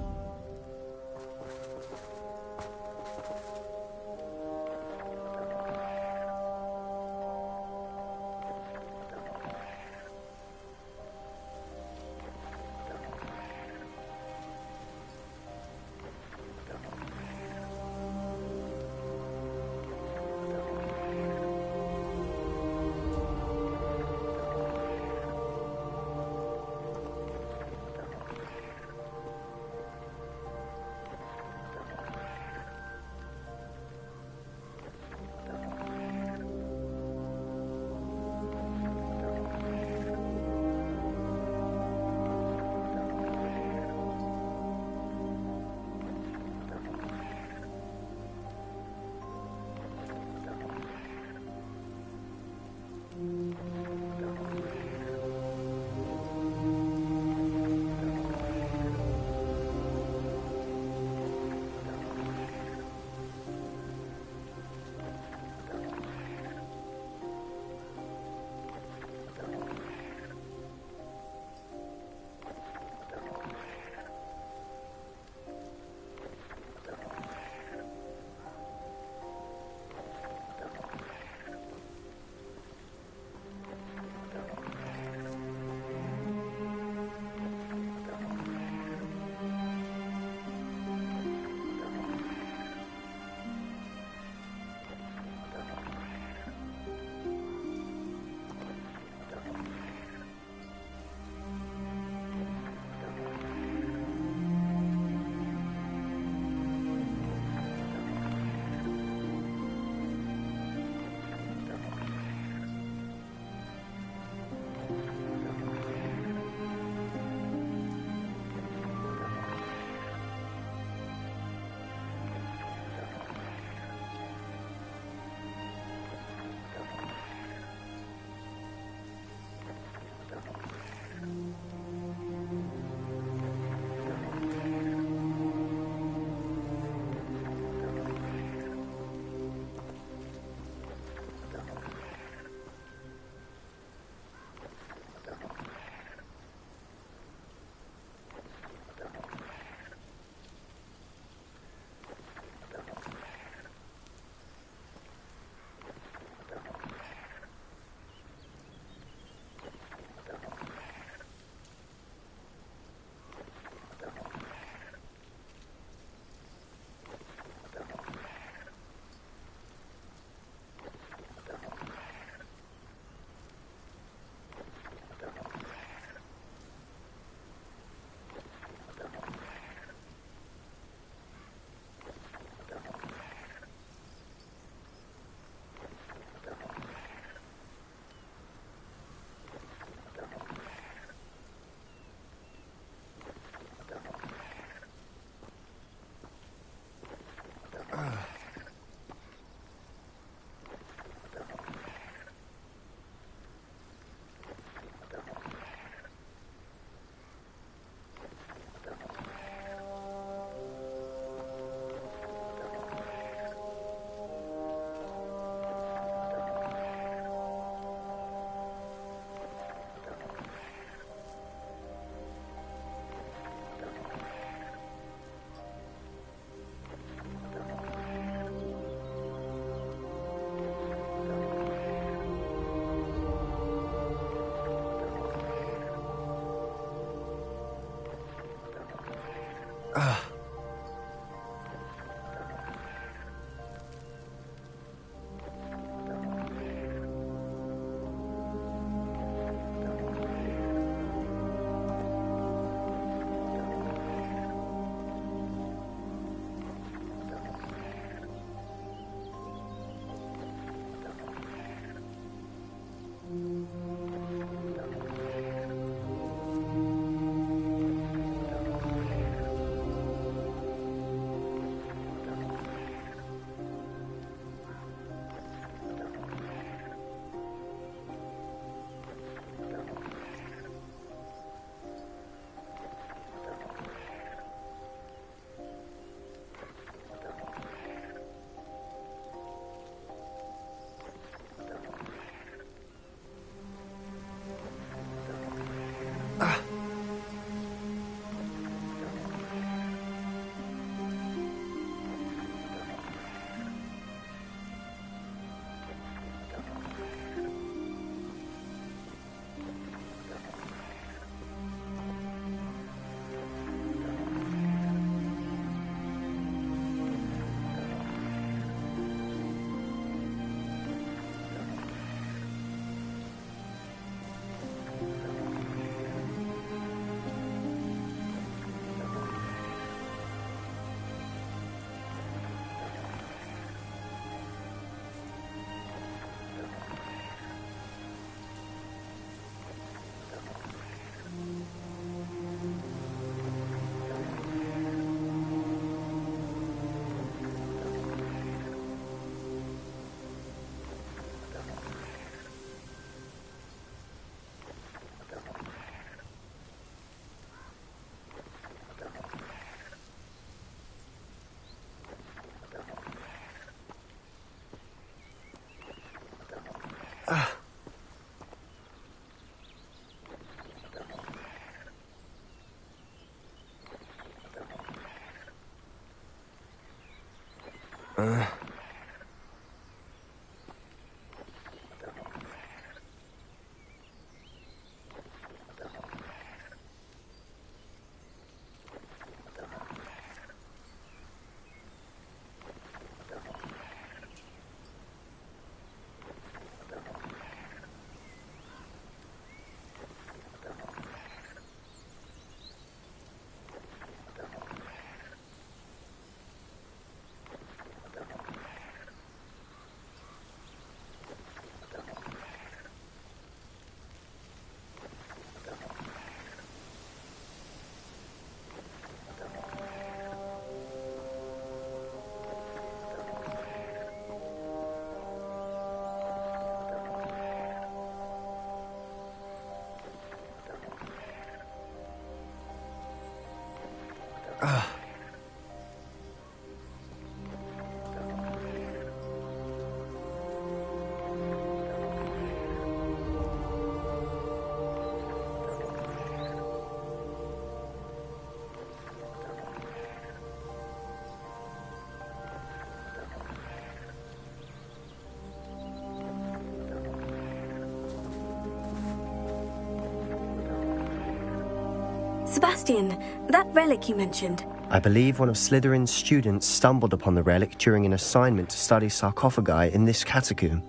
Sebastian, that relic you mentioned. I believe one of Slytherin's students stumbled upon the relic during an assignment to study sarcophagi in this catacomb.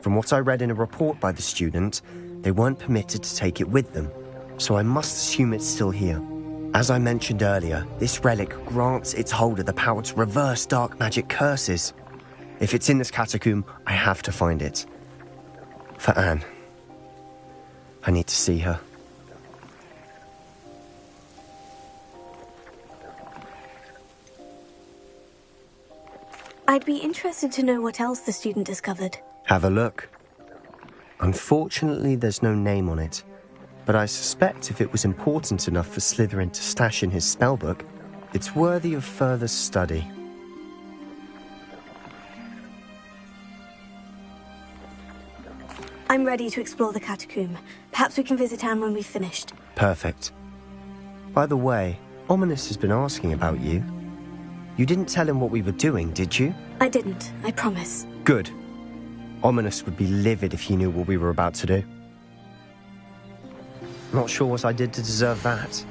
From what I read in a report by the student, they weren't permitted to take it with them, so I must assume it's still here. As I mentioned earlier, this relic grants its holder the power to reverse dark magic curses. If it's in this catacomb, I have to find it. For Anne. I need to see her. I'd be interested to know what else the student discovered. Have a look. Unfortunately, there's no name on it, but I suspect if it was important enough for Slytherin to stash in his spellbook, it's worthy of further study. I'm ready to explore the catacomb. Perhaps we can visit Anne when we've finished. Perfect. By the way, Ominous has been asking about you. You didn't tell him what we were doing, did you? I didn't, I promise. Good. Ominous would be livid if he knew what we were about to do. Not sure what I did to deserve that.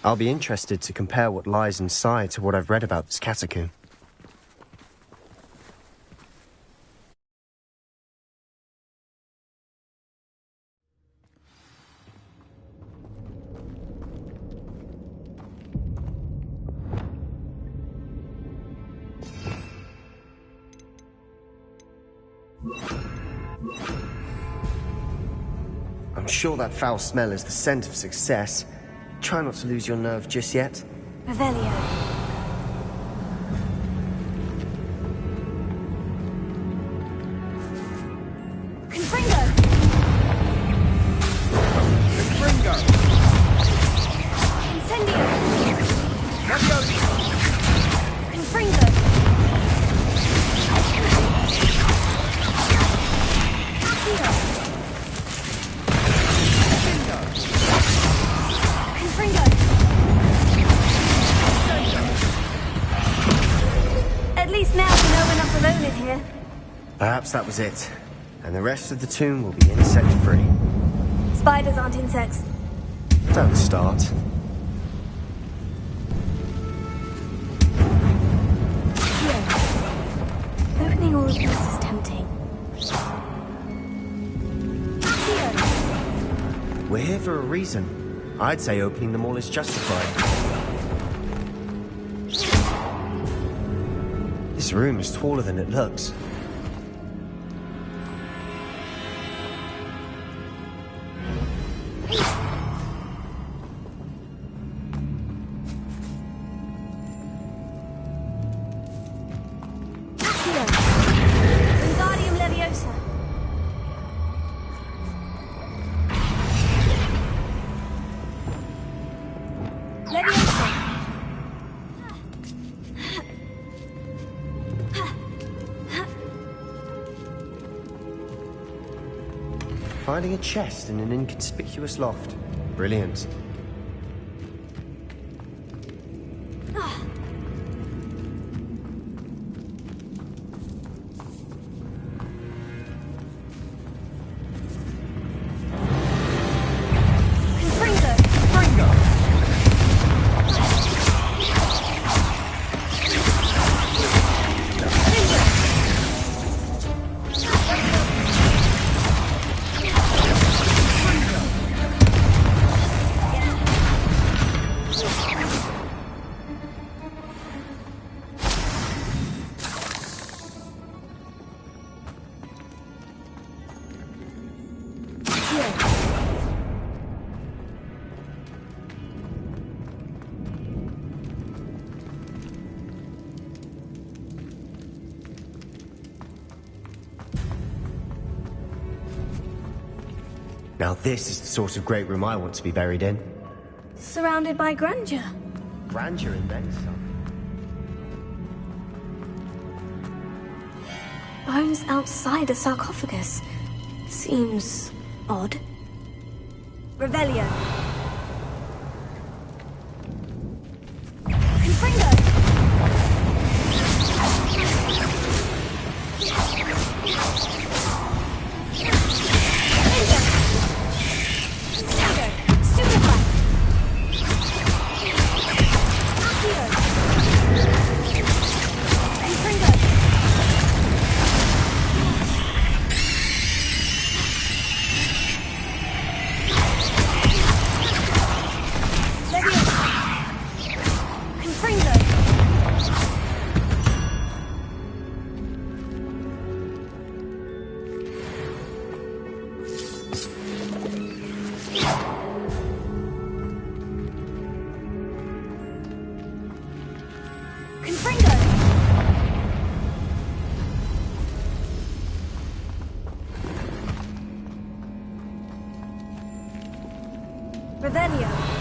I'll be interested to compare what lies inside to what I've read about this catacomb. I'm sure that foul smell is the scent of success. Try not to lose your nerve just yet. Revelio. Confringo! Confringo! Incendio! Leviosa! Confringo! Accio! At least now we know we're not alone in here. Perhaps that was it. And the rest of the tomb will be insect-free. Spiders aren't insects. Don't start. Yeah. Opening all of this is tempting. We're here for a reason. I'd say opening them all is justified. This room is taller than it looks. Finding a chest in an inconspicuous loft. Brilliant. Now this is the sort of great room I want to be buried in. Surrounded by grandeur. Grandeur and then some. Bones outside a sarcophagus. Seems odd. Revelio. Revelio.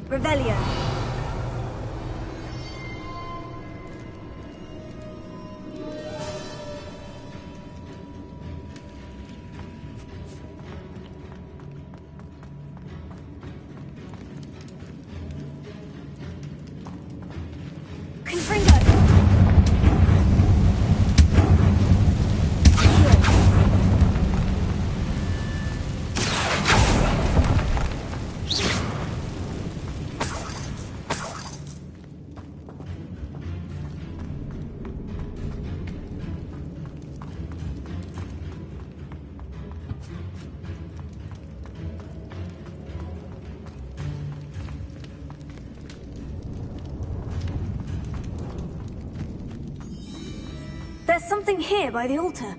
Revelio. There's something here by the altar.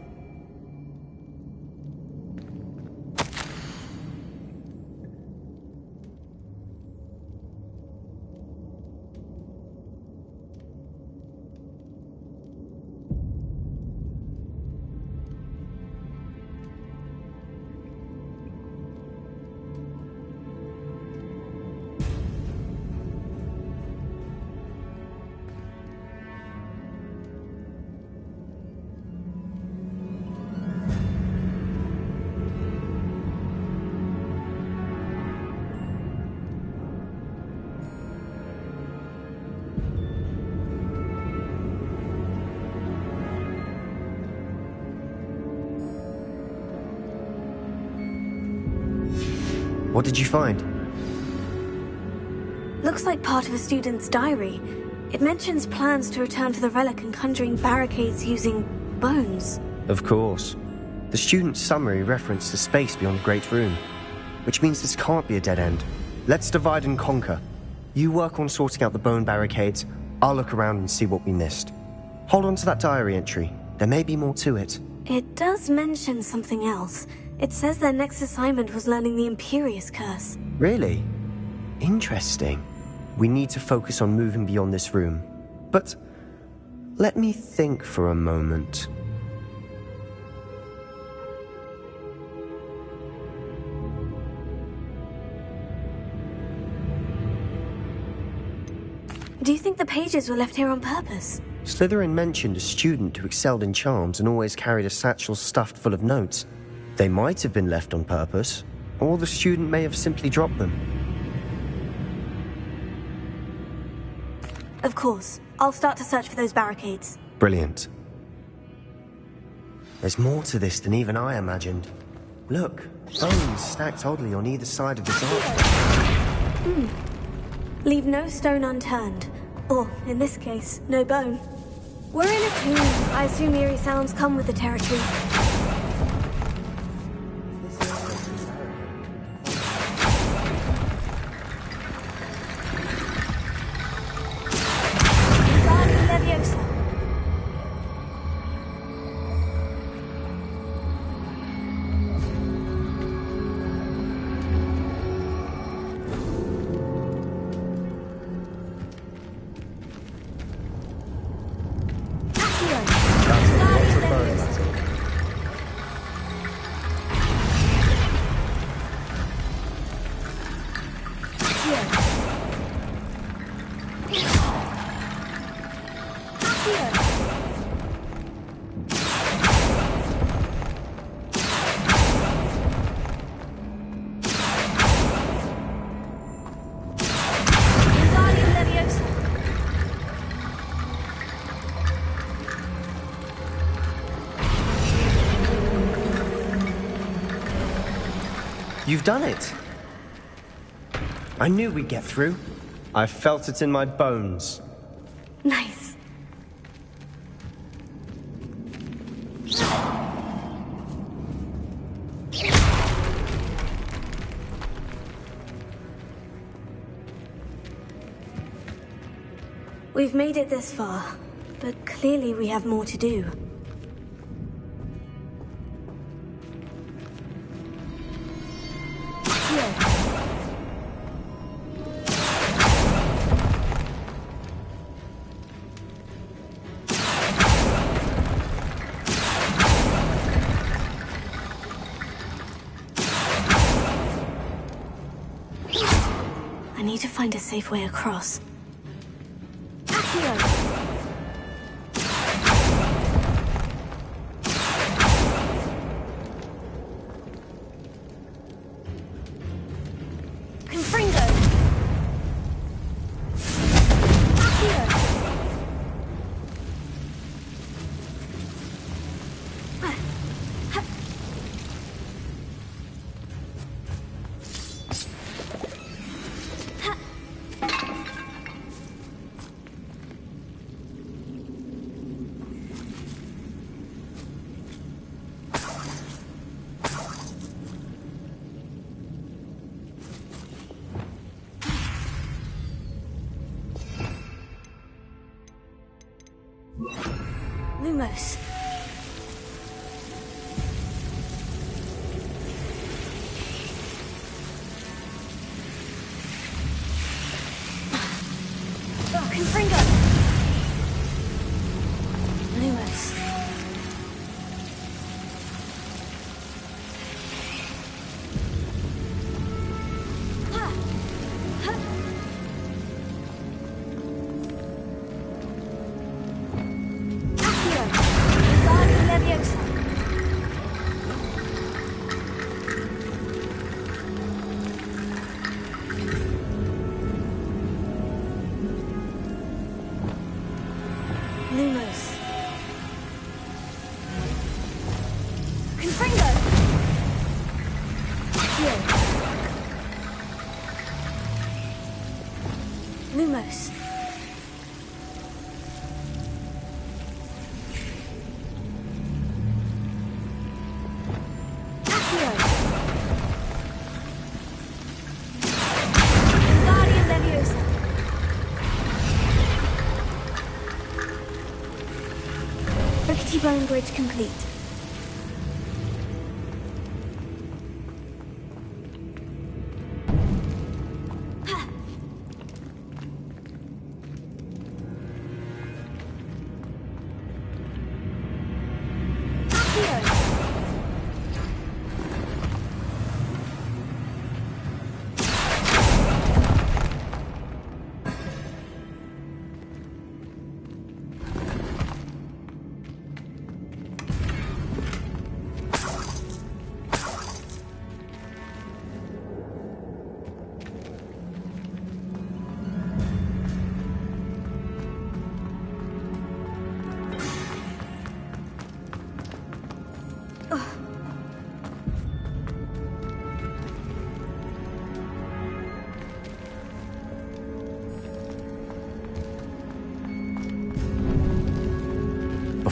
What did you find? Looks like part of a student's diary. It mentions plans to return for the relic and conjuring barricades using bones. Of course. The student's summary referenced the space beyond the Great Room, which means this can't be a dead end. Let's divide and conquer. You work on sorting out the bone barricades, I'll look around and see what we missed. Hold on to that diary entry. There may be more to it. It does mention something else. It says their next assignment was learning the Imperious Curse. Really? Interesting. We need to focus on moving beyond this room. But let me think for a moment. Do you think the pages were left here on purpose? Slytherin mentioned a student who excelled in charms and always carried a satchel stuffed full of notes. They might have been left on purpose, or the student may have simply dropped them. Of course. I'll start to search for those barricades. Brilliant. There's more to this than even I imagined. Look, bones stacked oddly on either side of this arch. Leave no stone unturned. Or, in this case, no bone. We're in a tomb. I assume eerie sounds come with the territory. You've done it! I knew we'd get through. I felt it in my bones. Nice. We've made it this far, but clearly we have more to do. I need to find a safe way across. Lumos. Confringo. Lumos. Lumos. Confringo. Here. Lumos. Rickety bone bridge complete.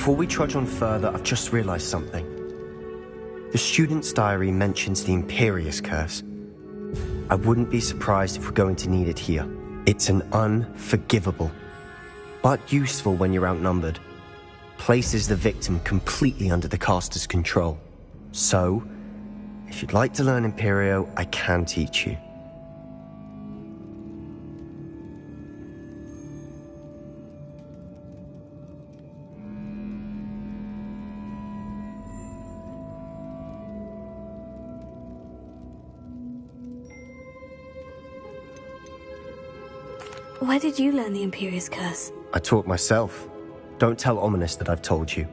Before we trudge on further, I've just realized something. The student's diary mentions the Imperious Curse. I wouldn't be surprised if we're going to need it here. It's an unforgivable, but useful when you're outnumbered. Places the victim completely under the caster's control. So, if you'd like to learn Imperio, I can teach you. Where did you learn the Imperious Curse? I taught myself. Don't tell Ominous that I've told you.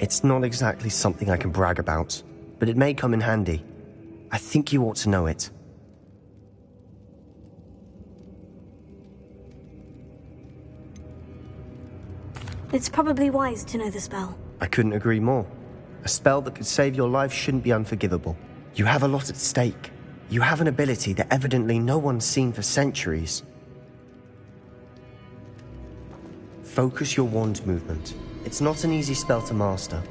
It's not exactly something I can brag about, but it may come in handy. I think you ought to know it. It's probably wise to know the spell. I couldn't agree more. A spell that could save your life shouldn't be unforgivable. You have a lot at stake. You have an ability that evidently no one's seen for centuries. Focus your wand movement. It's not an easy spell to master.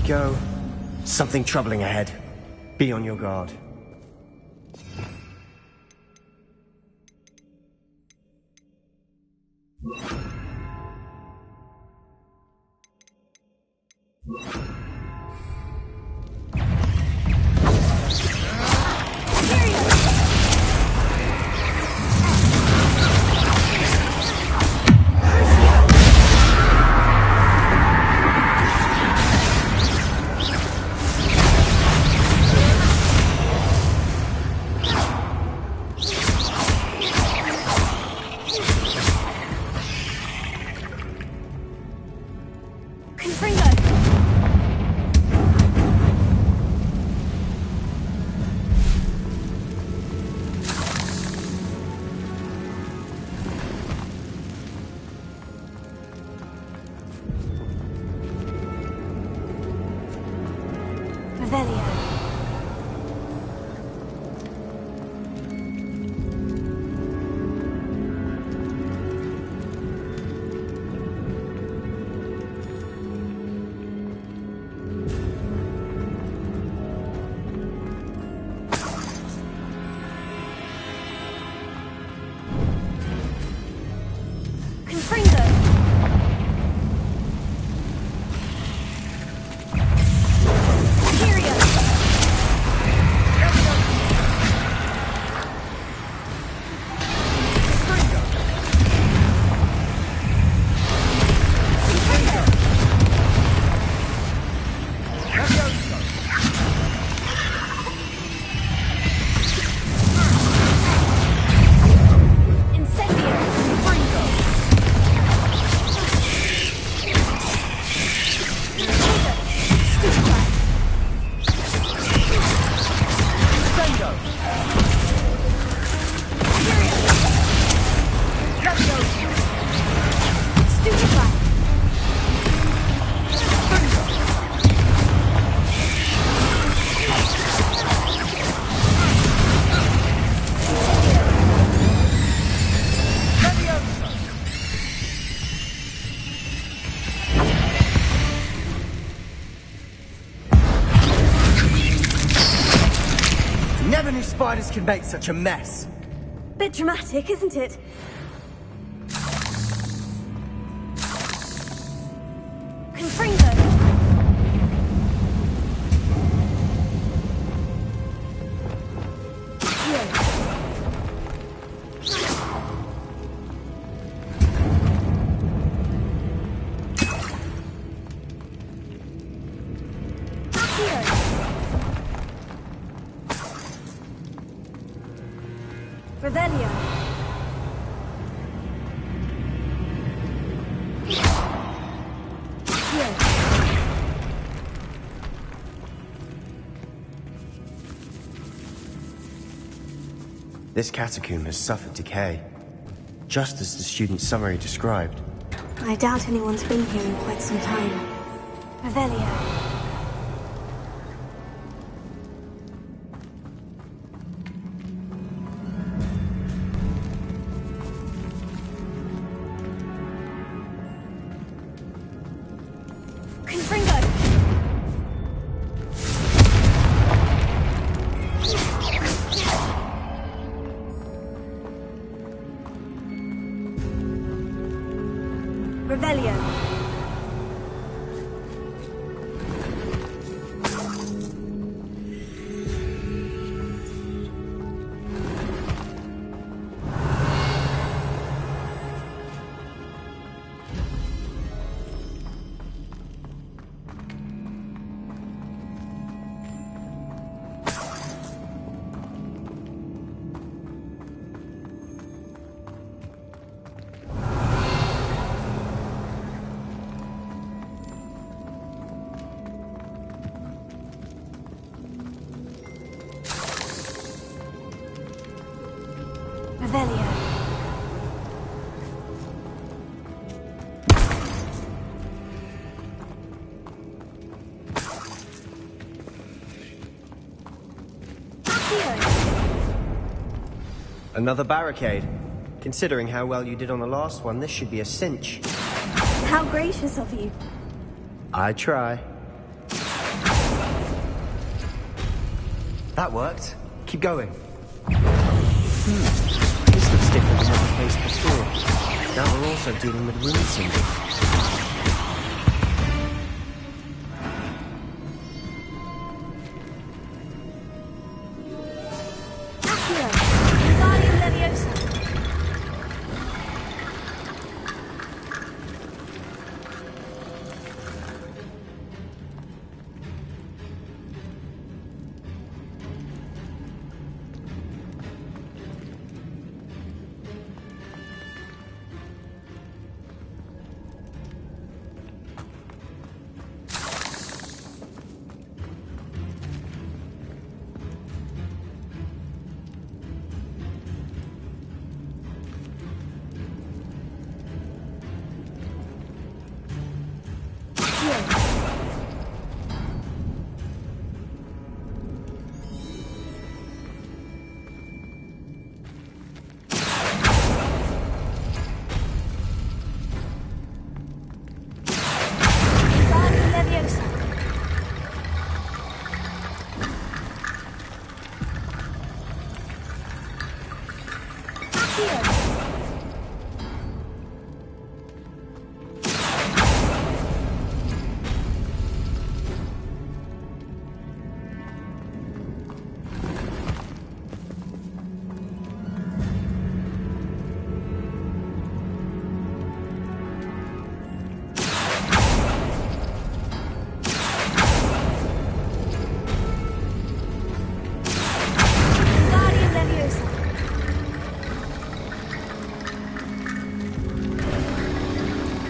Go. Something troubling ahead. Be on your guard. spiders can make such a mess. Bit dramatic, isn't it? Confringo! Revelio. This catacomb has suffered decay, just as the student's summary described. I doubt anyone's been here in quite some time. Revelio. Revelio. Revelio. Another barricade. Considering how well you did on the last one, this should be a cinch. How gracious of you. I try. That worked. Keep going. This looks different than what we faced before. Now we're also dealing with rune symbols.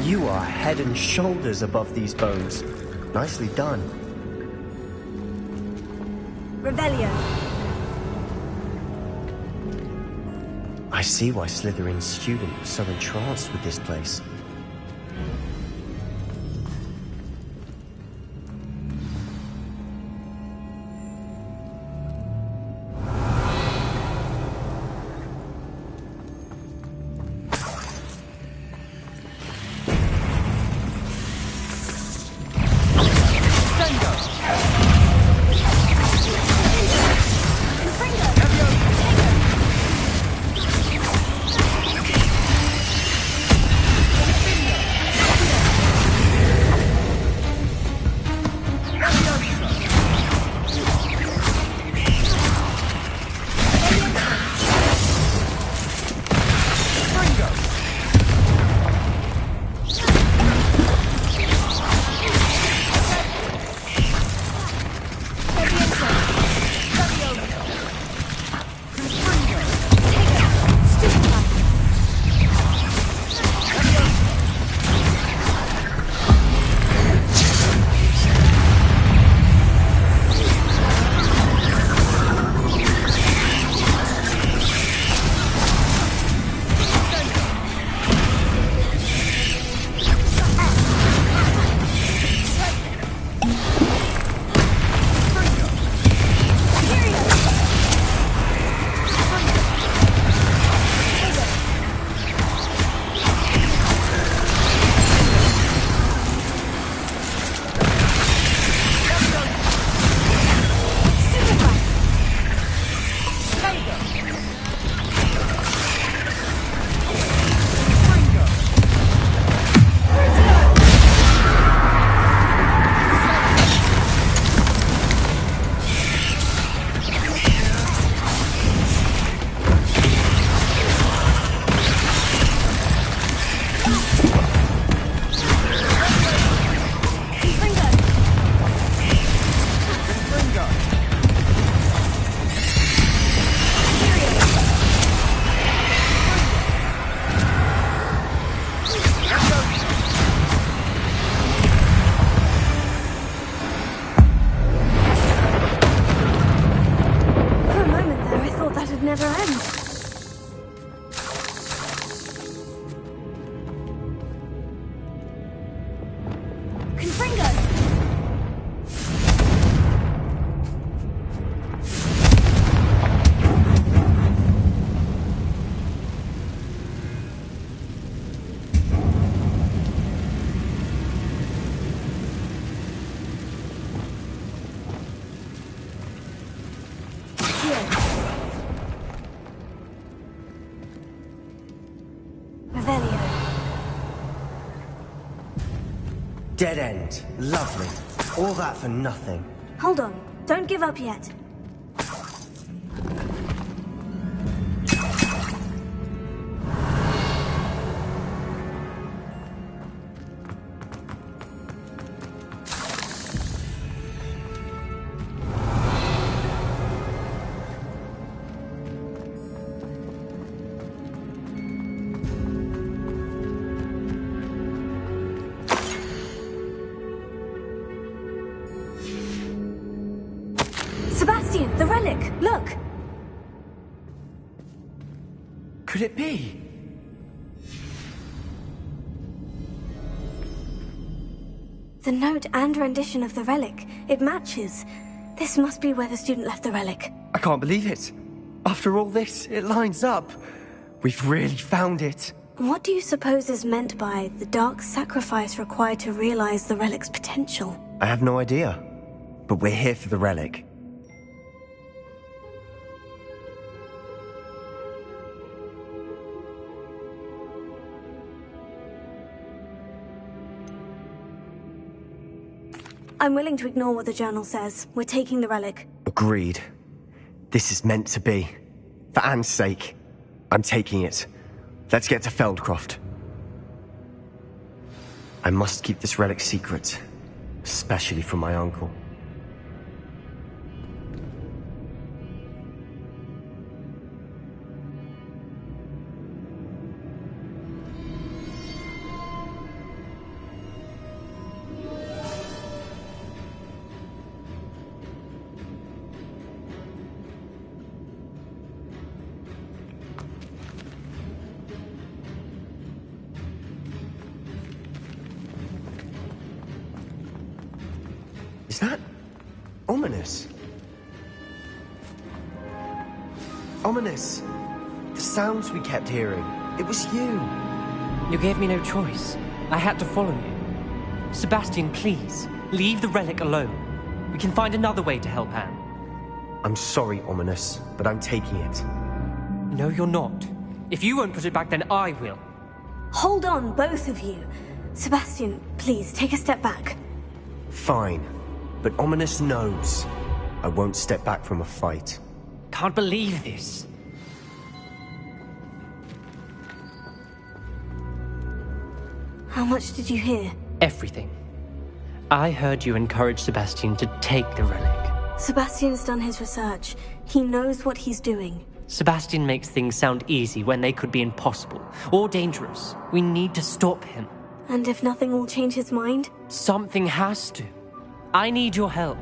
You are head and shoulders above these bones. Nicely done. Revelio. I see why Slytherin's student was so entranced with this place. Dead end. Lovely. All that for nothing. Hold on. Don't give up yet. Sebastian, the relic! Look! Could it be? The note and rendition of the relic. It matches. This must be where the student left the relic. I can't believe it. After all this, it lines up. We've really found it. What do you suppose is meant by the dark sacrifice required to realize the relic's potential? I have no idea. But we're here for the relic. I'm willing to ignore what the journal says. We're taking the relic. Agreed. This is meant to be. For Anne's sake, I'm taking it. Let's get to Feldcroft. I must keep this relic secret, especially from my uncle. Is that ominous? Ominous! The sounds we kept hearing. It was you. You gave me no choice. I had to follow you. Sebastian, please, leave the relic alone. We can find another way to help Anne. I'm sorry, Ominous, but I'm taking it. No, you're not. If you won't put it back, then I will. Hold on, both of you. Sebastian, please, take a step back. Fine. But Ominous knows I won't step back from a fight. Can't believe this. How much did you hear? Everything. I heard you encourage Sebastian to take the relic. Sebastian's done his research. He knows what he's doing. Sebastian makes things sound easy when they could be impossible or dangerous. We need to stop him. And if nothing will change his mind? Something has to. I need your help.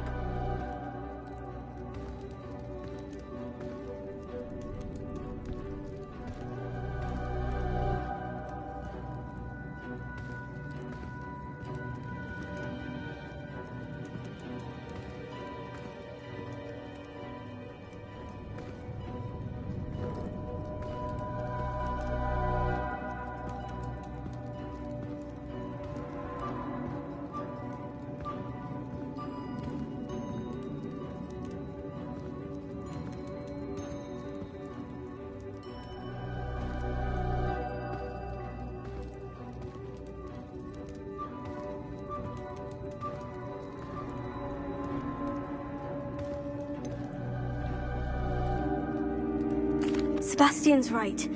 Sebastian's right.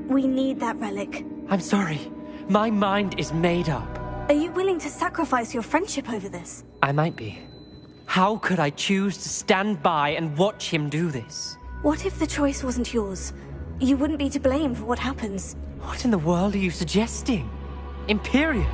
We need that relic. I'm sorry. My mind is made up. Are you willing to sacrifice your friendship over this? I might be. How could I choose to stand by and watch him do this? What if the choice wasn't yours? You wouldn't be to blame for what happens. What in the world are you suggesting? Imperium?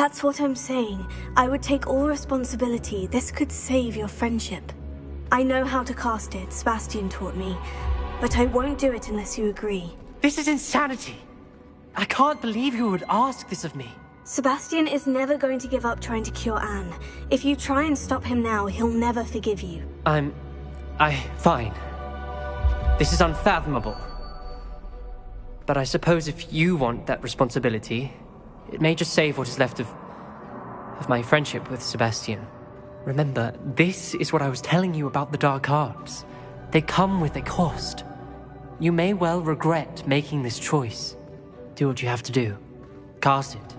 That's what I'm saying. I would take all responsibility. This could save your friendship. I know how to cast it, Sebastian taught me, but I won't do it unless you agree. This is insanity. I can't believe you would ask this of me. Sebastian is never going to give up trying to cure Anne. If you try and stop him now, he'll never forgive you. Fine. This is unfathomable. But I suppose if you want that responsibility, it may just save what is left of my friendship with Sebastian. Remember, this is what I was telling you about the dark arts. They come with a cost. You may well regret making this choice. Do what you have to do. Cast it.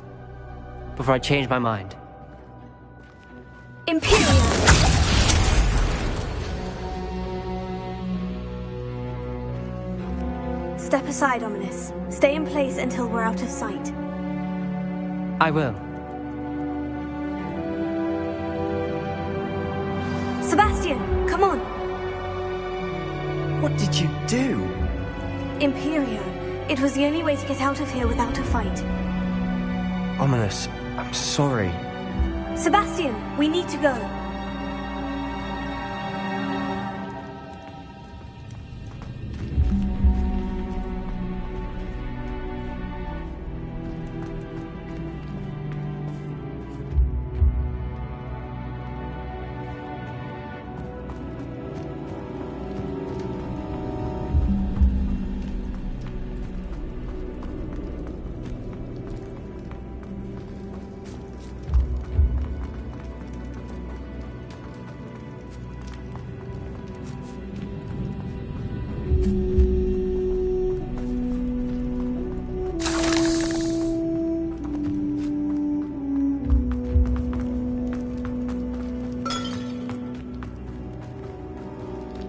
Before I change my mind. Imperial! Step aside, Ominous. Stay in place until we're out of sight. I will. Sebastian, come on! What did you do? Imperio. It was the only way to get out of here without a fight. Ominous, I'm sorry. Sebastian, we need to go.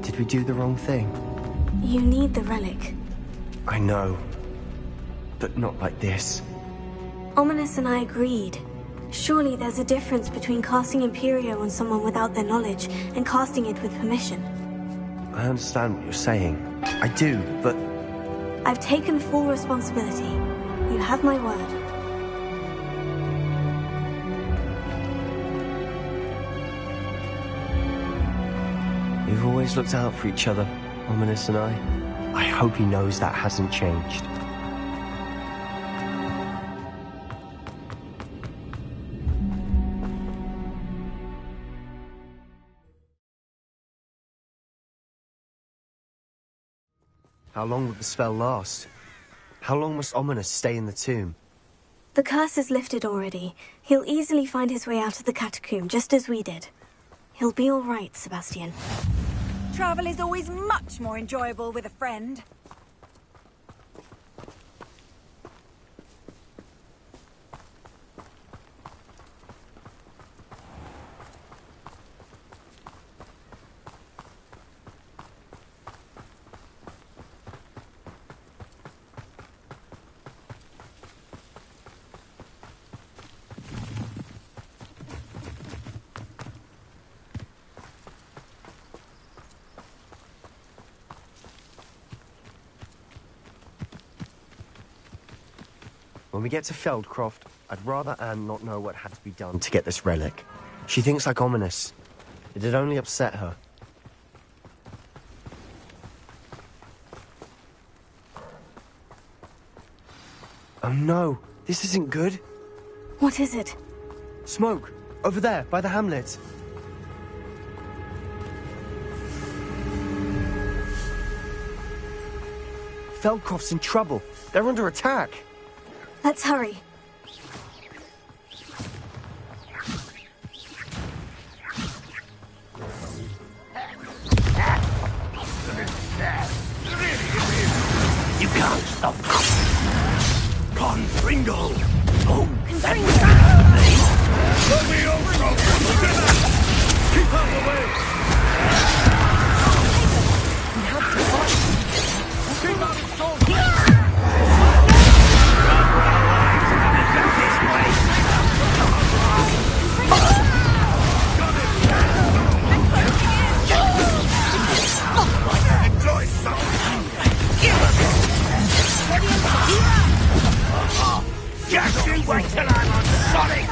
Did we do the wrong thing? You need the relic. I know. But not like this. Ominous and I agreed. Surely there's a difference between casting Imperio on someone without their knowledge and casting it with permission. I understand what you're saying. I do, but... I've taken full responsibility. You have my word. We've always looked out for each other, Ominous and I. I hope he knows that hasn't changed. How long will the spell last? How long must Ominous stay in the tomb? The curse is lifted already. He'll easily find his way out of the catacomb, just as we did. He'll be all right, Sebastian. Travel is always much more enjoyable with a friend. When we get to Feldcroft, I'd rather Anne not know what had to be done to get this relic. She thinks like Ominous. It'd only upset her. Oh no, this isn't good. What is it? Smoke! Over there, by the hamlet. Feldcroft's in trouble. They're under attack. Let's hurry. You can't stop me. Confringo! Oh, Confringo! Let me over! Keep out of the way! We have to fight! Keep out of storm! Enjoy some! Just you wait till I'm on Sonic!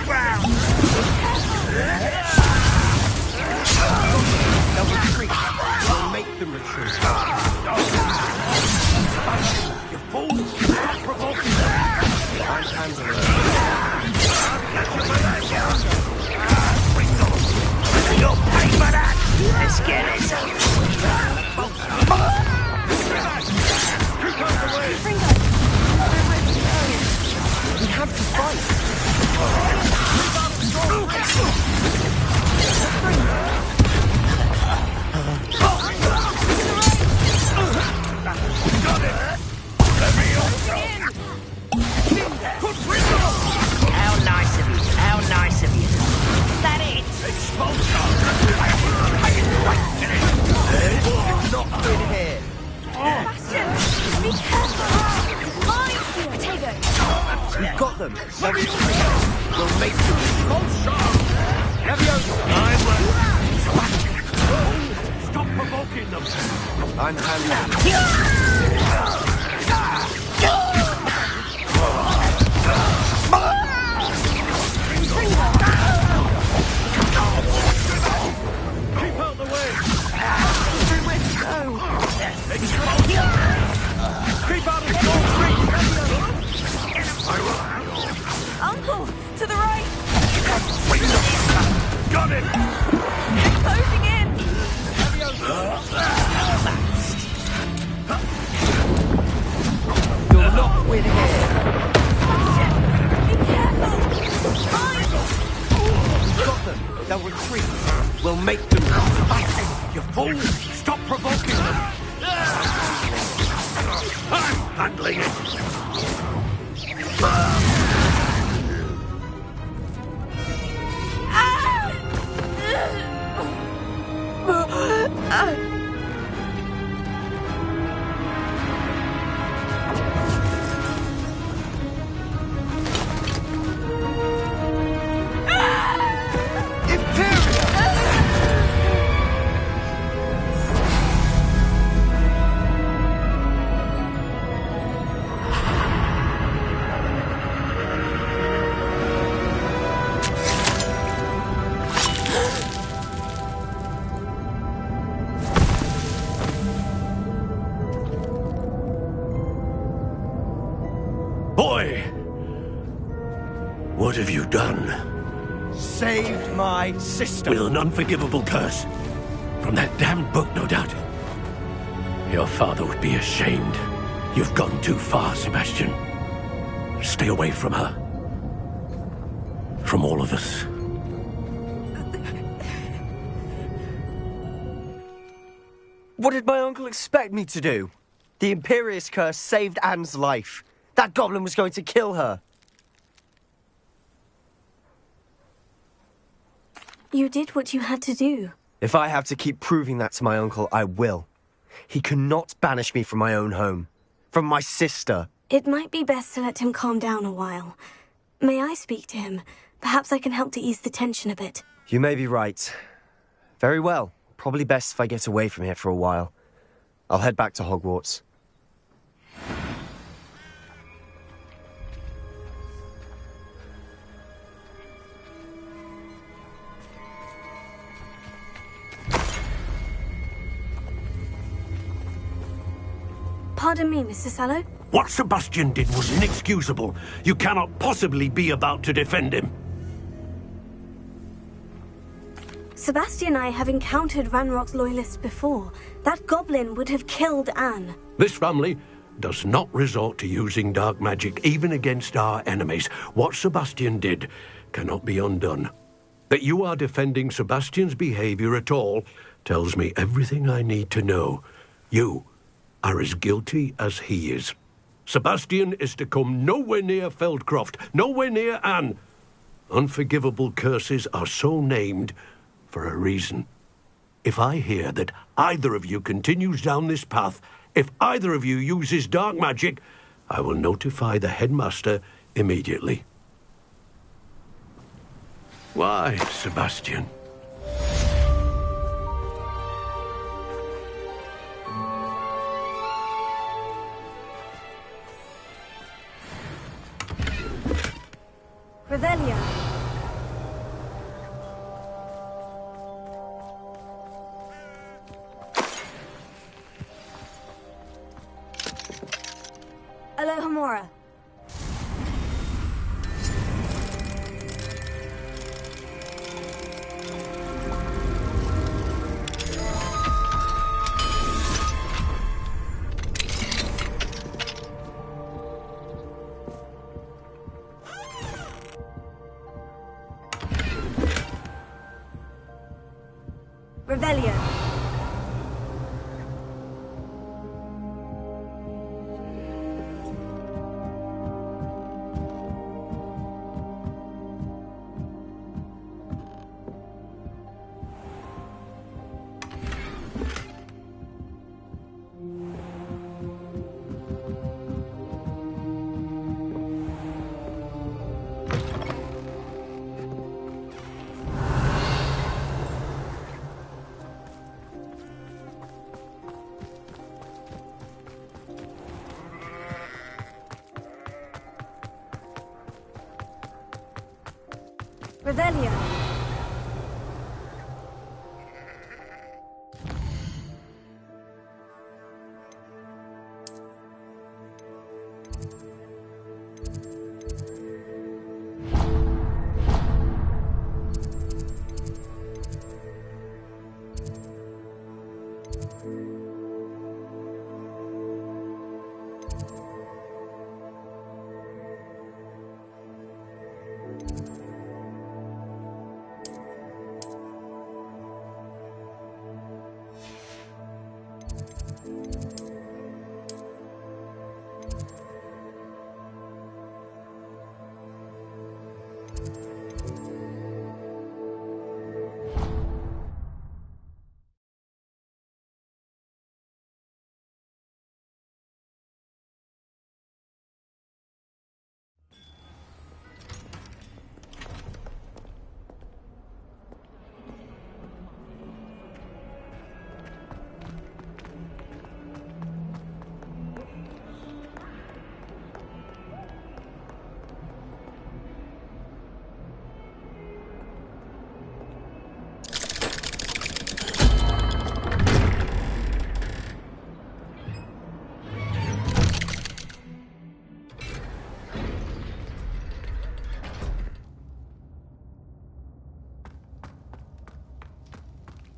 Let's get this over We have to fight. Got it! How nice of you, how nice of you. Is that it? Expulsion! Not in here. Bastion, be careful! Mine! Potato! We've got them. We'll make them. Stop provoking them! I'm handling. Keep out the way! Keep out of small reach! Uncle, to the right! Got it! They're closing in! You'll not win here. Be careful! We've got them. They'll retreat. We'll make them. You fool! Stop provoking them! I'm handling it! Boy! What have you done? Saved my sister. With an unforgivable curse. From that damned book, no doubt. Your father would be ashamed. You've gone too far, Sebastian. Stay away from her. From all of us. What did my uncle expect me to do? The Imperious curse saved Anne's life. That goblin was going to kill her. You did what you had to do. If I have to keep proving that to my uncle, I will. He cannot banish me from my own home. From my sister. It might be best to let him calm down a while. May I speak to him? Perhaps I can help to ease the tension a bit. You may be right. Very well. Probably best if I get away from here for a while. I'll head back to Hogwarts. Pardon me, Mr. Sallow. What Sebastian did was inexcusable. You cannot possibly be about to defend him. Sebastian and I have encountered Ranrock's loyalists before. That goblin would have killed Anne. This family does not resort to using dark magic even against our enemies. What Sebastian did cannot be undone. That you are defending Sebastian's behavior at all tells me everything I need to know. You are as guilty as he is. Sebastian is to come nowhere near Feldcroft, nowhere near Anne. Unforgivable curses are so named for a reason. If I hear that either of you continues down this path, if either of you uses dark magic, I will notify the headmaster immediately. Why, Sebastian? Revelio. Alohomora. Revelio. Revelio.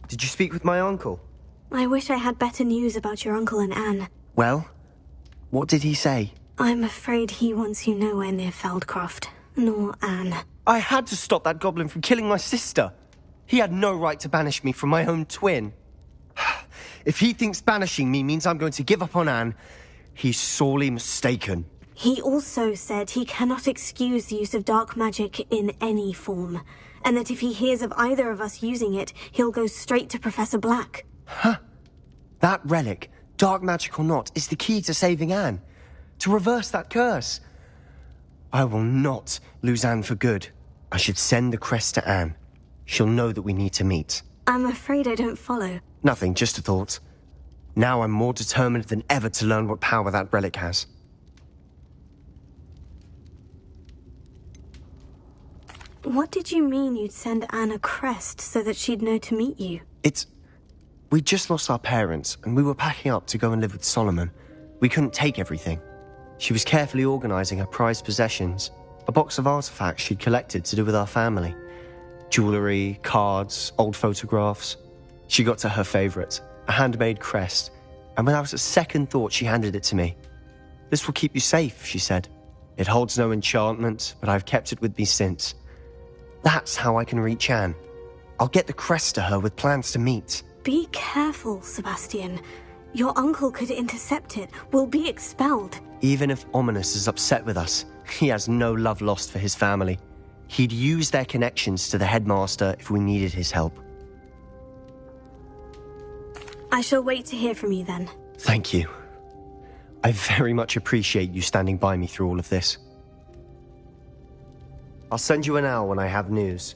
Did you speak with my uncle? I wish I had better news about your uncle and Anne. Well, what did he say? I'm afraid he wants you nowhere near Feldcroft, nor Anne. I had to stop that goblin from killing my sister. He had no right to banish me from my own twin. If he thinks banishing me means I'm going to give up on Anne, he's sorely mistaken. He also said he cannot excuse the use of dark magic in any form, and that if he hears of either of us using it, he'll go straight to Professor Black. Huh? That relic, dark magic or not, is the key to saving Anne. To reverse that curse. I will not lose Anne for good. I should send the crest to Anne. She'll know that we need to meet. I'm afraid I don't follow. Nothing, just a thought. Now I'm more determined than ever to learn what power that relic has. What did you mean you'd send Anne a crest so that she'd know to meet you? We just lost our parents, and we were packing up to go and live with Solomon. We couldn't take everything. She was carefully organizing her prized possessions, a box of artifacts she'd collected to do with our family. Jewelry, cards, old photographs. She got to her favorite, a handmade crest, and without a second thought she handed it to me. "This will keep you safe," she said. "It holds no enchantment, but I've kept it with me since. That's how I can reach Anne. I'll get the crest to her with plans to meet." Be careful, Sebastian. Your uncle could intercept it. We'll be expelled. Even if Ominous is upset with us, he has no love lost for his family. He'd use their connections to the headmaster if we needed his help. I shall wait to hear from you then. Thank you. I very much appreciate you standing by me through all of this. I'll send you an owl when I have news.